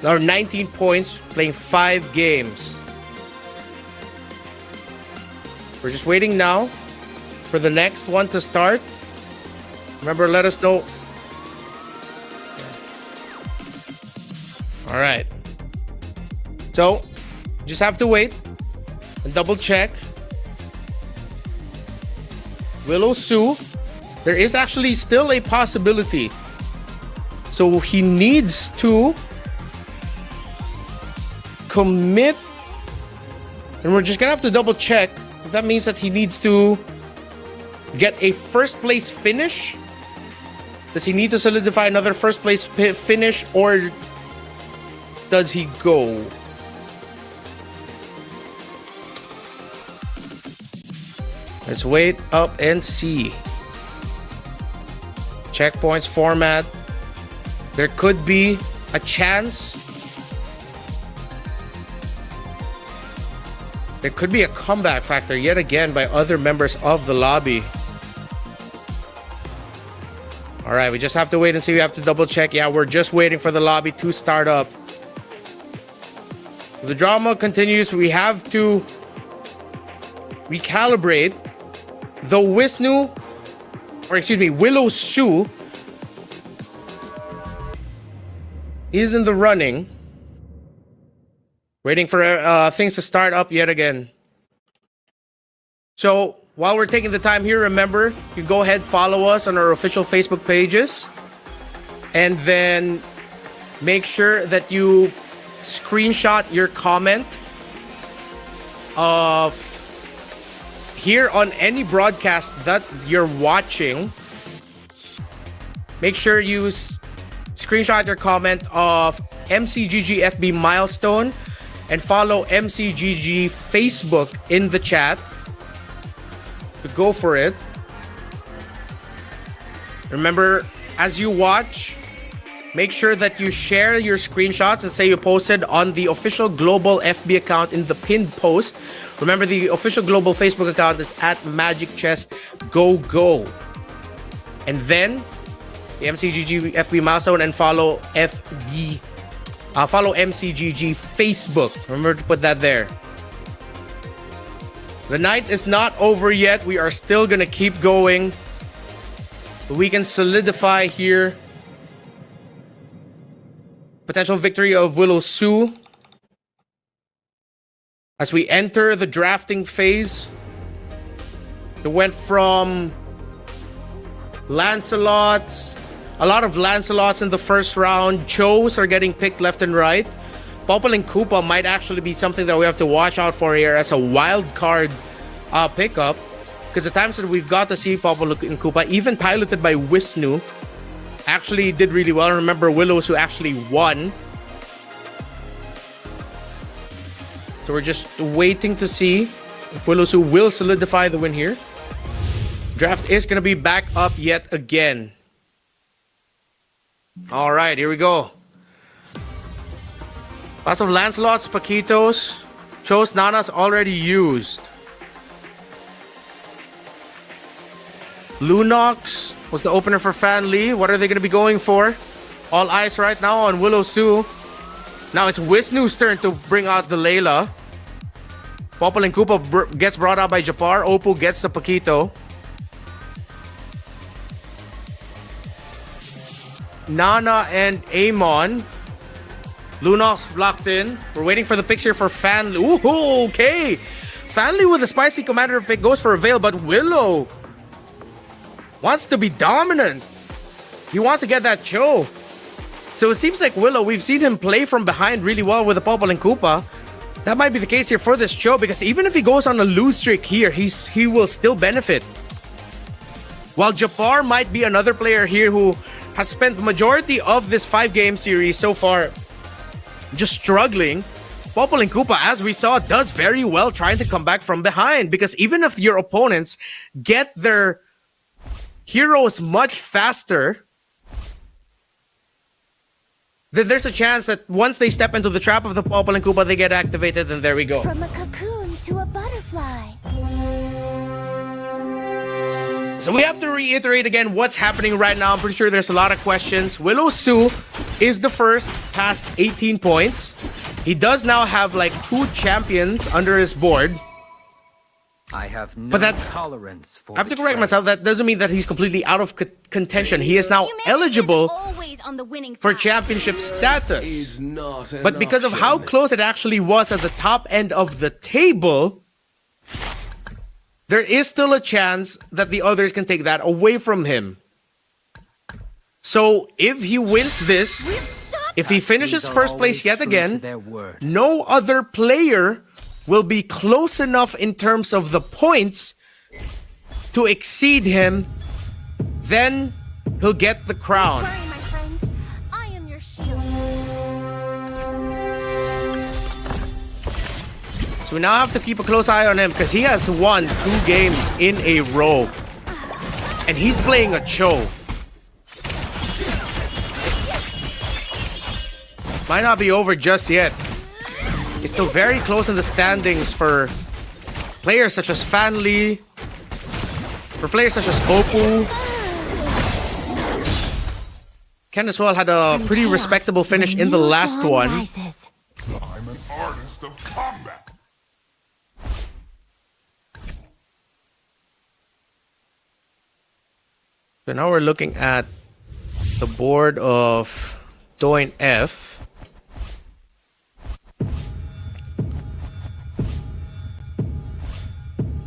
C: Or 19 points, playing 5 games. We're just waiting now for the next one to start. Remember, let us know. All right. So, just have to wait and double check. Willow Su, there is actually still a possibility. So he needs to commit, and we're just gonna have to double check if that means that he needs to get a first place finish. Does he need to solidify another first place finish, or does he go? Let's wait up and see. Checkpoints format. There could be a chance. There could be a comeback factor yet again by other members of the lobby. All right, we just have to wait and see. We have to double check. Yeah, we're just waiting for the lobby to start up. The drama continues. We have to recalibrate. The Willow Su is in the running. Waiting for things to start up yet again. So while we're taking the time here, remember, you go ahead, follow us on our official Facebook pages. And then make sure that you screenshot your comment of here on any broadcast that you're watching, make sure you screenshot your comment of MCGG FB milestone and follow MCGG Facebook in the chat. Go for it. Remember, as you watch, make sure that you share your screenshots and say you posted on the official Global FB account in the pinned post. Remember, the official Global Facebook account is at Magic Chess Go Go. And then the MCGG FB milestone and follow follow MCGG Facebook. Remember to put that there. The night is not over yet. We are still gonna keep going. We can solidify here potential victory of Willow Su as we enter the drafting phase. It went from Lancelots, a lot of Lancelots in the first round. Chos are getting picked left and right. Popple and Koopa might actually be something that we have to watch out for here as a wild card pickup. Because the times that we've got to see Popple and Koopa, even piloted by Wisnu, actually did really well. Remember Willows who actually won. So we're just waiting to see if Willows who will solidify the win here. Draft is going to be back up yet again. All right, here we go. Lots of Lancelots, Paquitos, Chos, Nanas already used. Lunox was the opener for Fan Lee. What are they going to be going for? All eyes right now on Willow Su. Now it's Wisnu's turn to bring out the Layla. Popple and Koopa gets brought out by Japar. Oppo gets the Paquito. Nana and Amon. Lunox blocked in. We're waiting for the picks here for Fan Lee. Ooh, okay. Fan Lee with a spicy commander pick goes for a Veil, but Willow wants to be dominant. He wants to get that Cho. So it seems like Willow, we've seen him play from behind really well with the Popple and Koopa. That might be the case here for this Cho, because even if he goes on a lose streak here, he will still benefit. While Japar might be another player here who has spent the majority of this 5-game series so far just struggling, Popple and Koopa, as we saw, does very well trying to come back from behind. Because even if your opponents get their heroes much faster, then there's a chance that once they step into the trap of the Popple and Koopa, they get activated, and there we go.
D: From a cocoon to a butterfly.
C: So we have to reiterate again what's happening right now. I'm pretty sure there's a lot of questions. Willow Su is the first past 18 points. He does now have like 2 champions under his board.
G: I have no
C: But that,
G: tolerance for
C: I have to correct myself. That doesn't mean that he's completely out of contention. He is now eligible for championship status.
A: Is not an
C: But because of
A: option.
C: how close it actually was at the top end of the table, there is still a chance that the others can take that away from him. So if he wins this, if he finishes first place yet again, no other player will be close enough in terms of the points to exceed him, then he'll get the crown.
D: Worry, my friends. I am your shield.
C: So we now have to keep a close eye on him because he has won 2 games in a row. And he's playing a Cho. Might not be over just yet. It's still very close in the standings for players such as Fan Lee, for players such as Oppo. Ken as well had a pretty respectable finish in the last one.
E: I'm an artist of combat.
C: So now we're looking at the board of Doin F.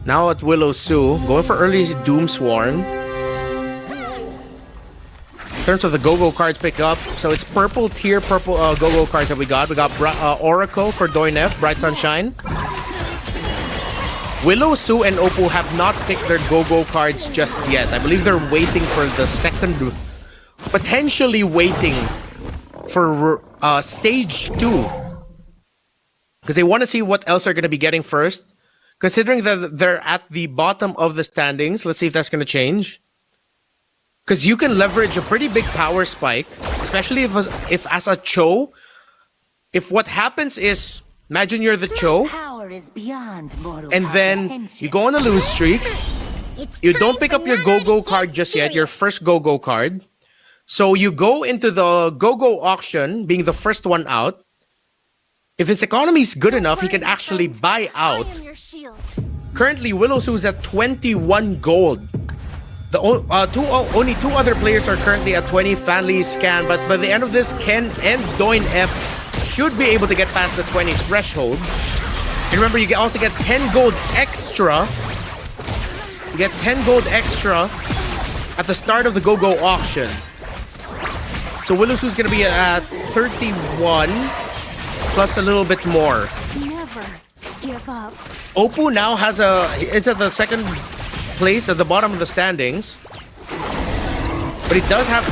C: Now at Willow Su, going for early Doomsworn. In terms of the go-go cards picked up, so it's purple tier go-go cards that we got. We got Oracle for Doin F, Bright Sunshine. Willow, Sue, and Oppo have not picked their go-go cards just yet. I believe they're waiting for the second, potentially waiting for stage 2. Because they want to see what else they're going to be getting first. Considering that they're at the bottom of the standings, let's see if that's going to change. Because you can leverage a pretty big power spike, especially if as a Cho, if what happens is, imagine you're the Cho, and then you go on a lose streak, you don't pick up your go-go card just yet, your first go-go card. So you go into the go-go auction, being the first one out. If his economy is good enough, he can actually buy out. Currently, Willow Sue's at 21 gold. Only 2 other players are currently at 20, Fanly, Scan, but by the end of this, Ken and Doin F should be able to get past the 20 threshold. And remember, you can also get 10 gold extra. You get 10 gold extra at the start of the go-go auction. So Willow Sue's going to be at 31 plus a little bit more.
D: Never give up.
C: Oppo now is at the second place at the bottom of the standings. But he does have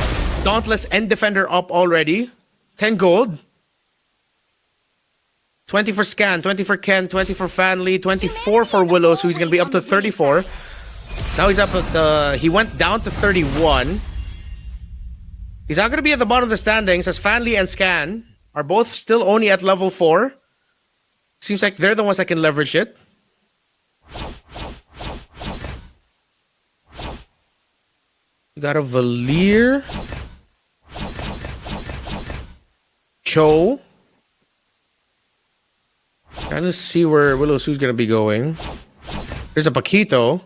C: Dauntless and Defender up already. 10 gold. 20 for Scan, 20 for Ken, 20 for Fanly, 24 for Willow, so he's going to be up to 34. Now he's up at he went down to 31. He's not going to be at the bottom of the standings as Fanly and Scan are both still only at level 4. Seems like they're the ones that can leverage it. We got a Valier. Cho. Trying to see where Willow Sue's gonna be going. There's a Paquito.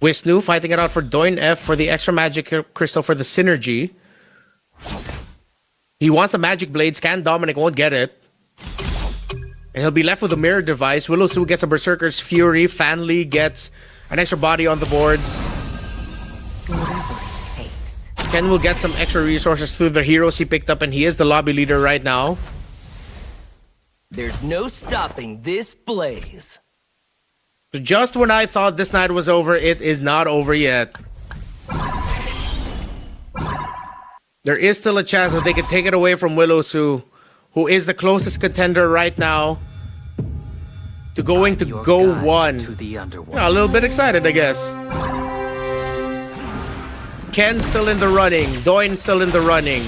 C: Wisnu fighting it out for Doin F for the extra magic crystal for the synergy. He wants a magic blade. Scan Dominic won't get it. And he'll be left with a mirror device. Willow Sue gets a Berserker's Fury. Fanly gets an extra body on the board. Ken will get some extra resources through the heroes he picked up, and he is the lobby leader right now.
K: There's no stopping this blaze.
C: So just when I thought this night was over, it is not over yet. There is still a chance that they could take it away from Willow Sue, who is the closest contender right now to going to Go 1. Yeah, a little bit excited, I guess. Ken's still in the running. Doin's still in the running.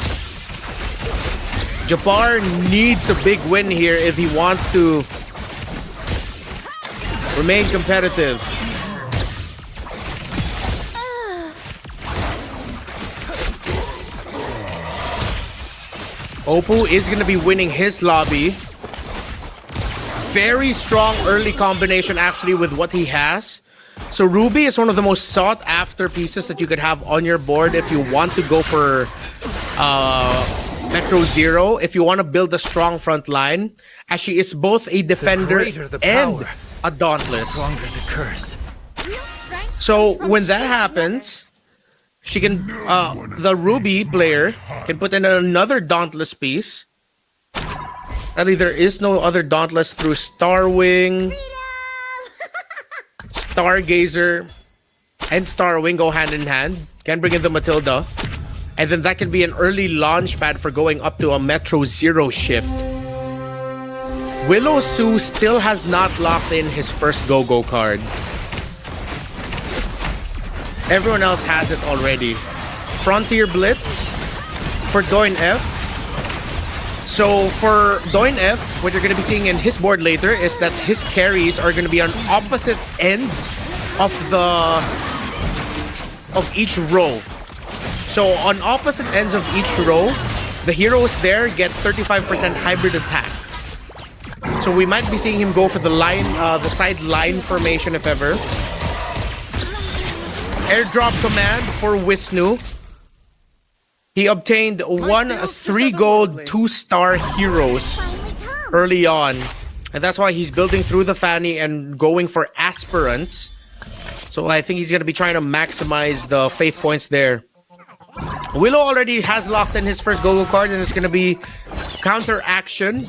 C: Jabbar needs a big win here if he wants to remain competitive. Oppo is going to be winning his lobby. Very strong early combination actually with what he has. So Ruby is one of the most sought after pieces that you could have on your board if you want to go for Metro Zero, if you want to build a strong front line, as she is both a defender and a dauntless.
K: Stronger the curse.
C: So when that happens, she can the Ruby player can put in another dauntless piece. Sadly, there is no other dauntless through Starwing. Stargazer and Starwing go hand in hand. Can bring in the Matilda. And then that can be an early launch pad for going up to a Metro Zero shift. Willow Sue still has not locked in his first go-go card. Everyone else has it already. Frontier Blitz for Doin F. So for Doin F, what you're going to be seeing in his board later is that his carries are going to be on opposite ends of each row. So on opposite ends of each row, the heroes there get 35% hybrid attack. So we might be seeing him go for the line, the side line formation if ever. Airdrop command for Wisnu. He obtained 3 gold 2-star heroes early on. And that's why he's building through the Fanny and going for aspirants. So I think he's going to be trying to maximize the faith points there. Willow already has locked in his first go-go card, and it's going to be counter action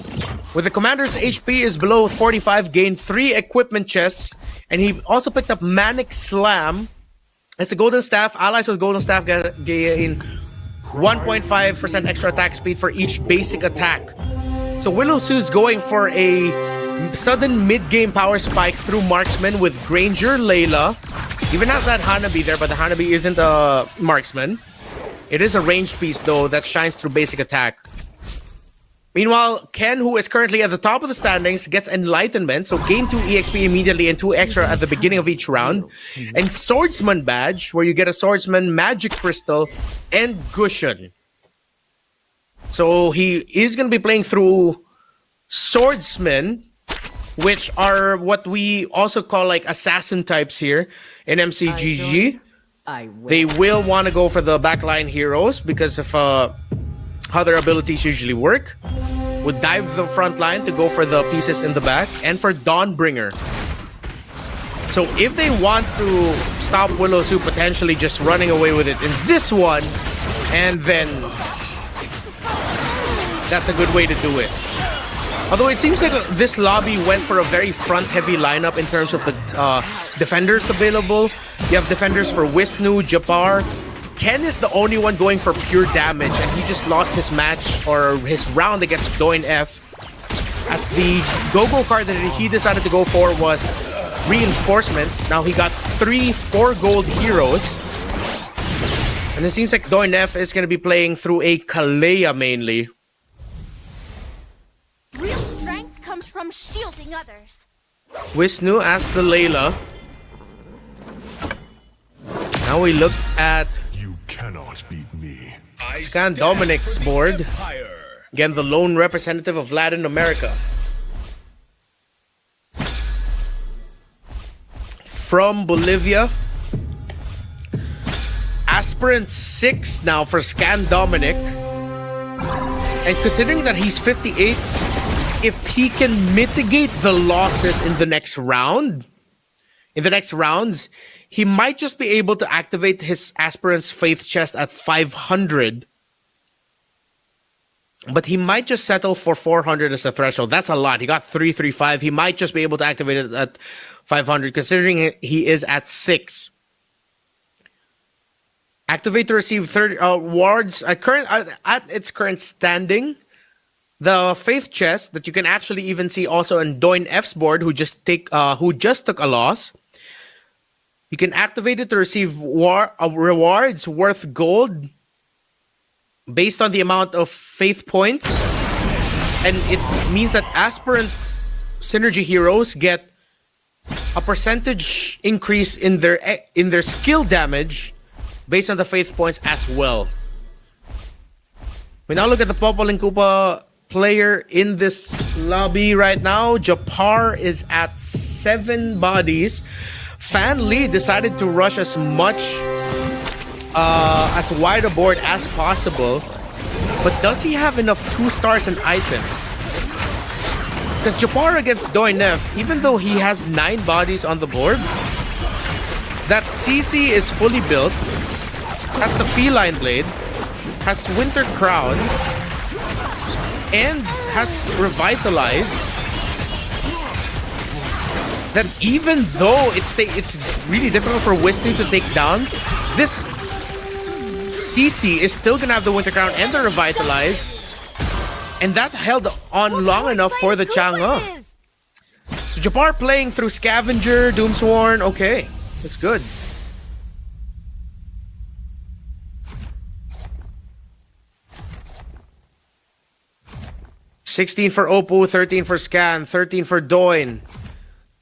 C: With the commander's HP is below 45, gained 3 equipment chests, and he also picked up Manic Slam. It's a golden staff. Allies with golden staff gain 1.5% extra attack speed for each basic attack. So Willow Sue's going for a sudden mid-game power spike through marksman with Granger, Layla. Even has that Hanabi there, but the Hanabi isn't a marksman. It is a ranged piece though that shines through basic attack. Meanwhile, Ken, who is currently at the top of the standings, gets Enlightenment, so gain 2 EXP immediately and 2 extra at the beginning of each round. And Swordsman Badge, where you get a Swordsman, Magic Crystal, and Cushion. So he is going to be playing through Swordsmen, which are what we also call like assassin types here in MCGG. They will want to go for the backline heroes because of how their abilities usually work. Would dive the front line to go for the pieces in the back and for Dawnbringer. So if they want to stop Willow Sue potentially just running away with it in this one, and then that's a good way to do it. Although it seems like this lobby went for a very front-heavy lineup in terms of the defenders available. You have defenders for Wisnu, Japar. Ken is the only one going for pure damage, and he just lost his match or his round against Doin F. As the go-go card that he decided to go for was Reinforcement. Now he got 3 4-gold heroes. And it seems like Doin F is going to be playing through a Kalea mainly.
D: Real strength comes from shielding others.
C: Wisnu as the Layla. Now we look at
E: Cannot beat me.
C: Scan Dominic's board. Again, the lone representative of Latin America. From Bolivia. Aspirant 6 now for Scan Dominic. And considering that he's 58, if he can mitigate the losses in the next rounds, he might just be able to activate his Aspirant's Faith chest at 500. But he might just settle for 400 as a threshold. That's a lot. He got 335. He might just be able to activate it at 500, considering he is at 6. Activate to receive 30 wards at its current standing. The Faith chest that you can actually even see also on Doin F's board, who just took a loss. You can activate it to receive rewards worth gold based on the amount of faith points. And it means that aspirant synergy heroes get a percentage increase in their skill damage based on the faith points as well. We now look at the Popol Kupa player in this lobby right now. Japar is at 7 bodies. Fan Lee decided to rush as wide a board as possible. But does he have enough 2 stars and items? Because Japar against Doin F, even though he has 9 bodies on the board, that CC is fully built, has the Feline Blade, has Winter Crown, and has Revitalize. That even though it's really difficult for Wisnu to take down, this CC is still gonna have the Winter Crown and the Revitalize, and that held on long enough for the Chang'e. So Japar playing through Scavenger, Doomsworn, okay, looks good. $16 for Oppo, 13 for Scan, 13 for Doin.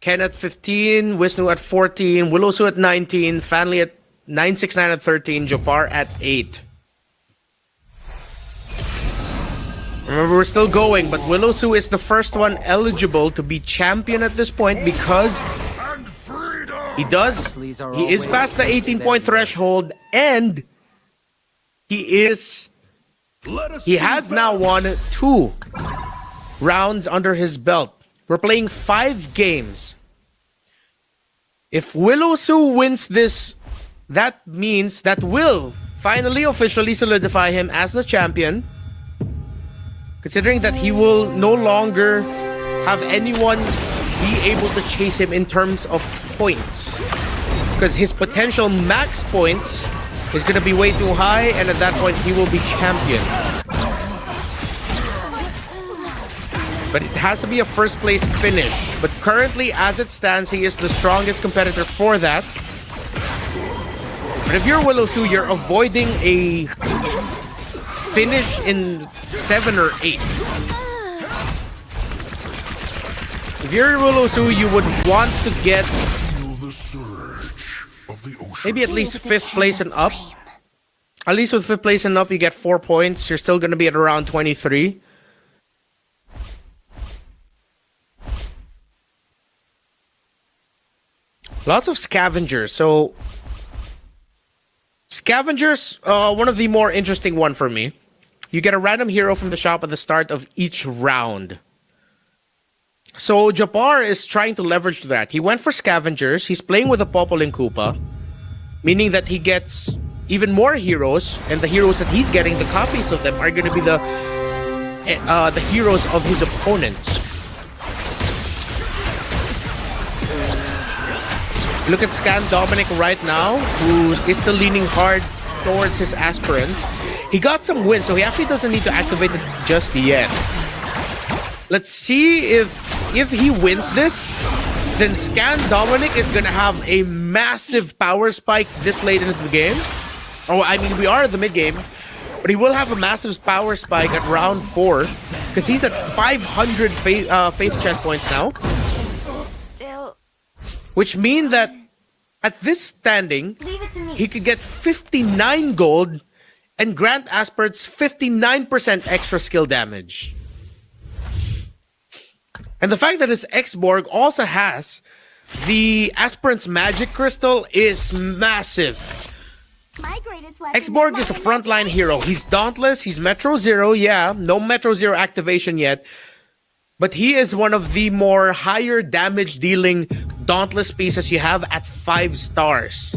C: Ken at 15, Wisnu at 14, Willow Sue at 19, Fanley at 969 at 13, Japar at 8. Remember, we're still going, but Willow Sue is the first one eligible to be champion at this point because he is past the 18-point threshold, and he has now won 2 rounds under his belt. We're playing 5 games. If Willow Sue wins this, that means that will finally officially solidify him as the champion. Considering that he will no longer have anyone be able to chase him in terms of points. Because his potential max points is going to be way too high, and at that point he will be champion. But it has to be a first place finish. But currently, as it stands, he is the strongest competitor for that. But if you're Willow-Su, you're avoiding a finish in 7 or 8. If you're Willow-Su, you would want to get maybe at least 5th place and up. At least with 5th place and up, you get 4 points. You're still going to be at around 23. Lots of scavengers. So, scavengers, one of the more interesting one for me. You get a random hero from the shop at the start of each round. So, Japar is trying to leverage that. He went for scavengers. He's playing with a Popolin Koopa, meaning that he gets even more heroes, and the heroes that he's getting, the copies of them, are going to be the heroes of his opponents. Look at Scan Dominic right now, who is still leaning hard towards his aspirants. He got some wins, so he actually doesn't need to activate it just yet. Let's see if he wins this, then Scan Dominic is going to have a massive power spike this late into the game. Oh, I mean, we are at the mid-game, but he will have a massive power spike at round 4, because he's at 500 faith chest points now. Which means that at this standing, he could get 59 gold and grant Aspert's 59% extra skill damage. And the fact that his X-Borg also has the Aspirant's Magic Crystal is massive. X-Borg is a frontline hero. He's Dauntless, he's Metro Zero, yeah, no Metro Zero activation yet. But he is one of the more higher damage dealing Dauntless pieces you have at 5 stars.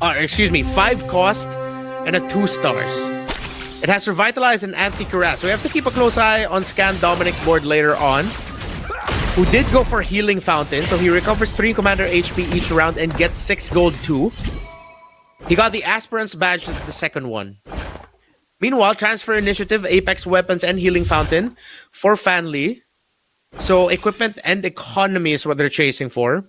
C: Excuse me, 5 cost and at 2 stars. It has Revitalize and Anti-Cuirass. So we have to keep a close eye on Scan Dominic's board later on, who did go for Healing Fountain. So he recovers 3 Commander HP each round and gets 6 gold too. He got the Aspirant's Badge, the second one. Meanwhile, Transfer Initiative, Apex Weapons, and Healing Fountain for Fanli. So, Equipment and Economy is what they're chasing for.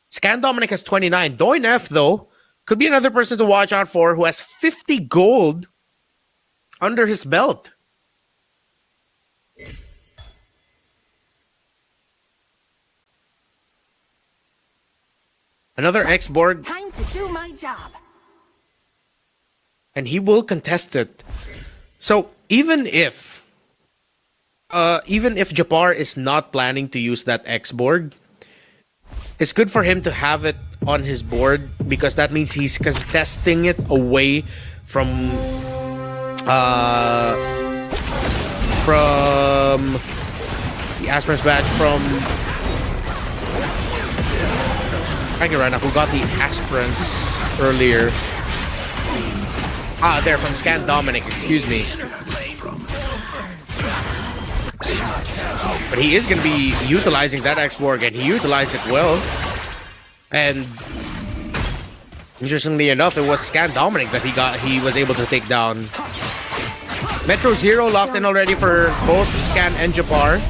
C: Scan Dominic has 29. Doin F, though, could be another person to watch out for who has 50 gold under his belt. Another X-Borg.
H: Time to do my job.
C: And he will contest it. So even if Japar is not planning to use that X-Borg, it's good for him to have it on his board, because that means he's contesting it away from the Aspirant's Badge from Rana, who got the Aspirants earlier. There, from Scan Dominic, excuse me. But he is going to be utilizing that X-Borg, and he utilized it well. And interestingly enough, it was Scan Dominic that he was able to take down. Metro Zero locked in already for both Scan and Japar.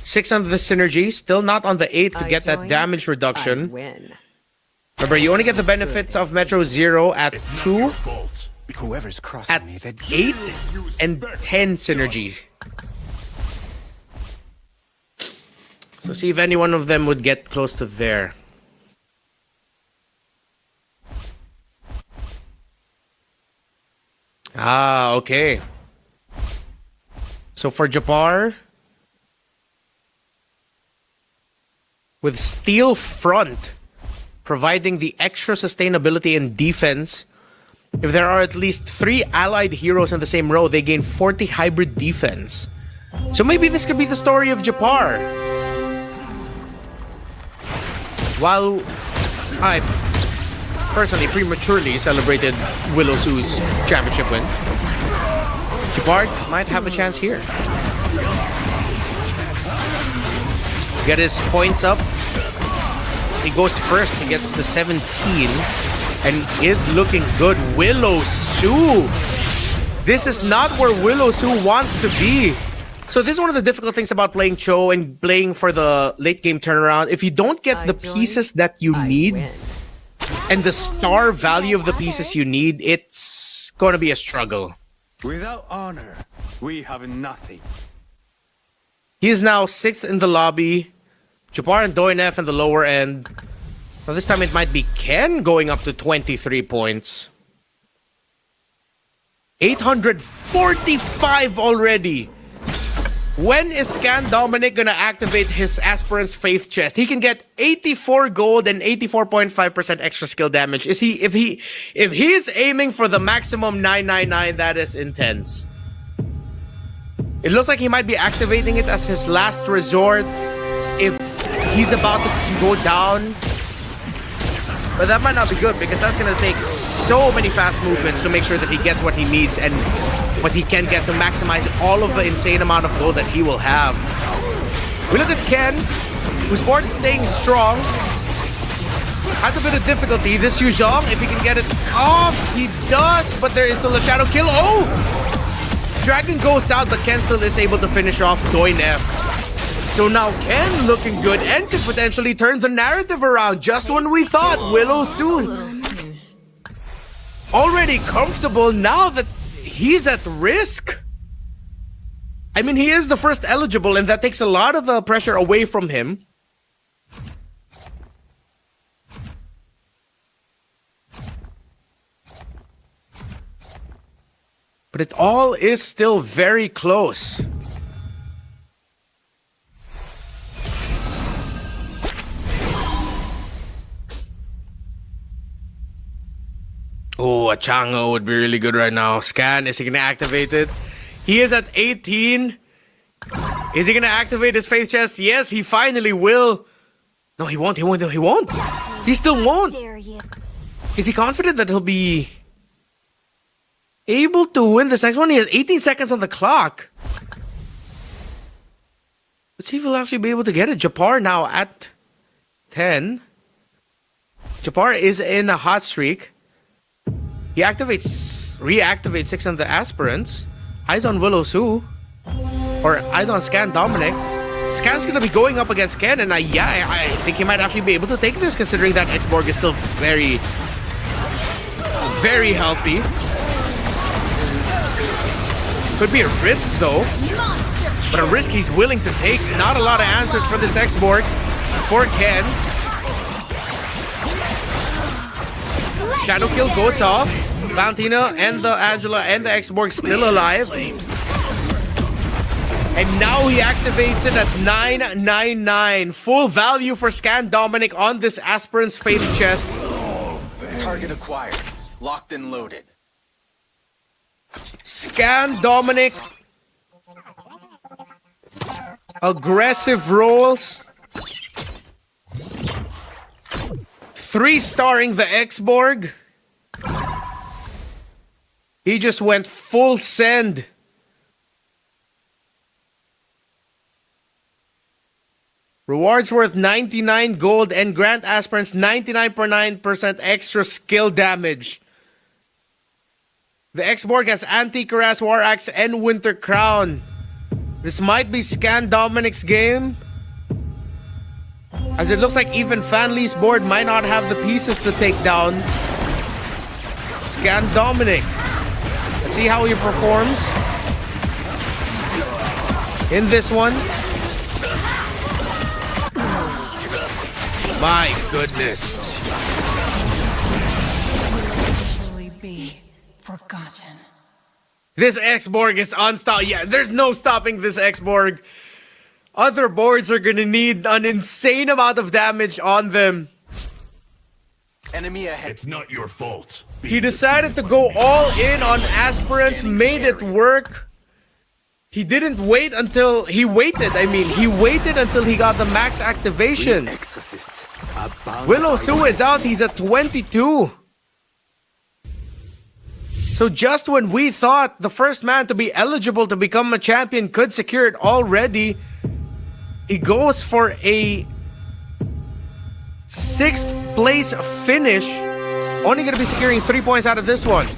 C: 6 under the synergy, still not on the 8 to get that damage reduction. Remember, you only get the benefits of Metro Zero at 2.
G: Whoever's crossing
C: At
G: me,
C: 8 and 10 synergy. So see if any one of them would get close to there. Okay. So for Japar, with Steel Front providing the extra sustainability and defense, if there are at least 3 allied heroes in the same row, they gain 40 hybrid defense. So maybe this could be the story of Japar. While I personally prematurely celebrated Willow-Su's championship win, Jabbar might have a chance here. Get his points up. He goes first. He gets to 17 and is looking good. Willow Sue. This is not where Willow Sue wants to be. So this is one of the difficult things about playing Cho and playing for the late game turnaround. If you don't get the pieces that you need and the star value of the pieces you need, it's going to be a struggle.
G: Without honor, we have nothing.
C: He is now 6th in the lobby. Jabbar and Doinef in the lower end. Now this time it might be Ken going up to 23 points. 845 already. When is Scan Dominic gonna activate his Aspirant's Faith chest? He can get 84 gold and 84.5% extra skill damage. If he's aiming for the maximum 999, that is intense. It looks like he might be activating it as his last resort if he's about to go down. But that might not be good because that's gonna take so many fast movements to make sure that he gets what he needs and what he can get to maximize all of the insane amount of gold that he will have. We look at Ken, whose board is staying strong. Has a bit of difficulty. This Yuzhong, if he can get it off, he does, but there is still a shadow kill. Oh! Dragon goes out, but Ken still is able to finish off Doinef. So now Ken looking good and could potentially turn the narrative around just when we thought Willow soon. Already comfortable now that he's at risk. I mean, he is the first eligible and that takes a lot of the pressure away from him. But it all is still very close. Oh, a Chango would be really good right now. Scan, is he going to activate it? He is at 18. Is he going to activate his Faith chest? Yes, he finally will. No, he won't. He won't. He won't. He still won't. Is he confident that he'll be able to win this next one? He has 18 seconds on the clock. Let's see if he'll actually be able to get it. Jabbar now at 10. Jabbar is in a hot streak. He reactivates 6 on the aspirants. Eyes on Willow Sue. Or eyes on Scan Dominic. Scan's gonna be going up against Ken, and I think he might actually be able to take this considering that X-Borg is still very, very healthy. Could be a risk though. But a risk he's willing to take. Not a lot of answers for this X-Borg. For Ken. Shadow kill goes off. Valentina and the Angela and the X-Borg still alive. And now he activates it at 999. Full value for Scan Dominic on this Aspirant's Faith chest.
G: Target acquired. Locked and loaded.
C: Scan Dominic. Aggressive rolls. 3-starring the X-Borg. He just went full send. Rewards worth 99 gold and grant aspirants 99.9% extra skill damage. The X-Borg has Anti-Cuirass, War Axe, and Winter Crown. This might be Scan Dominic's game, as it looks like even Fanli's board might not have the pieces to take down Scan Dominic. Let's see how he performs in this one. My goodness.
H: Be forgotten.
C: This X-Borg is unstoppable. Yeah, there's no stopping this X-Borg. Other boards are gonna need an insane amount of damage on them.
G: Enemy ahead.
E: It's not your fault.
C: He decided to go all in on aspirants, made it work. He didn't wait until he waited. He waited until he got the max activation. Willow Sue is out. He's at 22. So just when we thought the first man to be eligible to become a champion could secure it already, he goes for a 6th place finish. Only going to be securing 3 points out of this one.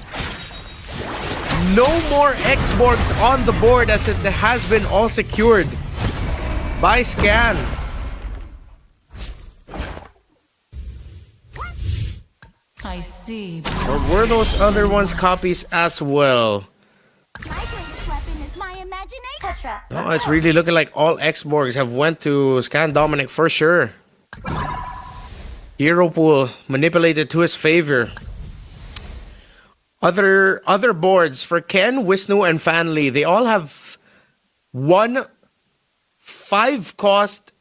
C: No more X-Borgs on the board as it has been all secured by Scan.
H: I see.
C: Or were those other ones copies as well?
D: My greatest weapon is my imagination.
C: No, it's really looking like all X-Borgs have went to Scan Dominic for sure. Hero pool manipulated to his favor. Other boards for Ken, Wisnu, and Fanli, they all have 5-cost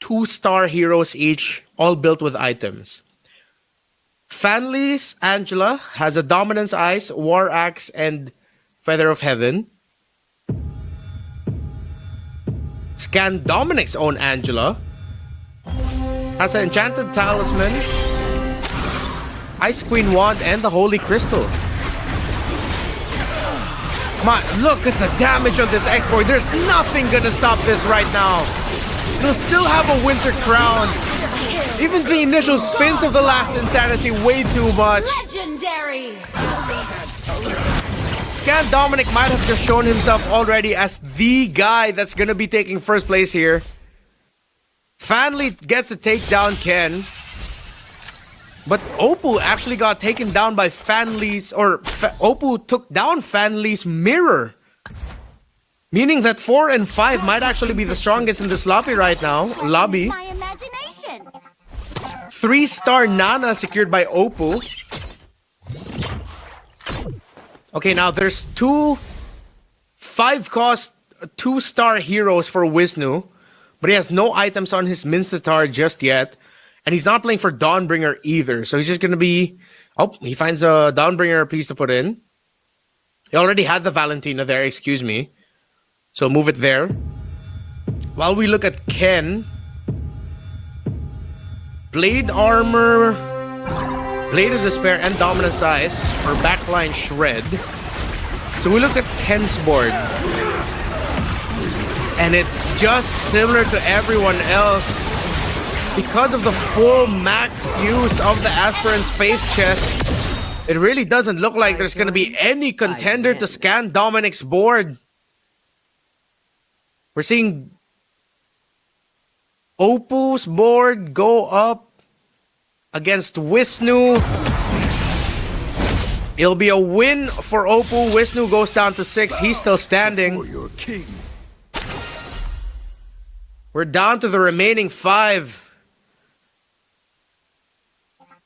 C: 2-star heroes each, all built with items. Fanli's Angela has a Dominance Ice, War Axe, and Feather of Heaven. Scan Dominic's own Angela has an Enchanted Talisman, Ice Queen Wand, and the Holy Crystal. Come on, look at the damage on this X-Borg. There's nothing gonna stop this right now. They'll still have a Winter Crown. Even the initial spins of the last Insanity way too much.
H: Legendary!
C: Scan Dominic might have just shown himself already as the guy that's gonna be taking first place here. Fanli gets to take down Ken. But Oppo actually got taken down by Fanli's, or Oppo took down Fanli's mirror. Meaning that 4 and 5 might actually be the strongest in this lobby right now.
D: My imagination.
C: 3-star Nana secured by Oppo. Okay, now there's 2 5-cost 2-star heroes for Wisnu. But he has no items on his Minstatar just yet. And he's not playing for Dawnbringer either. So he's just going to be... Oh, he finds a Dawnbringer piece to put in. He already had the Valentina there, excuse me. So move it there. While we look at Ken. Blade Armor, Blade of Despair, and Dominance Ice for backline Shred. So we look at Ken's board. And it's just similar to everyone else. Because of the full max use of the Aspirant's Faith Chest, it really doesn't look like there's going to be any contender to Scan Dominic's board. We're seeing Oppo's board go up against Wisnu. It'll be a win for Oppo. Wisnu goes down to 6. He's still standing. We're down to the remaining 5.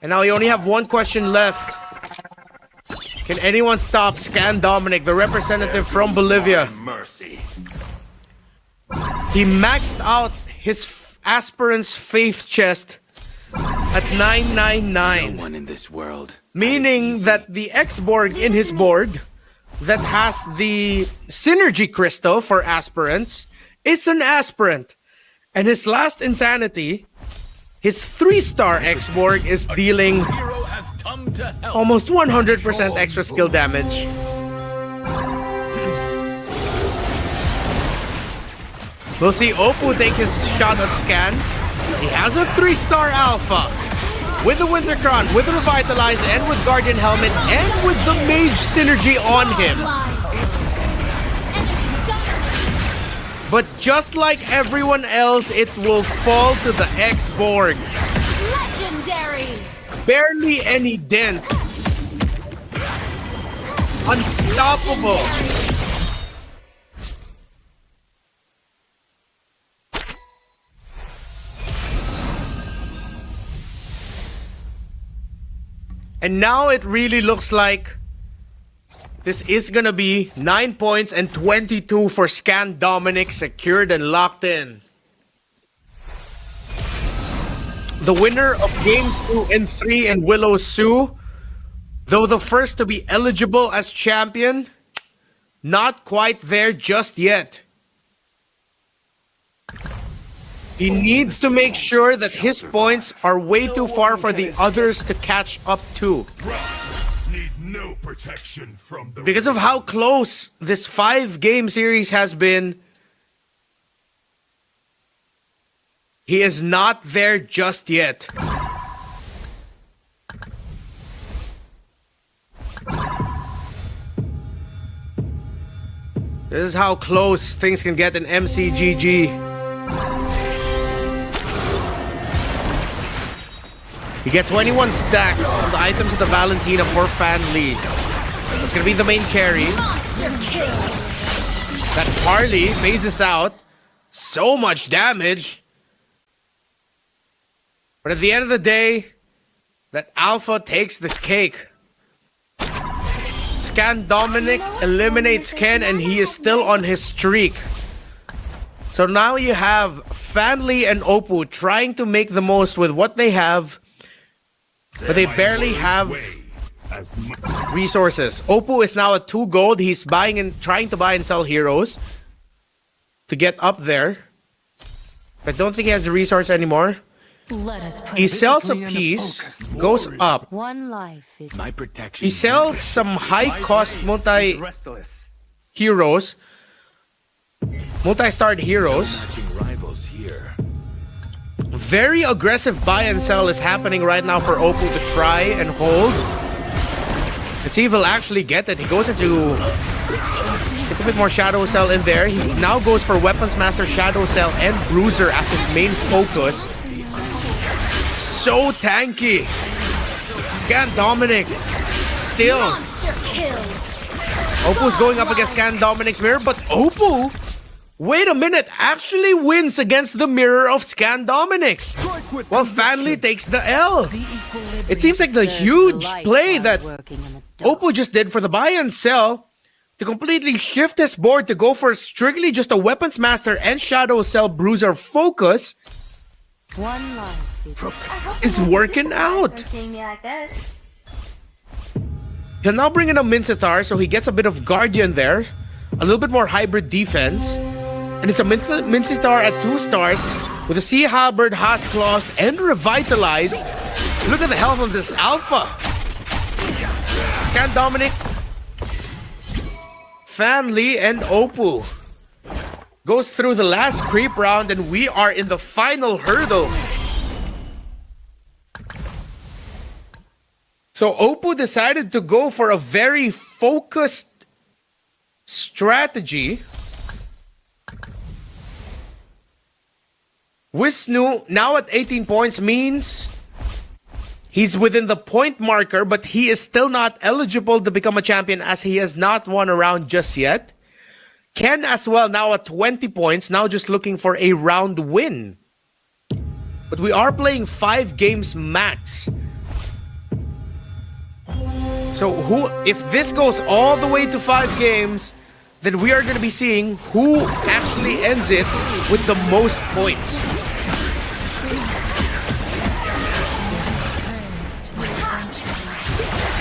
C: And now we only have one question left. Can anyone stop Scan Dominic, the representative from Bolivia?
F: Mercy.
C: He maxed out his Aspirant's Faith Chest at 999.
F: No one in this world.
C: Meaning that the X-Borg in his board that has the Synergy Crystal for Aspirants is an Aspirant. And his last Insanity, his 3-star X-Borg, is dealing almost 100% extra skill damage. We'll see Oppo take his shot at Scan. He has a 3-star Alpha with the Winter Crown, with the Revitalize, and with Guardian Helmet, and with the Mage Synergy on him. But just like everyone else, it will fall to the X-Borg.
H: Legendary!
C: Barely any dent. Unstoppable. And now it really looks like this is gonna be 9 points and 22 for Scan Dominic, secured and locked in. The winner of games 2 and 3 in Willow Sue, though the first to be eligible as champion, not quite there just yet. He needs to make sure that his points are way too far for the others to catch up to.
E: Need no protection from the
C: because of how close this 5-game series has been, he is not there just yet. This is how close things can get in MCGG. You get 21 stacks on the items of the Valentina for Fan Lee. That's gonna be the main carry. That Farley phases out. So much damage. But at the end of the day, that Alpha takes the cake. Scan Dominic eliminates Ken, and he is still on his streak. So now you have Fanly and Oppo trying to make the most with what they have, but they barely have resources. Oppo is now at 2 gold. He's buying and trying to buy and sell heroes to get up there, but don't think he has the resource anymore. He sells a piece, goes up.
H: One life is
I: My protection.
C: He sells some high-cost multi-heroes, multi-starred heroes.
I: Matching rivals here.
C: Very aggressive buy and sell is happening right now for Oppo to try and hold. Let's see if he'll actually get it. He goes into... It's a bit more Shadow Cell in there. He now goes for Weapons Master, Shadow Cell, and Bruiser as his main focus. So tanky. Scan Dominic. Still. Oppo's going up against Scan Dominic's mirror, but Oppo, wait a minute, actually wins against the mirror of Scan Dominic. While Fanly takes the L. It seems like the huge play that Oppo just did for the buy and sell to completely shift his board to go for strictly just a Weapons Master and Shadow Cell Bruiser focus
H: one life
C: is working out. He'll now bring in a Mincitar, so he gets a bit of Guardian there. A little bit more hybrid defense. And it's a Mincitar at 2 stars with a Sea Halberd, Haas Claws, and Revitalize. Look at the health of this Alpha. Scan Dominic, Fan Lee, and Oppo. Goes through the last creep round, and we are in the final hurdle. So Oppo decided to go for a very focused strategy. Wisnu, now at 18 points, means he's within the point marker, but he is still not eligible to become a champion as he has not won a round just yet. Ken as well, now at 20 points, now just looking for a round win. But we are playing 5 games max. So if this goes all the way to 5 games, then we are going to be seeing who actually ends it with the most points.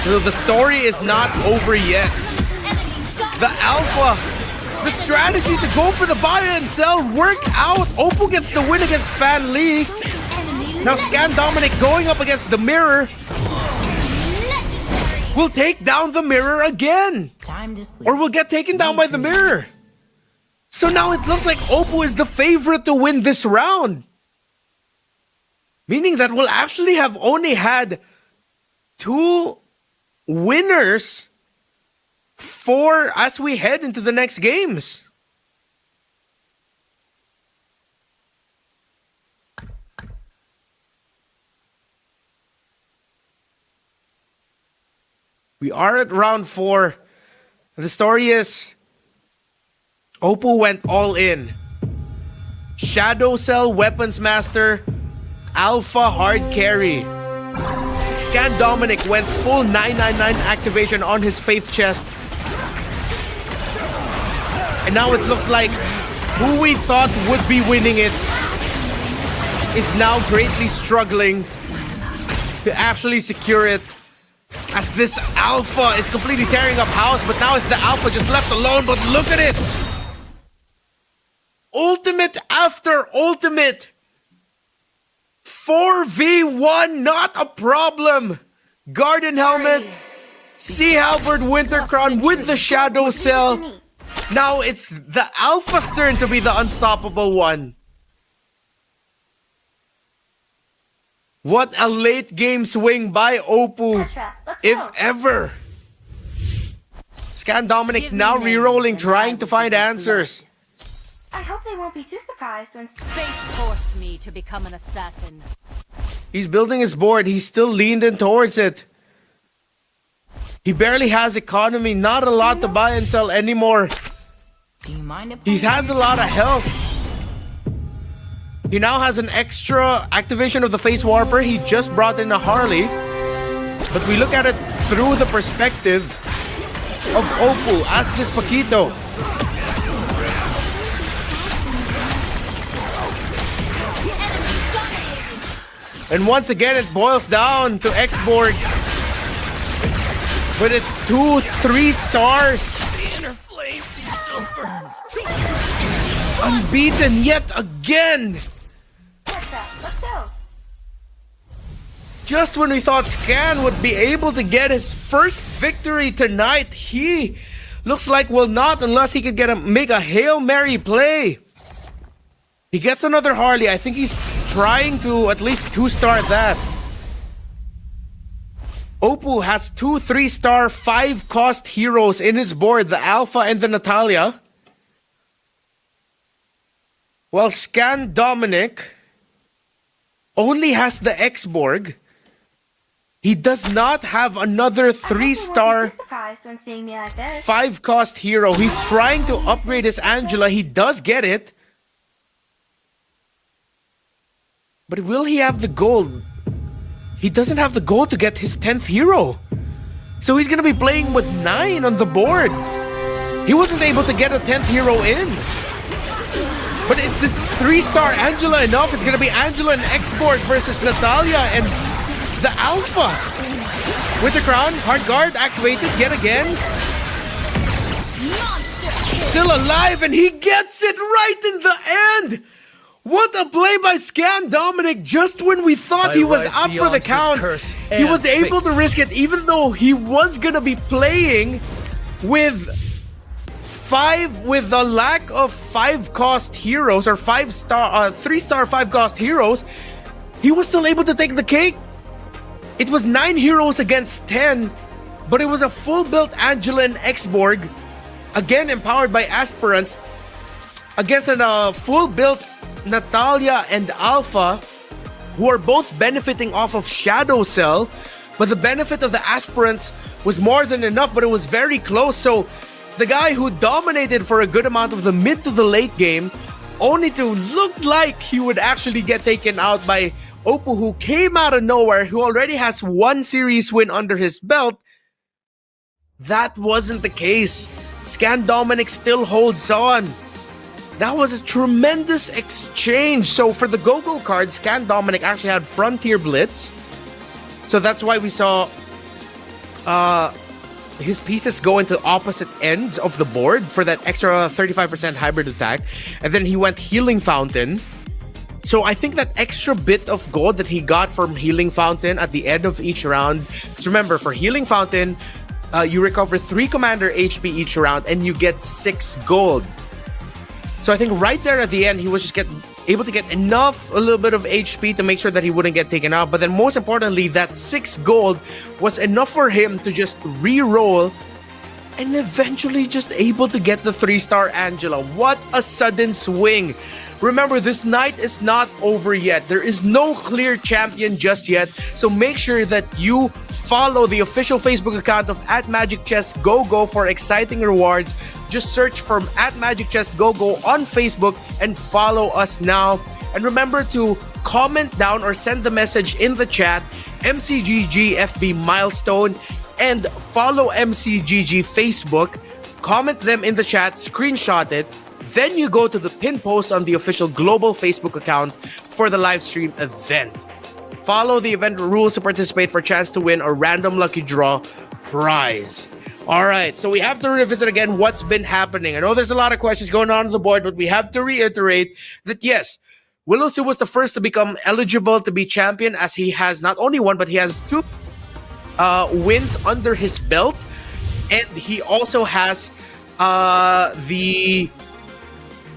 C: So the story is not over yet. The Alpha, the strategy to go for the buy and sell worked out. Oppo gets the win against Fan Lee. Now Scan Dominic going up against the mirror will take down the mirror again. Or will get taken down by the mirror. So now it looks like Oppo is the favorite to win this round. Meaning that we'll actually have only had 2 winners as we head into the next games. We are at round 4. The story is Oppo went all in. Shadow Cell, Weapons Master, Alpha hard carry. Scan Dominic went full 999 activation on his Faith chest. And now it looks like who we thought would be winning it is now greatly struggling to actually secure it. As this Alpha is completely tearing up house, but now it's the Alpha just left alone. But look at it! Ultimate after ultimate. 4v1, not a problem. Garden Helmet, Sea Halberd Winter Crown with the Shadow Cell. Now it's the Alpha's turn to be the unstoppable one. What a late game swing by Oppo, if ever. Scan Dominic now re-rolling, trying to find answers.
D: I hope they won't be too surprised when
H: Fate forced me to become an assassin.
C: He's building his board. He's still leaned in towards it. He barely has economy. Not a lot to buy and sell anymore.
H: Do you mind if
C: He has a lot of health. He now has an extra activation of the Face Warper. He just brought in a Harley. But we look at it through the perspective of Oppo as this Paquito. And once again, it boils down to X-Borg. But it's 2-3 stars.
K: The inner flame still burns.
C: Unbeaten yet again.
D: Let's go.
C: Just when we thought Scan would be able to get his first victory tonight, he looks like will not unless he could make a Hail Mary play. He gets another Harley. I think he's trying to at least 2-star that. Oppo has 2 3-star 5-cost heroes in his board, the Alpha and the Natalia. While Scan Dominic only has the X-Borg. He does not have another 3-star 5-cost hero. He's trying to upgrade his Angela. He does get it. But will he have the gold? He doesn't have the gold to get his 10th hero. So he's going to be playing with 9 on the board. He wasn't able to get a 10th hero in. But is this 3-star Angela enough? It's going to be Angela and X-Borg versus Natalia and the Alpha. With the crown, hard guard activated yet again. Still alive and he gets it right in the end. What a play by Scan Dominic just when we thought he was up for the count. He was able to risk it even though he was going to be playing with the lack of 5-cost heroes or 3-star 5-cost heroes. He was still able to take the cake. It was 9 heroes against 10, but it was a full-built Angela and X-Borg, again empowered by aspirants, against a full-built Natalia and Alpha, who are both benefiting off of Shadow Cell, but the benefit of the aspirants was more than enough, but it was very close. So the guy who dominated for a good amount of the mid to the late game, only to look like he would actually get taken out by Oppo, who came out of nowhere, who already has 1 series win under his belt. That wasn't the case. Scan Dominic still holds on. That was a tremendous exchange. So for the Go-Go cards, Scan Dominic actually had Frontier Blitz. So that's why we saw his pieces go into opposite ends of the board for that extra 35% hybrid attack. And then he went Healing Fountain. So I think that extra bit of gold that he got from Healing Fountain at the end of each round. Because remember, for Healing Fountain, you recover 3 commander HP each round and you get 6 gold. So I think right there at the end, he was just able to get a little bit of HP to make sure that he wouldn't get taken out. But then most importantly, that 6 gold was enough for him to just re-roll and eventually just able to get the 3-star Angela. What a sudden swing. Remember, this night is not over yet. There is no clear champion just yet. So make sure that you follow the official Facebook account of @MagicChessGoGo for exciting rewards. Just search for @MagicChessGoGo on Facebook and follow us now. And remember to comment down or send the message in the chat, MCGGFB milestone, and follow MCGG Facebook. Comment them in the chat, screenshot it. Then you go to the pin post on the official global Facebook account for the live stream event. Follow the event rules to participate for a chance to win a random lucky draw prize. All right, so we have to revisit again what's been happening. I know there's a lot of questions going on the board, but we have to reiterate that yes, Willow Sue was the first to become eligible to be champion, as he has not only 1, but he has 2 wins under his belt, and he also has the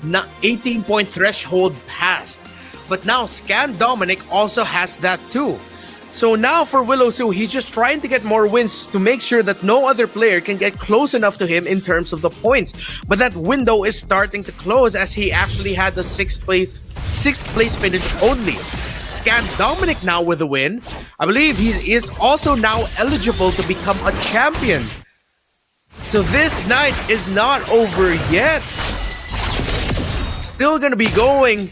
C: 18-point threshold passed. But now Scan Dominic also has that too. So now for Willow Su, he's just trying to get more wins to make sure that no other player can get close enough to him in terms of the points. But that window is starting to close as he actually had the sixth place finish only. Scan Dominic now with a win. I believe he is also now eligible to become a champion. So this night is not over yet. Still gonna be going.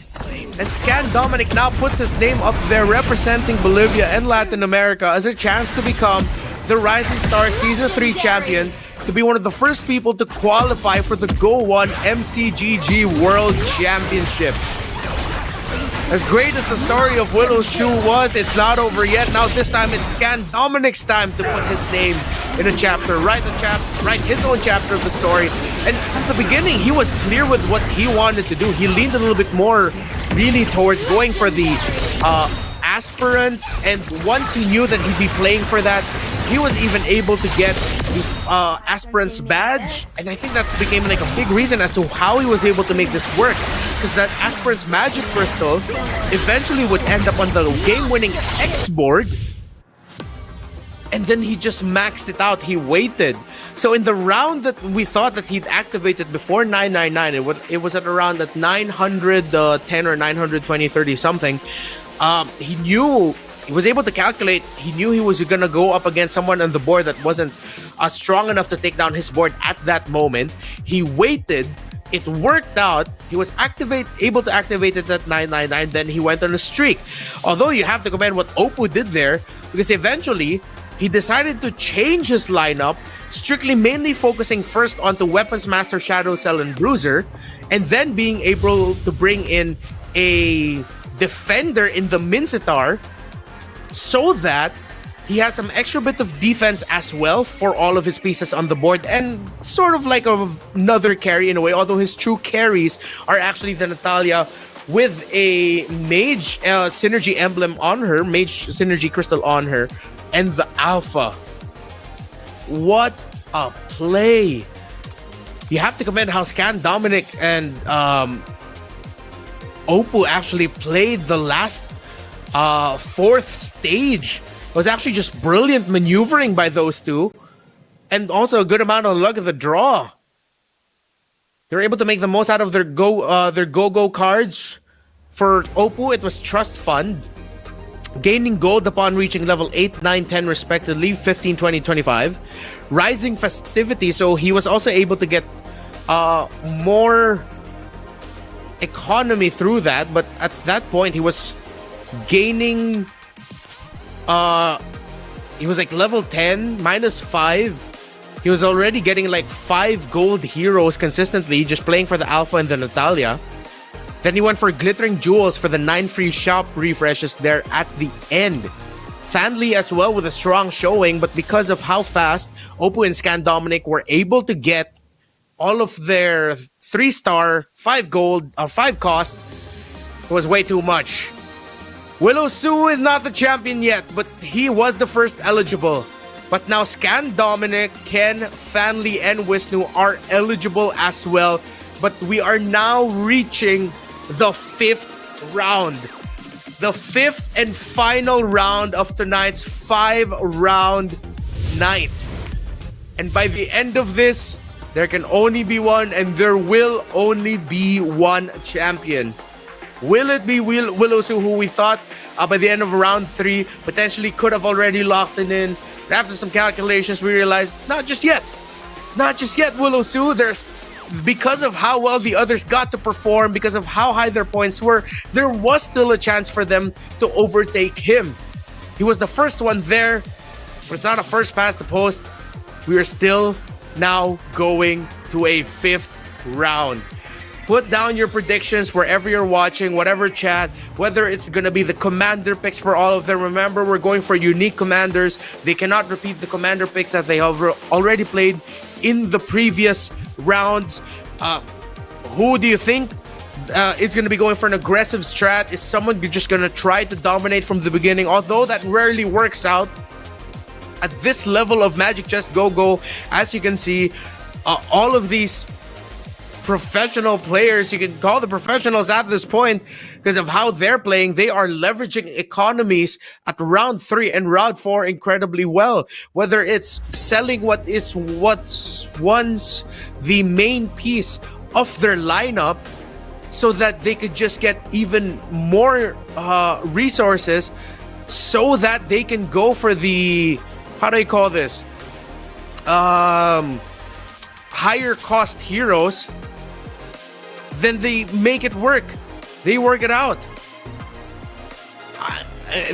C: And Scan Dominic now puts his name up there representing Bolivia and Latin America as a chance to become the Rising Star Season 3 champion, to be one of the first people to qualify for the Go 1 MCGG World Championship. As great as the story of Willow Su was, it's not over yet. Now this time it's Scan Dominic's time to put his name in a chapter, write his own chapter of the story. And from the beginning, he was clear with what he wanted to do. He leaned a little bit more really towards going for the aspirants, and once he knew that he'd be playing for that, he was even able to get the aspirants badge, and I think that became like a big reason as to how he was able to make this work, because that aspirants magic crystal eventually would end up on the game-winning X board, and then he just maxed it out. He waited. So in the round that we thought that he'd activated before 999, it was at around at 910 or 920, 30 something, he knew, he was able to calculate, he knew he was going to go up against someone on the board that wasn't strong enough to take down his board at that moment. He waited. It worked out. He was able to activate it at 999. Then he went on a streak. Although you have to commend what Oppo did there, because eventually he decided to change his lineup, strictly mainly focusing first onto Weapons Master, Shadow Cell, and Bruiser, and then being able to bring in a defender in the Mincetar so that he has some extra bit of defense as well for all of his pieces on the board, and sort of like another carry in a way, although his true carries are actually the Natalia with a mage synergy emblem on her, mage synergy crystal on her, and the Alpha. What a play! You have to commend how Scan Dominic and Oppo actually played the last fourth stage. It was actually just brilliant maneuvering by those two, and also a good amount of luck of the draw. They were able to make the most out of their go-go cards. For Oppo, it was Trust Fund, gaining gold upon reaching level 8, 9, 10 respectively, 15, 20, 25. Rising Festivity, so he was also able to get more economy through that, but at that point he was gaining he was like level 10 minus 5. He was already getting like 5 gold heroes consistently, just playing for the Alpha and the Natalia. Then he went for Glittering Jewels for the 9 free shop refreshes there at the end. Fanly as well with a strong showing, but because of how fast Oppo and Scan Dominic were able to get all of their 3-star, 5 gold, 5 cost, was way too much. Willow Su is not the champion yet, but he was the first eligible. But now Scan Dominic, Ken, Fanly, and Wisnu are eligible as well. But we are now reaching the 5th round. The 5th and final round of tonight's 5-round night. And by the end of this, there can only be one, and there will only be one champion. Will it be Willow Su, who we thought by the end of round 3 potentially could have already locked it in? But after some calculations, we realized not just yet. Not just yet, Willow Su. Because of how well the others got to perform, because of how high their points were, there was still a chance for them to overtake him. He was the first one there, but it's not a first past the post. We are still now going to a 5th round. Put down your predictions wherever you're watching, whatever chat, whether it's going to be the commander picks for all of them. Remember, we're going for unique commanders. They cannot repeat the commander picks that they have already played in the previous rounds. Who do you think is going to be going for an aggressive strat? Is someone just going to try to dominate from the beginning? Although that rarely works out. at this level of Magic Chess Go-Go, as you can see, all of these professional players, you can call the professionals at this point because of how they're playing, they are leveraging economies at round 3 and round 4 incredibly well. Whether it's selling what's once the main piece of their lineup so that they could just get even more resources so that they can go for the, how do I call this? Higher cost heroes. Then they make it work. They work it out.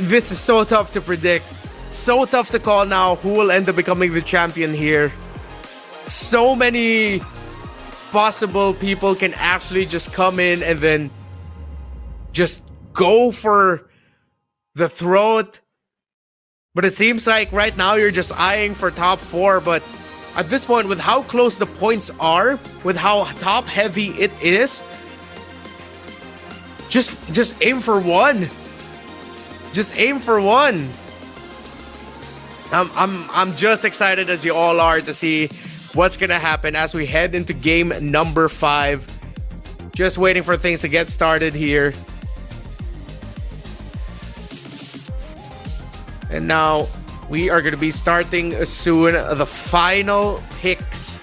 C: This is so tough to predict. So tough to call now who will end up becoming the champion here. So many possible people can actually just come in and then just go for the throat. But it seems like right now you're just eyeing for top 4. But at this point, with how close the points are, with how top heavy it is, just aim for one. Just aim for one. I'm just excited as you all are to see what's gonna happen as we head into game number 5. Just waiting for things to get started here. And now we are going to be starting soon the final picks.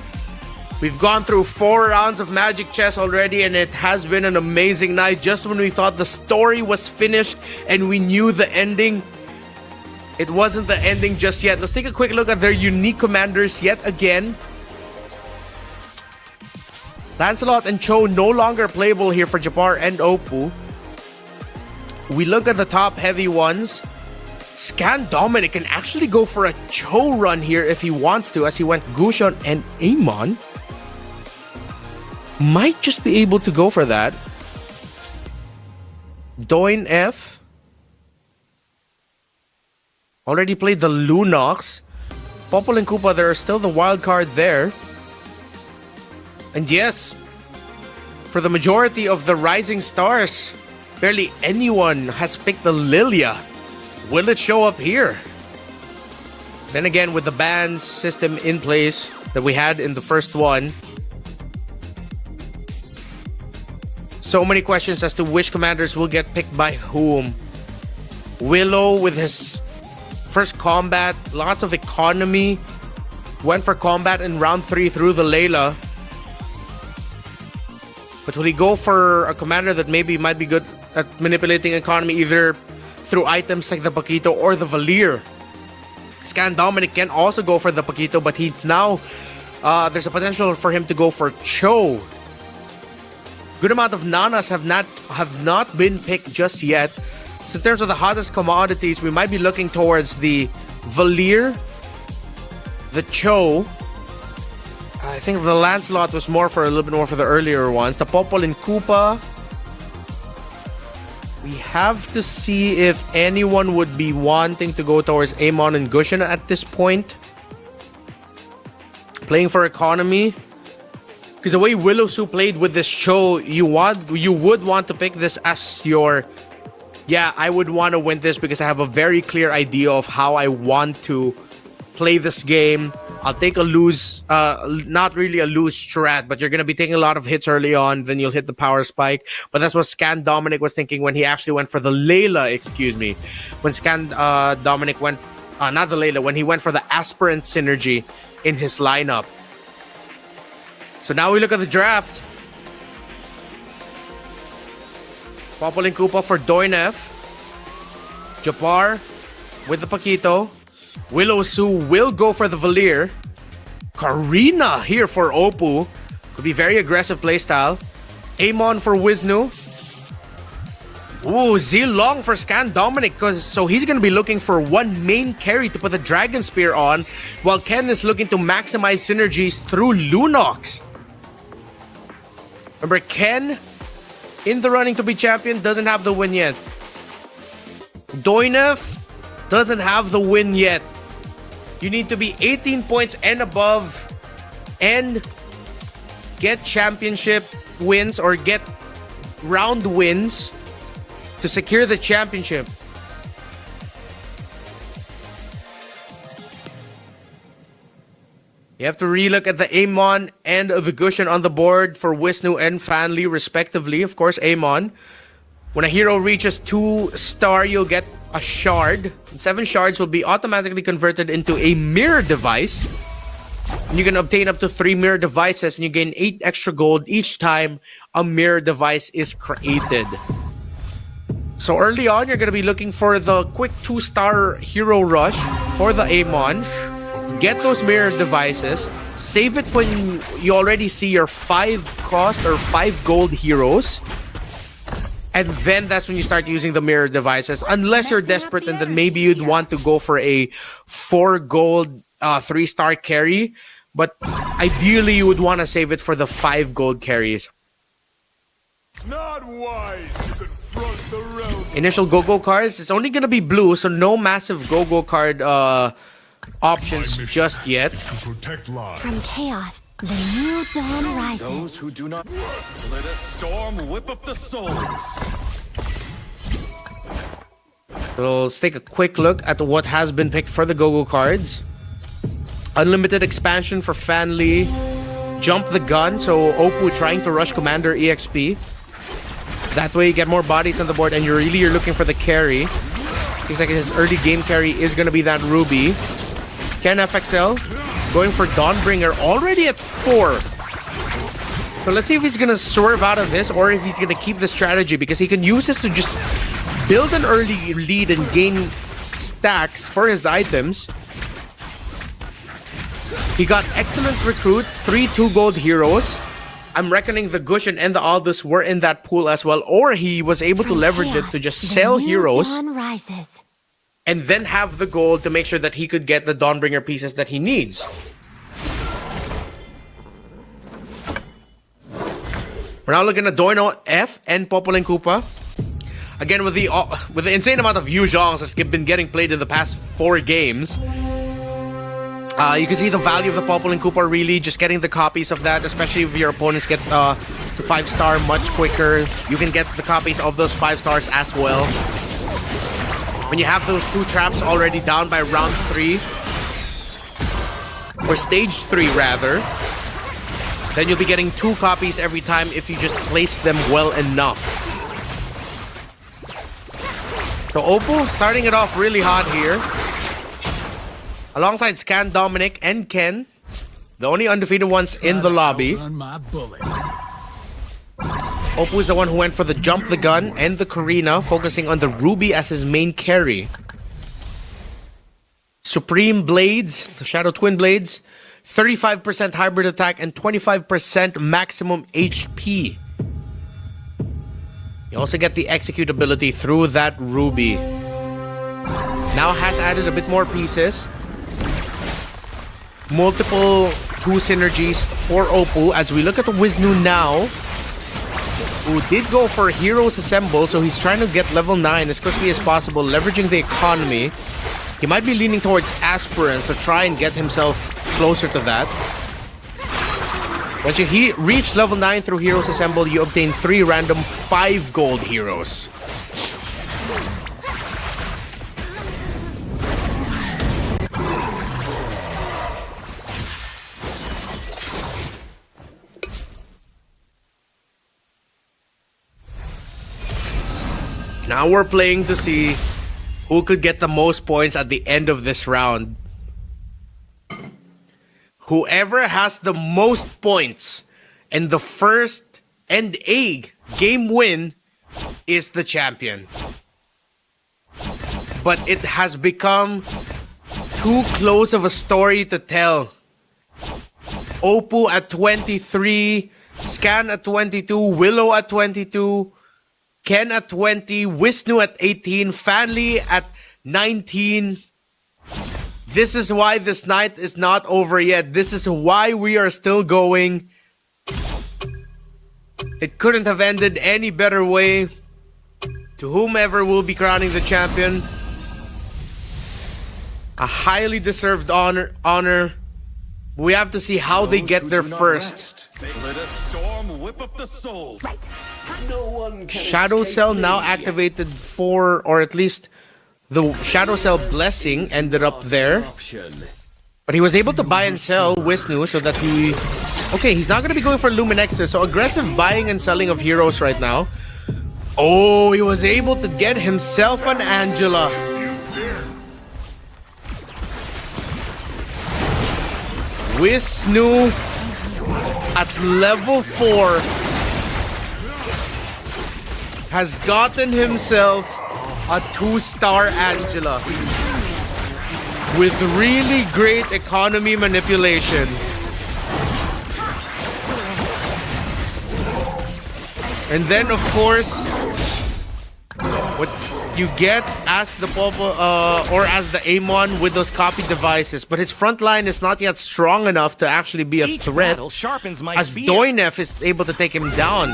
C: We've gone through 4 rounds of Magic Chess already, and it has been an amazing night. Just when we thought the story was finished and we knew the ending, it wasn't the ending just yet. Let's take a quick look at their unique commanders yet again. Lancelot and Cho no longer playable here for Japar and Oppo. We look at the top heavy ones. Scan Dominic can actually go for a Cho run here if he wants to, as he went Gushon and Amon. Might just be able to go for that. Doin F already played the Lunox. Popol and Koopa, there are still the wild card there. And yes, for the majority of the Rising Stars, barely anyone has picked the Lilia. Will it show up here? Then again, with the ban system in place that we had in the first one, so many questions as to which commanders will get picked by whom. Willow with his first combat, lots of economy, went for combat in round 3 through the Layla. But will he go for a commander that maybe might be good at manipulating economy either through items like the Paquito or the Valier? Scan Dominic can also go for the Paquito, but he's now there's a potential for him to go for Cho. Good amount of Nanas have not been picked just yet. So in terms of the hottest commodities, we might be looking towards the Valier, the Cho. I think the Lancelot was more for a little bit more for the earlier ones. The Popol and Koopa. We have to see if anyone would be wanting to go towards Amon and Gushon at this point. Playing for economy. Because the way Willow Su played with this Cho, you would want to pick this as your... Yeah, I would want to win this because I have a very clear idea of how I want to play this game. I'll take a loose, not really a loose strat, but you're going to be taking a lot of hits early on, then you'll hit the power spike. But that's what Scan Dominic was thinking when he actually went for the Layla, excuse me. When Scan Dominic went, not the Layla, when he went for the Aspirant Synergy in his lineup. So now we look at the draft. Popol and Koopa for Doinef. Japar with the Paquito. Willow Su will go for the Valier. Karina here for Oppo. Could be very aggressive playstyle. Amon for Wisnu. Ooh, Zilong for Scan Dominic. So he's going to be looking for one main carry to put the Dragon Spear on, while Ken is looking to maximize synergies through Lunox. Remember, Ken, in the running to be champion, doesn't have the win yet. Doinef doesn't have the win yet. You need to be 18 points and above and get championship wins or get round wins to secure the championship. You have to relook at the Amon and the Gushin on the board for Wisnu and Fanli, respectively. Of course, Amon. When a hero reaches 2-star, you'll get a shard. 7 shards will be automatically converted into a mirror device. And you can obtain up to 3 mirror devices, and you gain 8 extra gold each time a mirror device is created. So early on, you're going to be looking for the quick 2-star hero rush for the Amon. Get those mirror devices. Save it when you already see your 5 cost or 5 gold heroes. And then that's when you start using the mirror devices. Unless you're desperate and then maybe you'd want to go for a 4 gold 3-star carry. But ideally, you would want to save it for the 5 gold carries.
E: Not wise to confront the realm.
C: Initial go-go cards, it's only going to be blue, so no massive go-go card options just yet.
E: To protect lives.
D: From chaos, the new dawn rises.
F: Those who do not let a storm whip up the souls.
C: So let's take a quick look at what has been picked for the go-go cards. Unlimited expansion for Fanli. Jump the gun, so Oppo trying to rush Commander EXP. That way you get more bodies on the board and you're looking for the carry. Seems like his early game carry is going to be that Ruby. Ken FXL going for Dawnbringer already at 4. So let's see if he's going to swerve out of this or if he's going to keep the strategy, because he can use this to just build an early lead and gain stacks for his items. He got excellent recruit, 3 2-gold heroes. I'm reckoning the Gushin and the Aldous were in that pool as well, or he was able to leverage it to just sell heroes and then have the gold to make sure that he could get the Dawnbringer pieces that he needs. We're now looking at Doino F and Popolin Koopa. Again, with the insane amount of Yuzhongs that's been getting played in the past 4 games, you can see the value of the Popolin Koopa really just getting the copies of that, especially if your opponents get the 5-star much quicker. You can get the copies of those 5 stars as well. When you have those 2 traps already down by round 3, or stage 3 rather, then you'll be getting 2 copies every time if you just place them well enough. So Oppo starting it off really hot here. Alongside Scan, Dominic, and Ken, the only undefeated ones in the lobby. Oppo is the one who went for the Jump the Gun and the Karina, focusing on the Ruby as his main carry. Supreme Blades, the Shadow Twin Blades, 35% hybrid attack and 25% maximum HP. You also get the Execute ability through that Ruby. Now has added a bit more pieces. Multiple 2 synergies for Oppo as we look at the Wisnu now, who did go for Heroes Assemble, so he's trying to get level 9 as quickly as possible, leveraging the economy. He might be leaning towards Aspirants to try and get himself closer to that. Once you reach level 9 through Heroes Assemble, you obtain 3 random 5 gold heroes. Now we're playing to see who could get the most points at the end of this round. Whoever has the most points and the first and a game win is the champion. But it has become too close of a story to tell. Oppo at 23, Scan at 22, Willow at 22, Ken at 20, Wisnu at 18, Fanli at 19. This is why this night is not over yet. This is why we are still going. It couldn't have ended any better way. To whomever will be crowning the champion, a highly deserved honor. We have to see how they get there first.
F: Let a storm whip up the souls.
C: Shadow Cell now activated for, or at least the Shadow Cell Blessing ended up there. But he was able to buy and sell Wisnu so that he... Okay, he's not going to be going for Luminexes. So aggressive buying and selling of heroes right now. Oh, he was able to get himself an Angela. Wisnu at level 4 has gotten himself a 2-star Angela with really great economy manipulation. And then, of course, what you get as the Popo or as the Amon with those copy devices, but his front line is not yet strong enough to actually be a threat, as Doinef is able to take him down.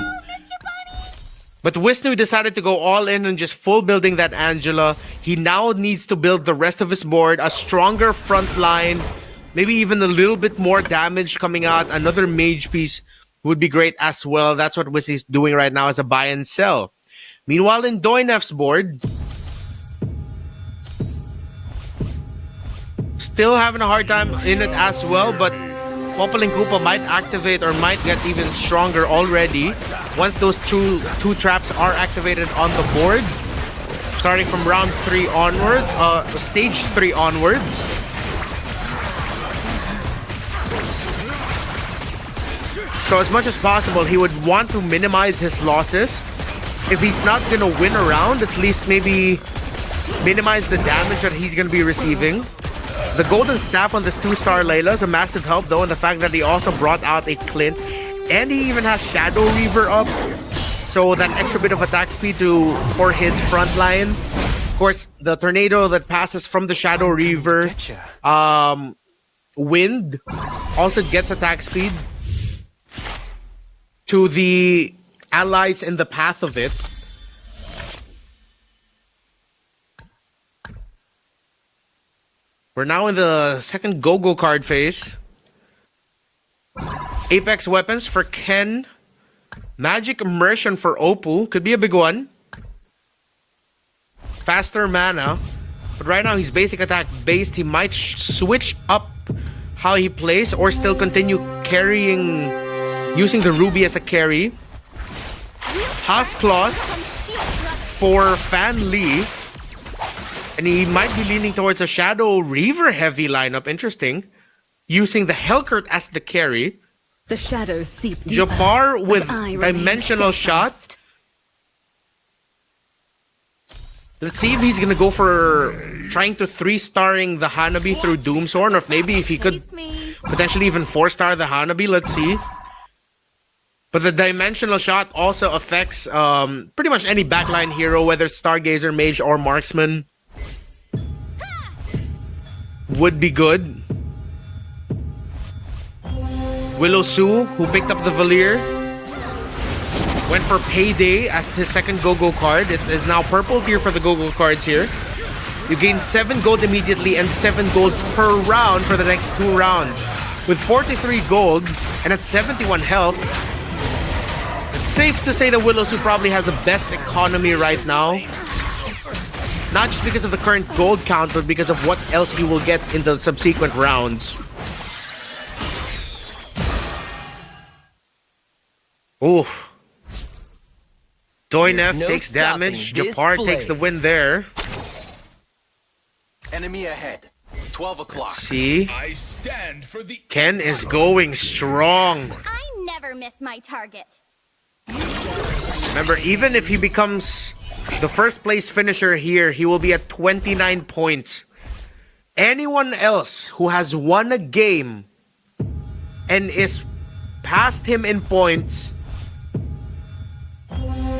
C: But Wisnu decided to go all in and just full building that Angela. He now needs to build the rest of his board, a stronger front line, maybe even a little bit more damage coming out. Another mage piece would be great as well. That's what Wisnu's doing right now as a buy and sell. Meanwhile, in Doinef's board, still having a hard time in it as well, but Poppling Koopa might activate or might get even stronger already once those two traps are activated on the board. Starting from round 3 onward, stage 3 onwards. So as much as possible, he would want to minimize his losses. If he's not gonna win a round, at least maybe minimize the damage that he's gonna be receiving. The golden staff on this 2-star Layla is a massive help though, and the fact that he also brought out a Clint, and he even has Shadow Reaver up, so that extra bit of attack speed for his front line. Of course, the tornado that passes from the Shadow Reaver, wind also gets attack speed to the allies in the path of it. We're now in the second go-go card phase. Apex weapons for Ken. Magic Immersion for Oppo. Could be a big one. Faster mana. But right now he's basic attack based. He might switch up how he plays or still continue carrying, using the Ruby as a carry. House Claws for Fan Lee. And he might be leaning towards a Shadow Reaver heavy lineup. Interesting. Using the Hellcurt as the carry.
L: The shadows seep deeper,
C: Japar with Dimensional Shot. Let's see if he's gonna go for trying to 3-starring the Hanabi through Doomsworn, or if maybe if he could potentially even 4-star the Hanabi. Let's see. But the Dimensional Shot also affects pretty much any backline hero, whether Stargazer, Mage, or Marksman. Would be good. Willow Sue, who picked up the Valier, went for Payday as his second go-go card. It is now purple tier for the go-go cards here. You gain 7 gold immediately and 7 gold per round for the next 2 rounds. With 43 gold and at 71 health, it's safe to say that Willow Sue probably has the best economy right now. Not just because of the current gold count, but because of what else he will get in the subsequent rounds. Oof. Doinef takes damage. Japar takes the win there.
G: Enemy ahead. 12 o'clock.
C: See? Ken is going strong.
D: I never miss my target.
C: Remember, even if he becomes the first place finisher here, he will be at 29 points. Anyone else who has won a game and is past him in points,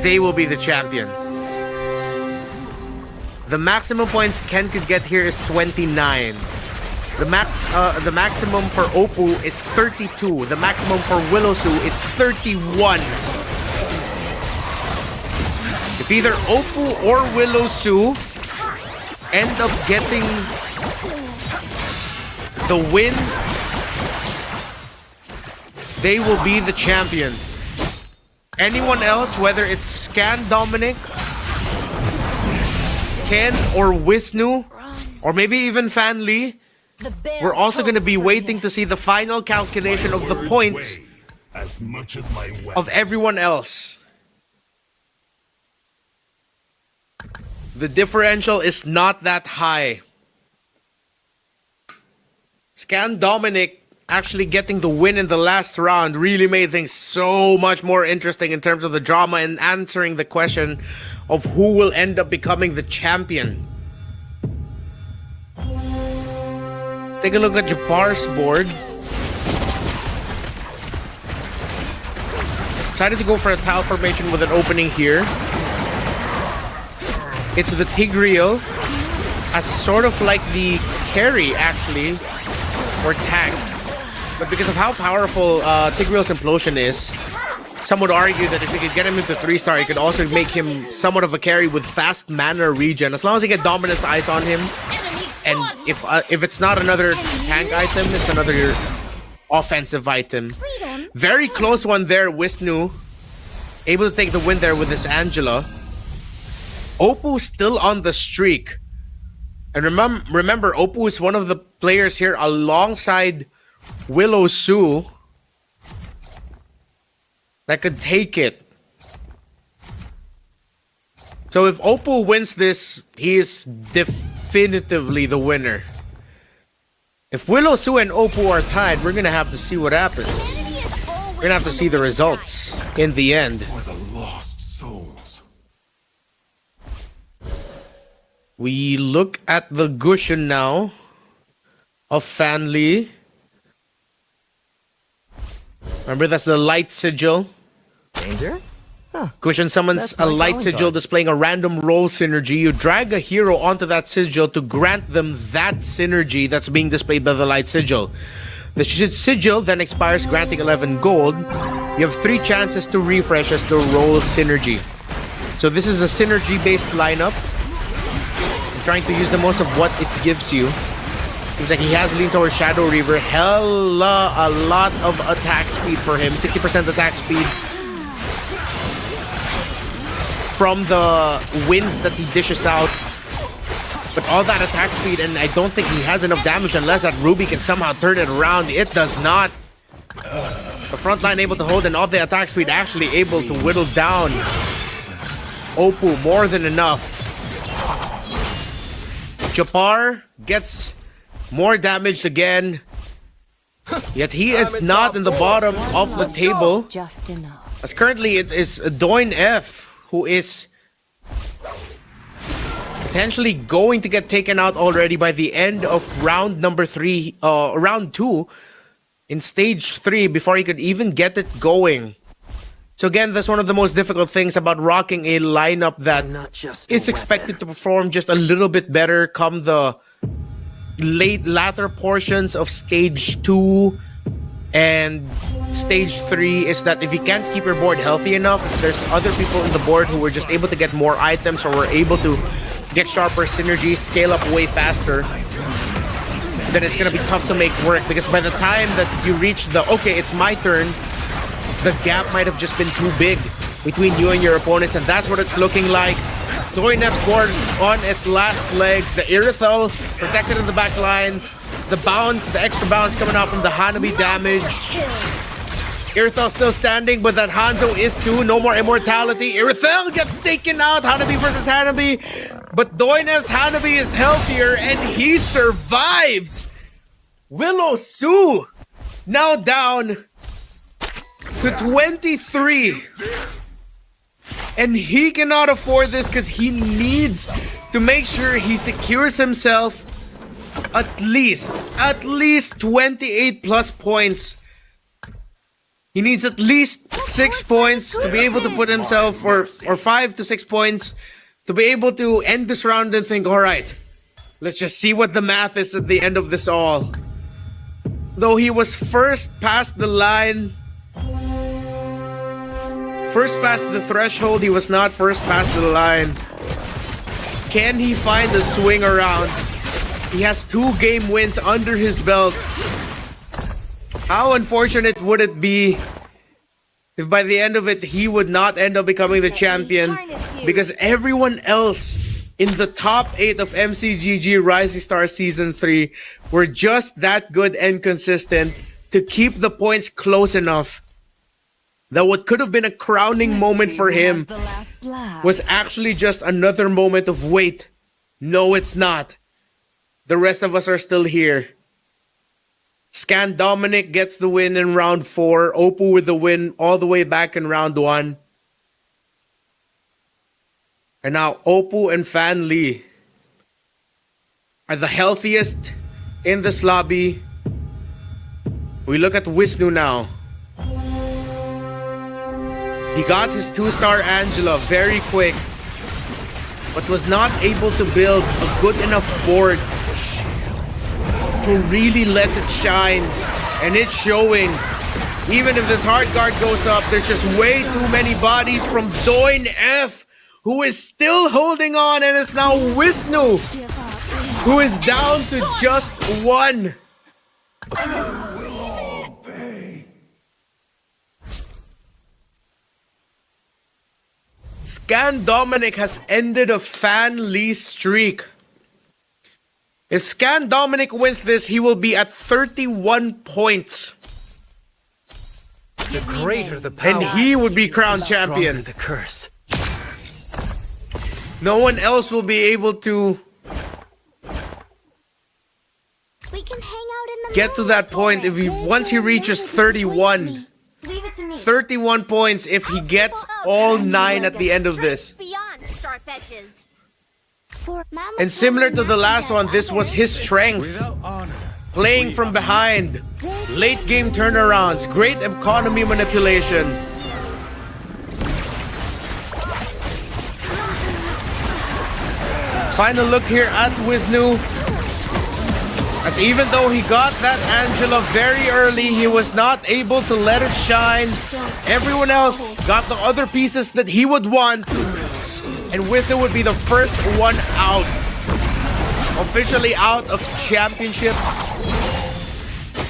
C: they will be the champion. The maximum points Ken could get here is 29. The maximum for Oppo is 32. The maximum for Willow Sue is 31. If either Oppo or Willow Sue end up getting the win, they will be the champion. Anyone else, whether it's Scan Dominic, Ken or Wisnu, or maybe even Fan Lee, we're also going to be waiting to see the final calculation of the points
E: as much as my
C: of everyone else. The differential is not that high. Scan Dominic actually getting the win in the last round really made things so much more interesting in terms of the drama and answering the question of who will end up becoming the champion. Take a look at Japar's board. Decided to go for a tile formation with an opening here. It's the Tigreal as sort of like the carry actually, or tank. But because of how powerful Tigreal's implosion is, some would argue that if you could get him into 3-star, you could also make him somewhat of a carry with fast mana regen. As long as you get Dominance Eyes on him, and if it's not another tank item, it's another offensive item. Very close one there, Wisnu. Able to take the win there with this Angela. Oppo still on the streak. And remember, Oppo is one of the players here alongside Willow Su that could take it. So if Oppo wins this, he is definitively the winner. If Willow Su and Oppo are tied, we're gonna have to see what happens. We're gonna have to see the results in the end.
E: For the lost souls.
C: We look at the Gusion now of Fanli. Remember, that's the light sigil.
K: Danger? Huh.
C: Gusion summons
K: That's
C: a
K: my
C: light
K: calling
C: sigil
K: card.
C: displaying a random roll synergy. You drag a hero onto that sigil to grant them that synergy that's being displayed by the light sigil. The sigil then expires, granting 11 gold. You have 3 chances to refresh as the roll synergy. So this is a synergy-based lineup. I'm trying to use the most of what it gives you. Seems like he has leaned towards Shadow Reaver. Hella a lot of attack speed for him. 60% attack speed from the wins that he dishes out. But all that attack speed, and I don't think he has enough damage unless that Ruby can somehow turn it around. It does not. The front line able to hold, and all the attack speed actually able to whittle down Oppo more than enough. Japar gets more damaged again. Yet he is not in the bottom of the table.
H: Just enough.
C: As currently it is Doin F who is potentially going to get taken out already by the end of round number 3, round 2 in stage 3 before he could even get it going. So again, that's one of the most difficult things about rocking a lineup that is expected to perform just a little bit better come the latter portions of stage 2 and stage 3, is that if you can't keep your board healthy enough, if there's other people in the board who were just able to get more items or were able to get sharper synergies, scale up way faster, then it's gonna be tough to make work, because by the time that you reach the okay, it's my turn, the gap might have just been too big between you and your opponents, and that's what it's looking like. Doinef's board on its last legs. The Irithel protected in the back line. The bounce, the extra bounce coming out from the Hanabi damage. Irithel still standing, but that Hanzo is too. No more immortality. Irithel gets taken out. Hanabi versus Hanabi. But Doinef's Hanabi is healthier, and he survives. Willow Su now down to 23. And he cannot afford this because he needs to make sure he secures himself at least 28 plus points. He needs at least 6 points to be able to put himself, or 5 to 6 points to be able to end this round and think, all right, let's just see what the math is at the end of this all. Though he was first past the line, first past the threshold, he was not first past the line. Can he find a swing around? He has 2 game wins under his belt. How unfortunate would it be if by the end of it, he would not end up becoming the champion, because everyone else in the top 8 of MCGG Rising Star Season 3 were just that good and consistent to keep the points close enough that what could have been a crowning moment for him was actually just another moment of wait. No, it's not. The rest of us are still here. Scan Dominic gets the win in round 4. Oppo with the win all the way back in round 1. And now Oppo and Fan Lee are the healthiest in this lobby. We look at Wisnu now. He got his 2-star Angela very quick, but was not able to build a good enough board to really let it shine. And it's showing. Even if this hard guard goes up, there's just way too many bodies from Doin F, who is still holding on, and it's now Wisnu, who is down to just 1. Scan Dominic has ended a Fan Lee streak. If Scan Dominic wins this, he will be at 31 points.
K: The greater the power,
C: and he would be crowned champion.
K: The curse.
C: No one else will be able to
D: We can hang out in the
C: get to that point if he once he reaches 31. 31 points if he gets all 9 at the end of this.
D: Beyond star fetches.
C: And similar to the last one, this was his strength. Playing from behind, late game turnarounds, great economy manipulation. Final look here at Wisnu. As even though he got that Angela very early, he was not able to let it shine. Everyone else got the other pieces that he would want. And Wisnu would be the first one out. Officially out of championship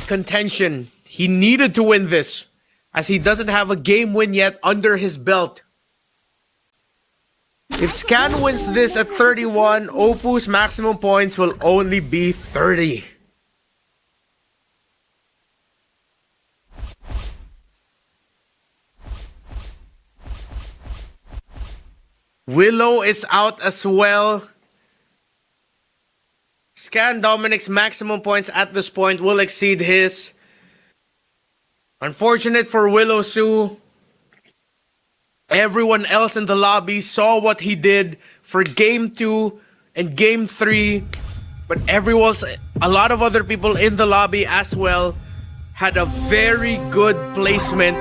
C: contention. He needed to win this, as he doesn't have a game win yet under his belt. If Scan wins this at 31, Oppo's maximum points will only be 30. Willow is out as well. Scan Dominic's maximum points at this point will exceed his. Unfortunate for Willow Sue. Everyone else in the lobby saw what he did for Game 2 and Game 3. But a lot of other people in the lobby as well had a very good placement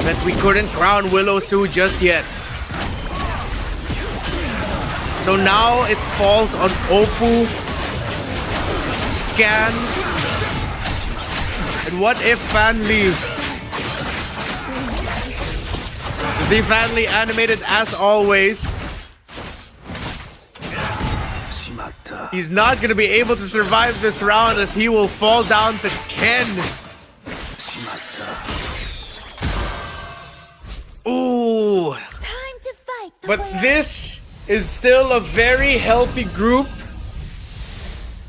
C: that we couldn't crown Willow Sue just yet. So now it falls on Oppo, Scan, and what if Fan Lee? The Fan Lee animated as always. He's not going to be able to survive this round as he will fall down to Ken. Ooh.
D: Time to fight.
C: But this is still a very healthy group.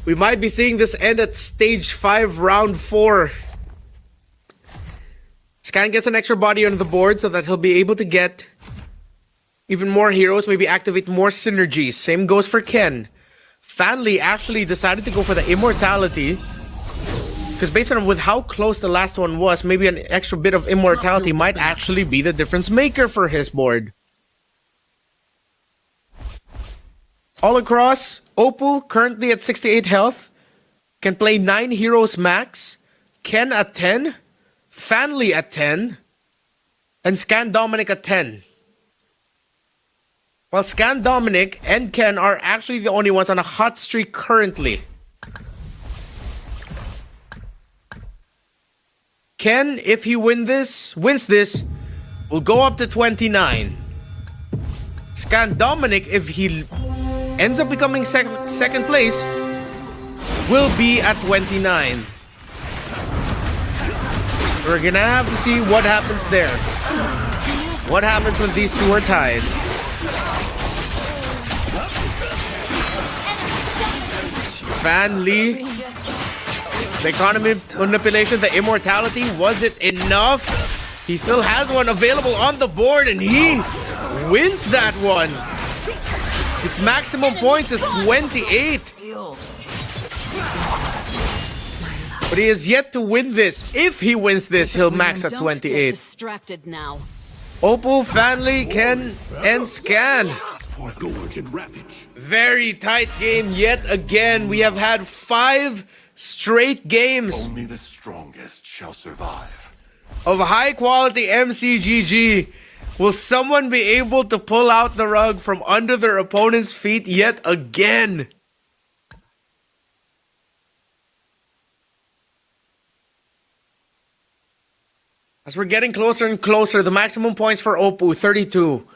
C: We might be seeing this end at stage 5, round 4. Scan gets an extra body on the board so that he'll be able to get even more heroes, maybe activate more synergies. Same goes for Ken. Fan Lee actually decided to go for the immortality, because based on with how close the last one was, maybe an extra bit of immortality might actually be the difference maker for his board. All across, Oppo currently at 68 health, can play 9 heroes max, Ken at 10, Fan Lee at 10, and Scan Dominic at 10. While Scan Dominic and Ken are actually the only ones on a hot streak currently. Ken, if he wins this, will go up to 29. Scan Dominic, if he ends up becoming second place, will be at 29. We're gonna have to see what happens there. What happens when these two are tied? Fan Li. The economy manipulation, the immortality, was it enough? He still has one available on the board and he wins that one. His maximum points is 28. But he has yet to win this. If he wins this, he'll max at 28.
H: Distracted now.
C: Oppo, Fan Li, Ken, and Scan. Very tight game yet again. We have had 5 straight games.
E: Only the strongest shall survive.
C: Of high quality MCGG. Will someone be able to pull out the rug from under their opponent's feet yet again? As we're getting closer and closer, the maximum points for Oppo, 32.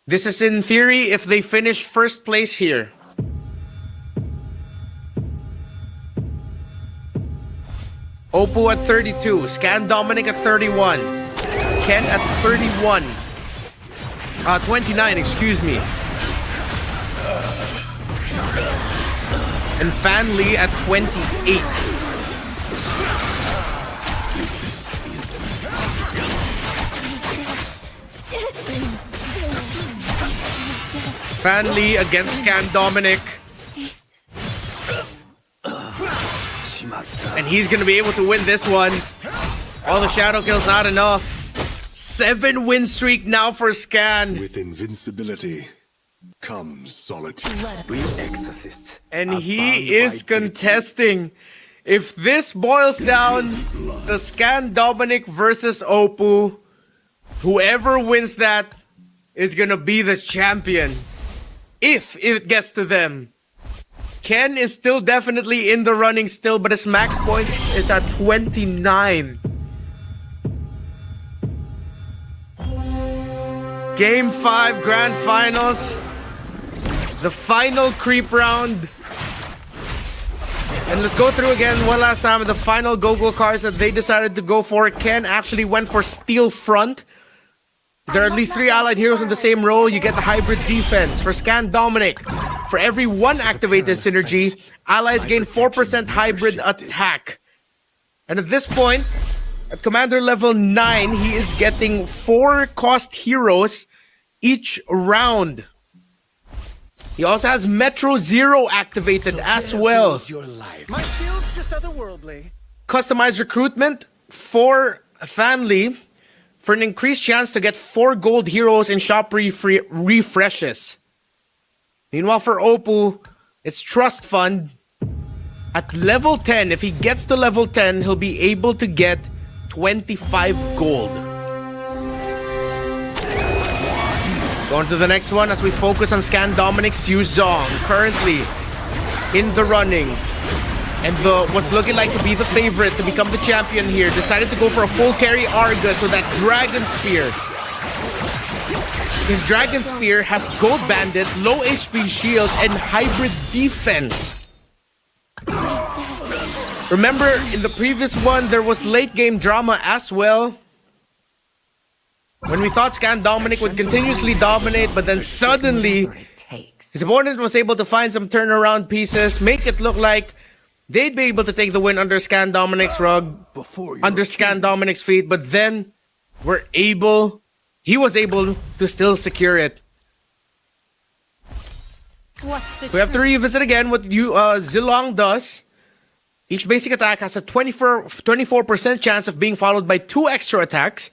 C: This is in theory if they finish first place here. Oppo at 32, Scan Dominic at 31, Ken at 31, 29, excuse me. And Fan Li at 28. Fan Li against Scan Dominic. And he's going to be able to win this one. All the shadow kills not enough. 7 win streak now for Scan.
E: With invincibility comes solitude.
C: And he is contesting. If this boils down to Scan Dominic versus Oppo, whoever wins that is going to be the champion. If it gets to them. Ken is still definitely in the running still, but his max point is at 29. Game 5 Grand Finals. The final creep round. And let's go through again one last time with the final go-go cards that they decided to go for. Ken actually went for Steel Front. There are at least 3 allied heroes in the same row. You get the hybrid defense. For Scan Dominic, for every 1 activated synergy, allies gain 4% hybrid attack. And at this point, at commander level 9, he is getting 4 cost heroes each round. He also has Metro Zero activated as well.
F: My skills just otherworldly.
C: Customized recruitment for Fan Li. For an increased chance to get 4 gold heroes in shop refreshes. Meanwhile, for Oppo, it's Trust Fund. At level 10, if he gets to level 10, he'll be able to get 25 gold. Going to the next one as we focus on Scan Dominic's Yu Zong, currently in the running. And what's looking like to be the favorite to become the champion here decided to go for a full carry Argus with that Dragon Spear. His Dragon Spear has Gold Bandit, low HP shield, and hybrid defense. Remember, in the previous one, there was late game drama as well. When we thought Scan Dominic would continuously dominate, but then suddenly his opponent was able to find some turnaround pieces, make it look like they'd be able to take the win under Scan Dominic's rug, under Scan Dominic's feet, but then he was able to still secure it. We have to revisit again what Zilong does. Each basic attack has a 24% chance of being followed by 2 extra attacks.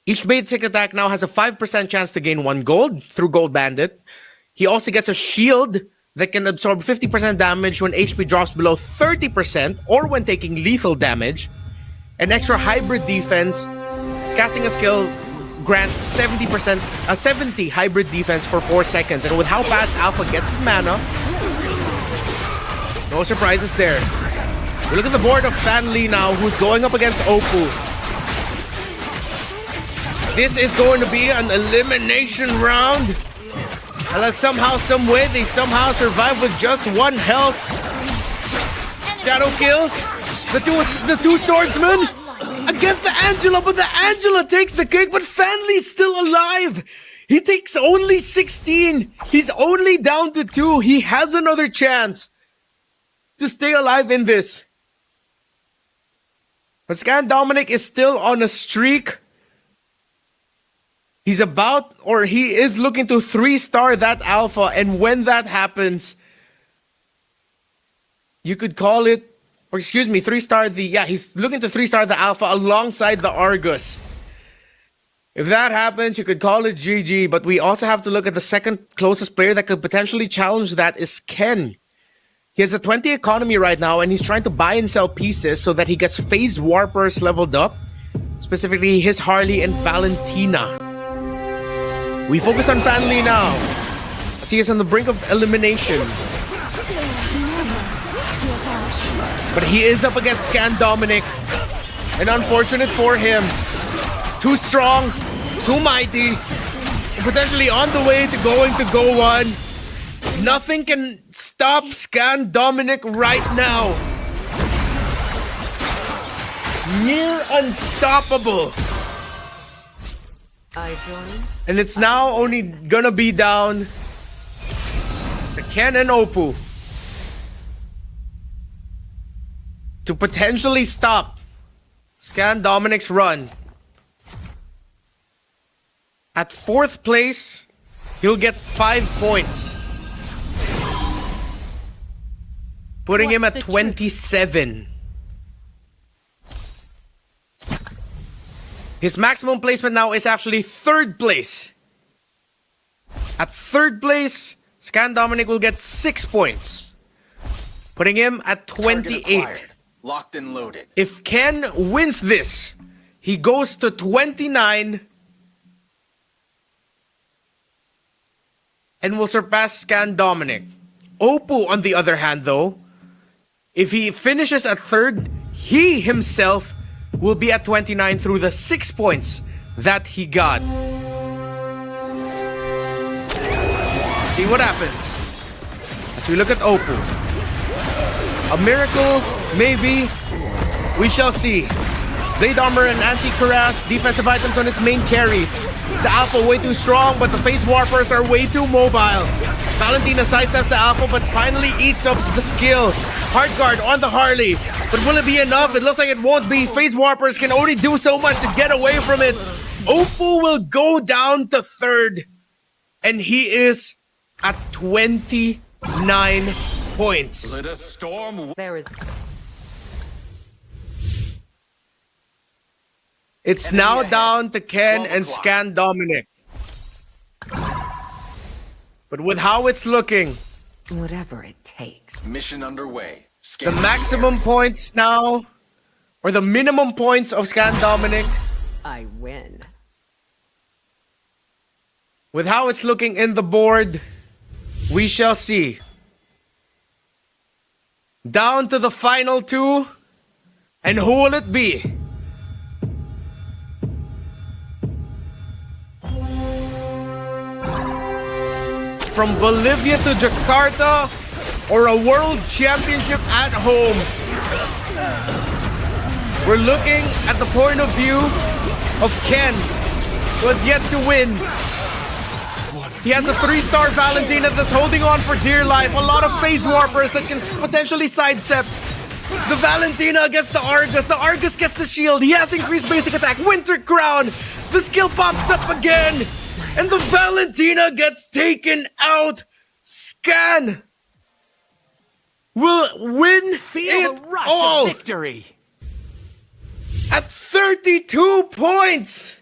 C: Each basic attack now has a 5% chance to gain 1 gold through Gold Bandit. He also gets a shield that can absorb 50% damage when HP drops below 30% or when taking lethal damage. An extra hybrid defense. Casting a skill grants 70 hybrid defense for 4 seconds. And with how fast Alpha gets his mana, no surprises there. We look at the board of Fan Li now, who's going up against Oppo. This is going to be an elimination round. Unless somehow, someway, they somehow survive with just 1 health. Shadow kill. The two swordsmen against the Angela, but the Angela takes the cake, but Fan Li's still alive. He takes only 16. He's only down to 2. He has another chance. to stay alive in this. But Scan Dominic is still on a streak. He is looking to 3-star that alpha, and when that happens, you could call it, or excuse me, 3-star he's looking to 3-star the alpha alongside the Argus. If that happens, you could call it GG, but we also have to look at the second closest player that could potentially challenge that is Ken. He has a 20 economy right now, and he's trying to buy and sell pieces so that he gets phased warpers leveled up, specifically his Harley and Valentina. We focus on Fanly now, as he is on the brink of elimination. But he is up against Scan Dominic, and unfortunate for him, too strong, too mighty, and potentially on the way to going to Go 1. Nothing can stop Scan Dominic right now. Near unstoppable. And it's now only gonna be down to Ken and Oppo to potentially stop Scan Dominic's run. At 4th place, he'll get 5 points. Putting him at 27. His maximum placement now is actually 3rd place. At 3rd place, Scan Dominic will get 6 points. Putting him at 28.
G: Locked and loaded.
C: If Ken wins this, he goes to 29 and will surpass Scan Dominic. Oppo, on the other hand, though, if he finishes at 3rd, he himself will be at 29 through the 6 points that he got. See what happens as we look at Oppo. A miracle, maybe. We shall see. Blade Armor and Anti-Cuirass, defensive items on his main carries. The Alpha way too strong, but the Phase Warpers are way too mobile. Valentina sidesteps the Alpha, but finally eats up the skill. Hard Guard on the Harley. But will it be enough? It looks like it won't be. Phase Warpers can only do so much to get away from it. Oppo will go down to 3rd. And he is at 29 points.
F: Let a storm.
L: There is.
C: It's now down to Ken and Scan Dominic. But with how it's looking,
L: Whatever it takes.
G: Mission underway.
C: the maximum points now, or the minimum points of Scan Dominic,
L: I win.
C: with how it's looking in the board, we shall see. Down to the final 2, and who will it be? From Bolivia to Jakarta, or a world championship at home? We're looking at the point of view of Ken, who has yet to win. He has a 3-star Valentina that's holding on for dear life. A lot of Phase Warpers that can potentially sidestep. The Valentina against the Argus. The Argus gets the shield. He has increased basic attack. Winter Crown. The skill pops up again. And the Valentina gets taken out. Scan will win
K: Feel
C: it
K: the rush
C: all
K: of victory.
C: at 32 points.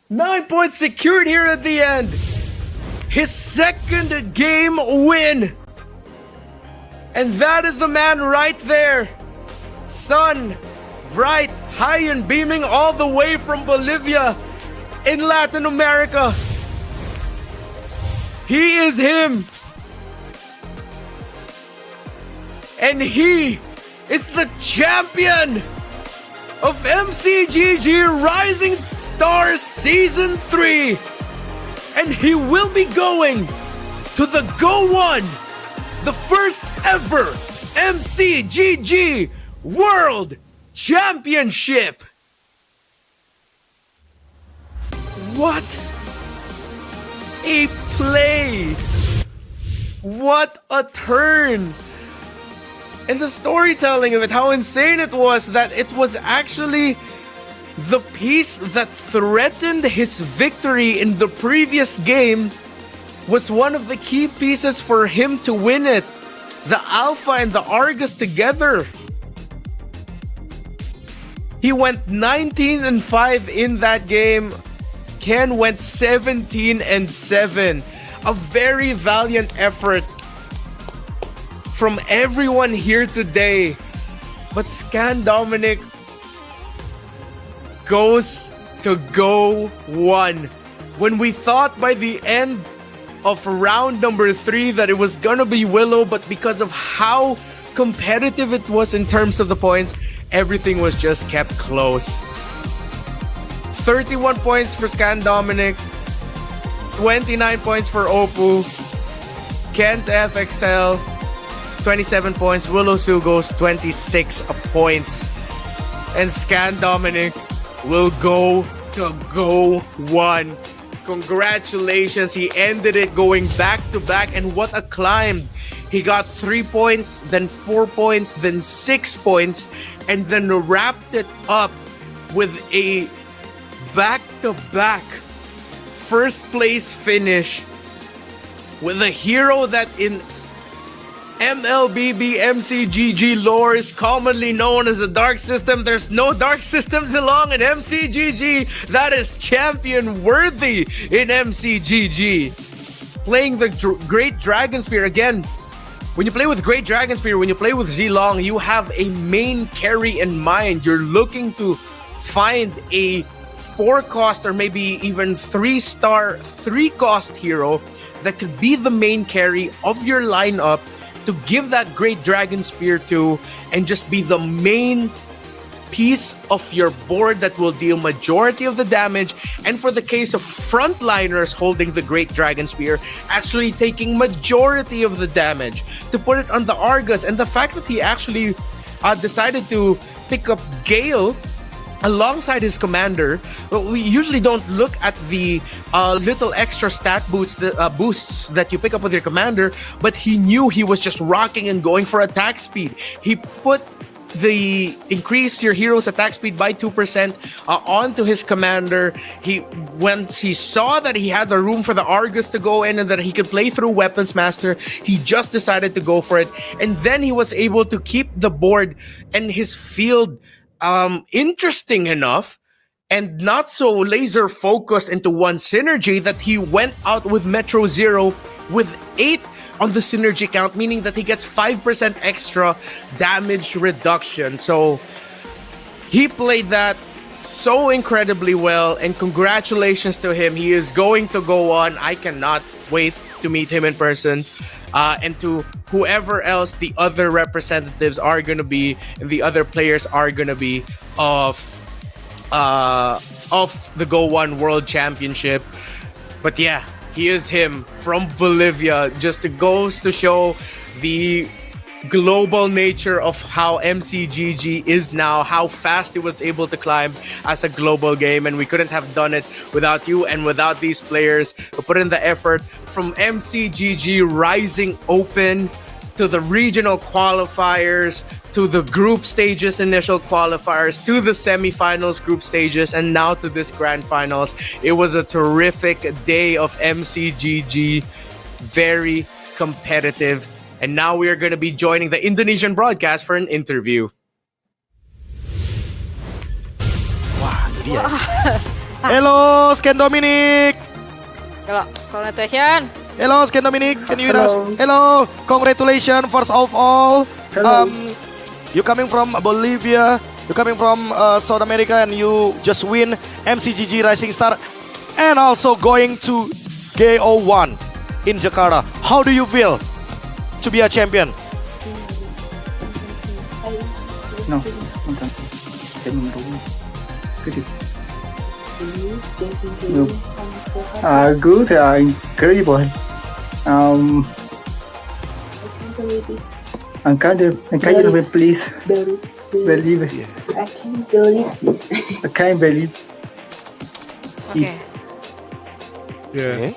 C: 9 points secured here at the end. His 2nd game win. And that is the man right there. Sun, bright, high and beaming all the way from Bolivia in Latin America. He is him. And he is the champion of MCGG Rising Stars Season 3. And he will be going to the Go 1, the first ever MCGG World Championship. What a play! What a turn! And the storytelling of it, how insane it was that it was actually the piece that threatened his victory in the previous game was one of the key pieces for him to win it. The Alpha and the Argus together. He went 19-5 in that game. Ken went 17-7. A very valiant effort from everyone here today. But Scan Dominic goes to go 1. When we thought by the end of round number 3 that it was gonna be Willow, but because of how competitive it was in terms of the points, everything was just kept close. 31 points for Scan Dominic, 29 points for Opu, Kent FXL, 27 points, Willow Sugos, 26 points. And Scan Dominic will go to go 1. Congratulations, he ended it going back to back, and what a climb. He got 3 points, then 4 points, then 6 points, and then wrapped it up with a back-to-back first place finish with a hero that in MLBB MCGG lore is commonly known as the Dark System. There's no Dark Systems along in MCGG. That is champion worthy in MCGG. Playing the Great Dragon Spear again. When you play with Great Dragon Spear, when you play with Zilong, you have a main carry in mind. You're looking to find a 4-cost or maybe even 3-star 3-cost hero that could be the main carry of your lineup to give that Great Dragon Spear to and just be the main piece of your board that will deal majority of the damage, and for the case of frontliners holding the Great Dragon Spear, actually taking majority of the damage to put it on the Argus. And the fact that he actually decided to pick up Gale alongside his commander, we usually don't look at the little extra stat boosts that you pick up with your commander, but he knew he was just rocking and going for attack speed. He put the increase your hero's attack speed by 2% onto his commander. Once he saw that he had the room for the Argus to go in and that he could play through Weapons Master, he just decided to go for it. And then he was able to keep the board and his field interesting enough and not so laser focused into one synergy that he went out with Metro Zero with 8 on the synergy count, meaning that he gets 5% extra damage reduction. So he played that so incredibly well, and congratulations to him. He is going to go on. I cannot wait to meet him in person. And to whoever else the other representatives are going to be and the other players are going to be of the Go One World Championship. But yeah, he is him from Bolivia. Just goes to show the global nature of how MCGG is now, how fast it was able to climb as a global game, and we couldn't have done it without you and without these players who put in the effort. From MCGG Rising Open to the regional qualifiers to the group stages initial qualifiers to the semifinals group stages and now to this grand finals. It was a terrific day of MCGG, very competitive. And now we are going to be joining the Indonesian broadcast for an interview.
M: Wah, itu dia. Hello, Scan Dominic.
N: Hello, congratulations.
M: Hello, Scan Dominic. Can you hear us? Hello, congratulations. First of all, you coming from Bolivia, you coming from South America, and you just win MCGG Rising Star, and also going to GO1 in Jakarta. How do you feel to be a champion?
O: No, good, incredible. I can't please believe it.
P: I can't believe this.
O: I can't believe.
N: Okay.
M: Yeah.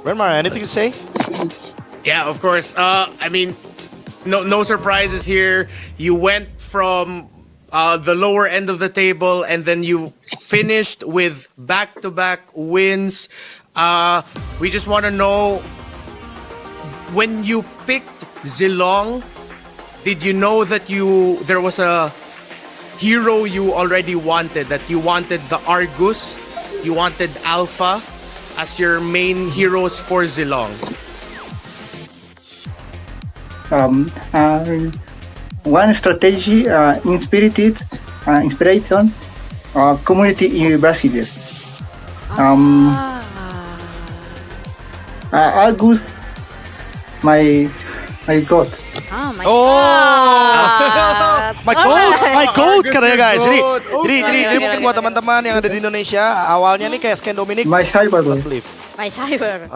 M: Renmar, anything to say?
C: Yeah, of course. I mean, no surprises here. You went from the lower end of the table, and then you finished with back-to-back wins. We just want to know, when you picked Zilong, did you know that there was a hero you already wanted, that you wanted the Argus, you wanted Alpha as your main heroes for Zilong?
O: One strategy inspiration community in Brazil. Argus, my god.
N: Oh my
M: My goat katanya guys. Jadi mungkin buat teman-teman yang ada di Indonesia, awalnya nih kayak Scan Dominic.
O: My cyber.
N: My cyber.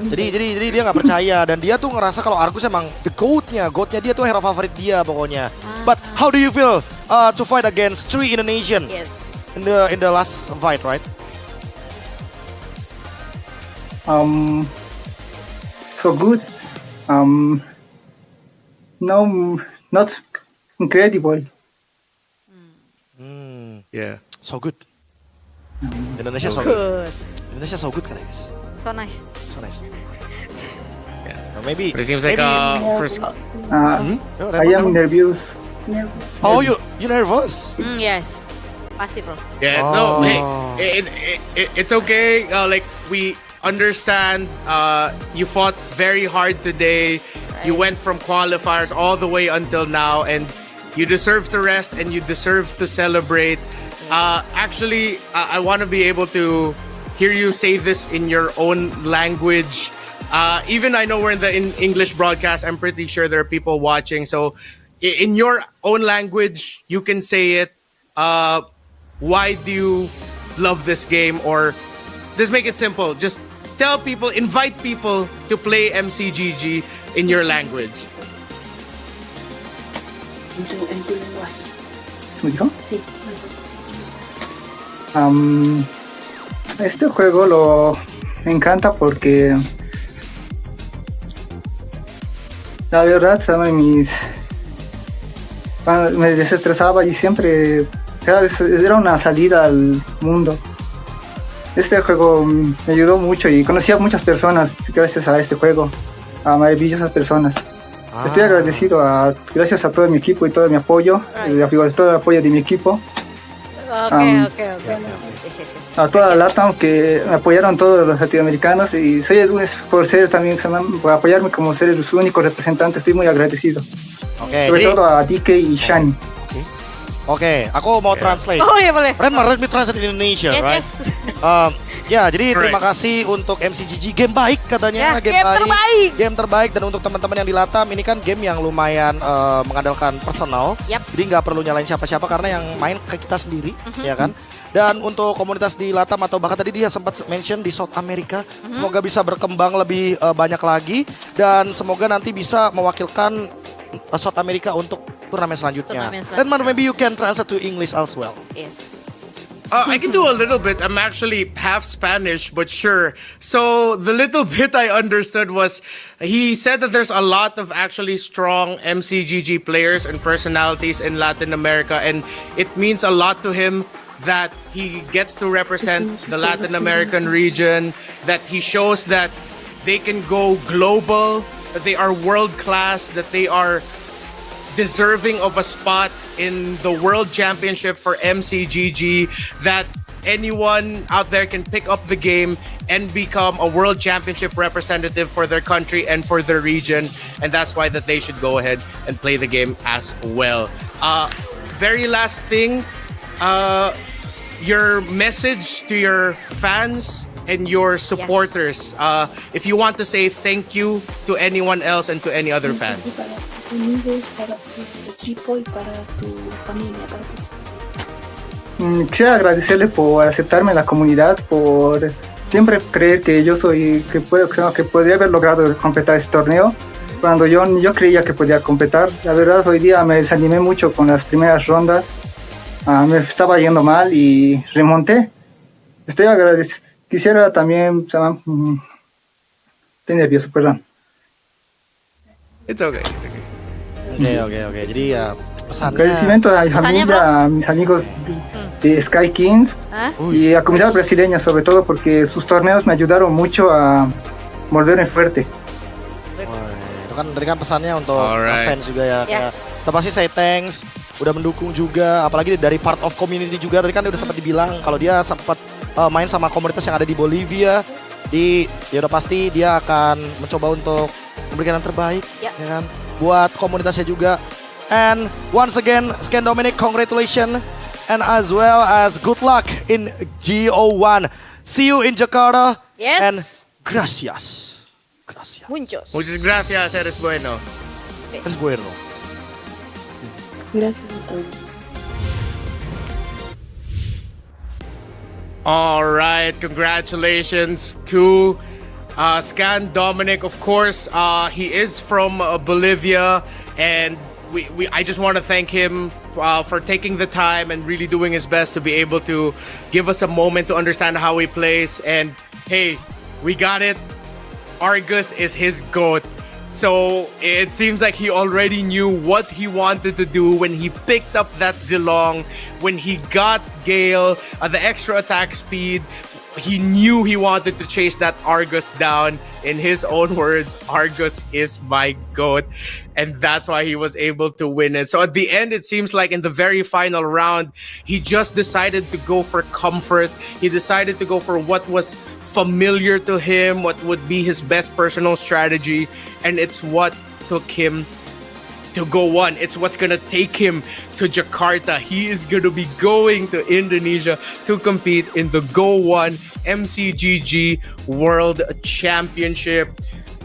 M: Jadi dia nggak percaya, dan dia tuh ngerasa kalau Argus emang the goatnya dia tuh hero favorit dia pokoknya. But how do you feel to fight against 3 Indonesian?
N: Yes.
M: In the last fight, right?
O: So good. No, not incredible.
C: Yeah.
M: So good. Indonesia so good. Indonesia so good katanya guys.
N: So nice.
M: So nice. Yeah. Maybe.
C: But it seems like first.
O: I am nervous.
M: Oh, you nervous?
N: Yes. Pasti bro.
C: Yeah. No. Hey, it's okay. Like, we understand. You fought very hard today. Right. You went from qualifiers all the way until now, and you deserve to rest and you deserve to celebrate. Actually, I want to be able to hear you say this in your own language. Even I know we're in English broadcast, I'm pretty sure there are people watching. So in your own language, you can say it. Why do you love this game? Or just make it simple. Just tell people, invite people to play MCGG in your language.
O: Sí. Este juego me encanta porque la verdad, me desestresaba y siempre, cada vez era una salida al mundo. Este juego me ayudó mucho y conocí a muchas personas gracias a este juego, a maravillosas personas. Estoy agradecido gracias a todo mi equipo y todo mi apoyo, todo el apoyo de mi equipo.
N: Okay.
O: A toda la LATAM que me apoyaron todos los latinoamericanos, y soy por apoyarme como ser su único representante. Estoy muy agradecido. Sobre todo a DK y Shani.
M: Oke, aku mau translate.
N: Oh iya boleh.
M: Let me translate in Indonesia, right? Ya, jadi terima kasih untuk MCGG, game baik katanya, game terbaik, dan untuk teman-teman yang di Latam, ini kan game yang lumayan mengandalkan personal. Jadi nggak perlu nyalain siapa-siapa karena yang main ke kita sendiri, ya kan? Dan untuk komunitas di Latam, atau bahkan tadi dia sempat mention di South America, semoga bisa berkembang lebih banyak lagi, dan semoga nanti bisa mewakilkan South America untuk turnamen selanjutnya. Dan maybe you can translate to English as well.
N: Yes.
C: I can do a little bit. I'm actually half Spanish, but sure. So the little bit I understood was, he said that there's a lot of actually strong MCGG players and personalities in Latin America, and it means a lot to him that he gets to represent the Latin American region, that he shows that they can go global, that they are world class, that they are deserving of a spot in the World Championship for MCGG, that anyone out there can pick up the game and become a World Championship representative for their country and for their region, and that's why that they should go ahead and play the game as well. Very last thing, your message to your fans and your supporters. If you want to say thank you to anyone else and to any other fan.
P: Para tu equipo y para tu familia, para ti.
O: Quisiera agradecerle por aceptarme en la comunidad, por siempre creer que yo que podría haber logrado completar este torneo cuando yo creía que podía completar. La verdad, hoy día me desanimé mucho con las primeras rondas, me estaba yendo mal y remonté. Estoy agradecido. Quisiera también, estoy nervioso, perdón.
C: It's okay. It's okay.
M: Oke. Jadi ya pesannya.
O: Agradecimiento a mi familia, a mis amigos de Sky Kings y a comunidad brasileña sobre todo porque sus torneos me ayudaron mucho a volverme fuerte.
M: Itu kan tadi kan pesannya untuk fans juga ya. Kita pasti say thanks, udah mendukung juga, apalagi dari part of community juga. Tadi kan udah sempat dibilang kalau dia sempat main sama komunitas yang ada di Bolivia. Ya udah pasti dia akan mencoba untuk memberikan yang terbaik, ya kan, buat komunitasnya juga. And once again, Scan Dominic, congratulations, and as well as good luck in GO1. See you in Jakarta.
N: Yes.
M: And gracias.
N: Muchos.
C: Muchas gracias, eres bueno.
M: Eres bueno.
P: Gracias a todos.
C: All right, congratulations to Scan Dominic. Of course, he is from Bolivia, and I just want to thank him for taking the time and really doing his best to be able to give us a moment to understand how he plays. And hey, we got it. Argus is his GOAT. So it seems like he already knew what he wanted to do when he picked up that Zilong, when he got Gale, the extra attack speed. He knew he wanted to chase that Argus down. In his own words, Argus is my GOAT. And that's why he was able to win it. So at the end, it seems like in the very final round, he just decided to go for comfort. He decided to go for what was familiar to him, what would be his best personal strategy. And it's what took him to GO1. It's what's gonna take him to Jakarta. He is gonna be going to Indonesia to compete in the GO1 MCGG World Championship.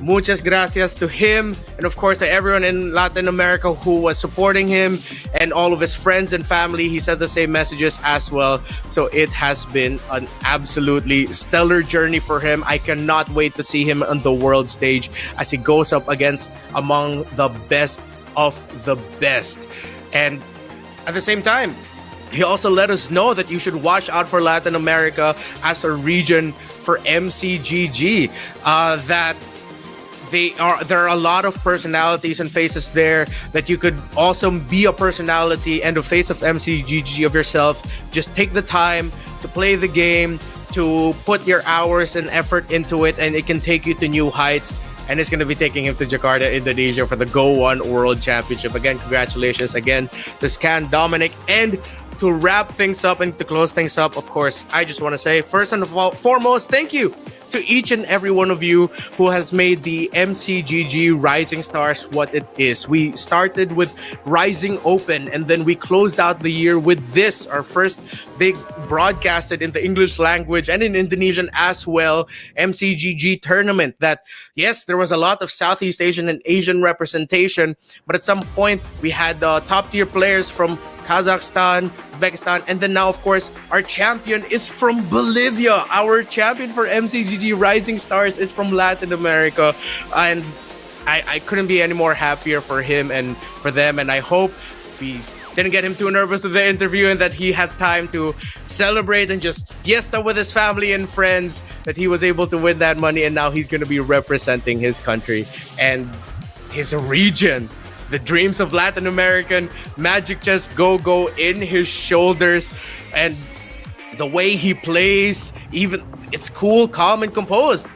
C: Muchas gracias to him, and of course to everyone in Latin America who was supporting him, and all of his friends and family. He said the same messages as well. So it has been an absolutely stellar journey for him. I cannot wait to see him on the world stage as he goes up against among the best of the best. And at the same time, he also let us know that you should watch out for Latin America as a region for MCGG. That there are a lot of personalities and faces there, that you could also be a personality and a face of MCGG of yourself. Just take the time to play the game, to put your hours and effort into it, and it can take you to new heights. And it's going to be taking him to Jakarta, Indonesia for the GO1 World Championship. Again, congratulations again to Scan Dominic. And to wrap things up and to close things up, of course, I just want to say, first and foremost, thank you to each and every one of you who has made the MCGG Rising Stars what it is. We started with Rising Open, and then we closed out the year with this, our first big broadcasted in the English language and in Indonesian as well, MCGG tournament. That, yes, there was a lot of Southeast Asian and Asian representation, but at some point we had top tier players from Kazakhstan, Uzbekistan, and then now, of course, our champion is from Bolivia. Our champion for MCGG Rising Stars is from Latin America, and I couldn't be any more happier for him and for them. And I hope we didn't get him too nervous with the interview, and that he has time to celebrate and just fiesta with his family and friends, that he was able to win that money, and now he's going to be representing his country and his region. The dreams of Latin American Magic Chess go in his shoulders, and the way he plays, even it's cool, calm, and composed.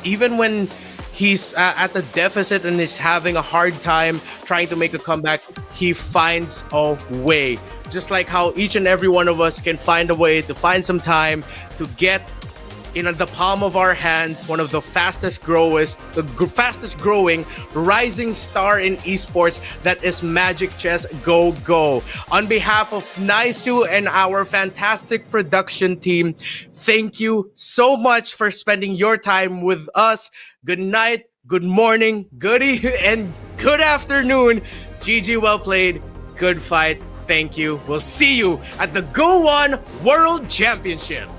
C: Even when he's at the deficit and is having a hard time trying to make a comeback, he finds a way. Just like how each and every one of us can find a way to find some time to get in the palm of our hands one of the fastest growing rising star in esports, that is Magic Chess Go. On behalf of Naisu and our fantastic production team, thank you so much for spending your time with us. Good night, good morning, good evening, and good afternoon. GG, well played, good fight. Thank you. We'll see you at the GO1 World Championship.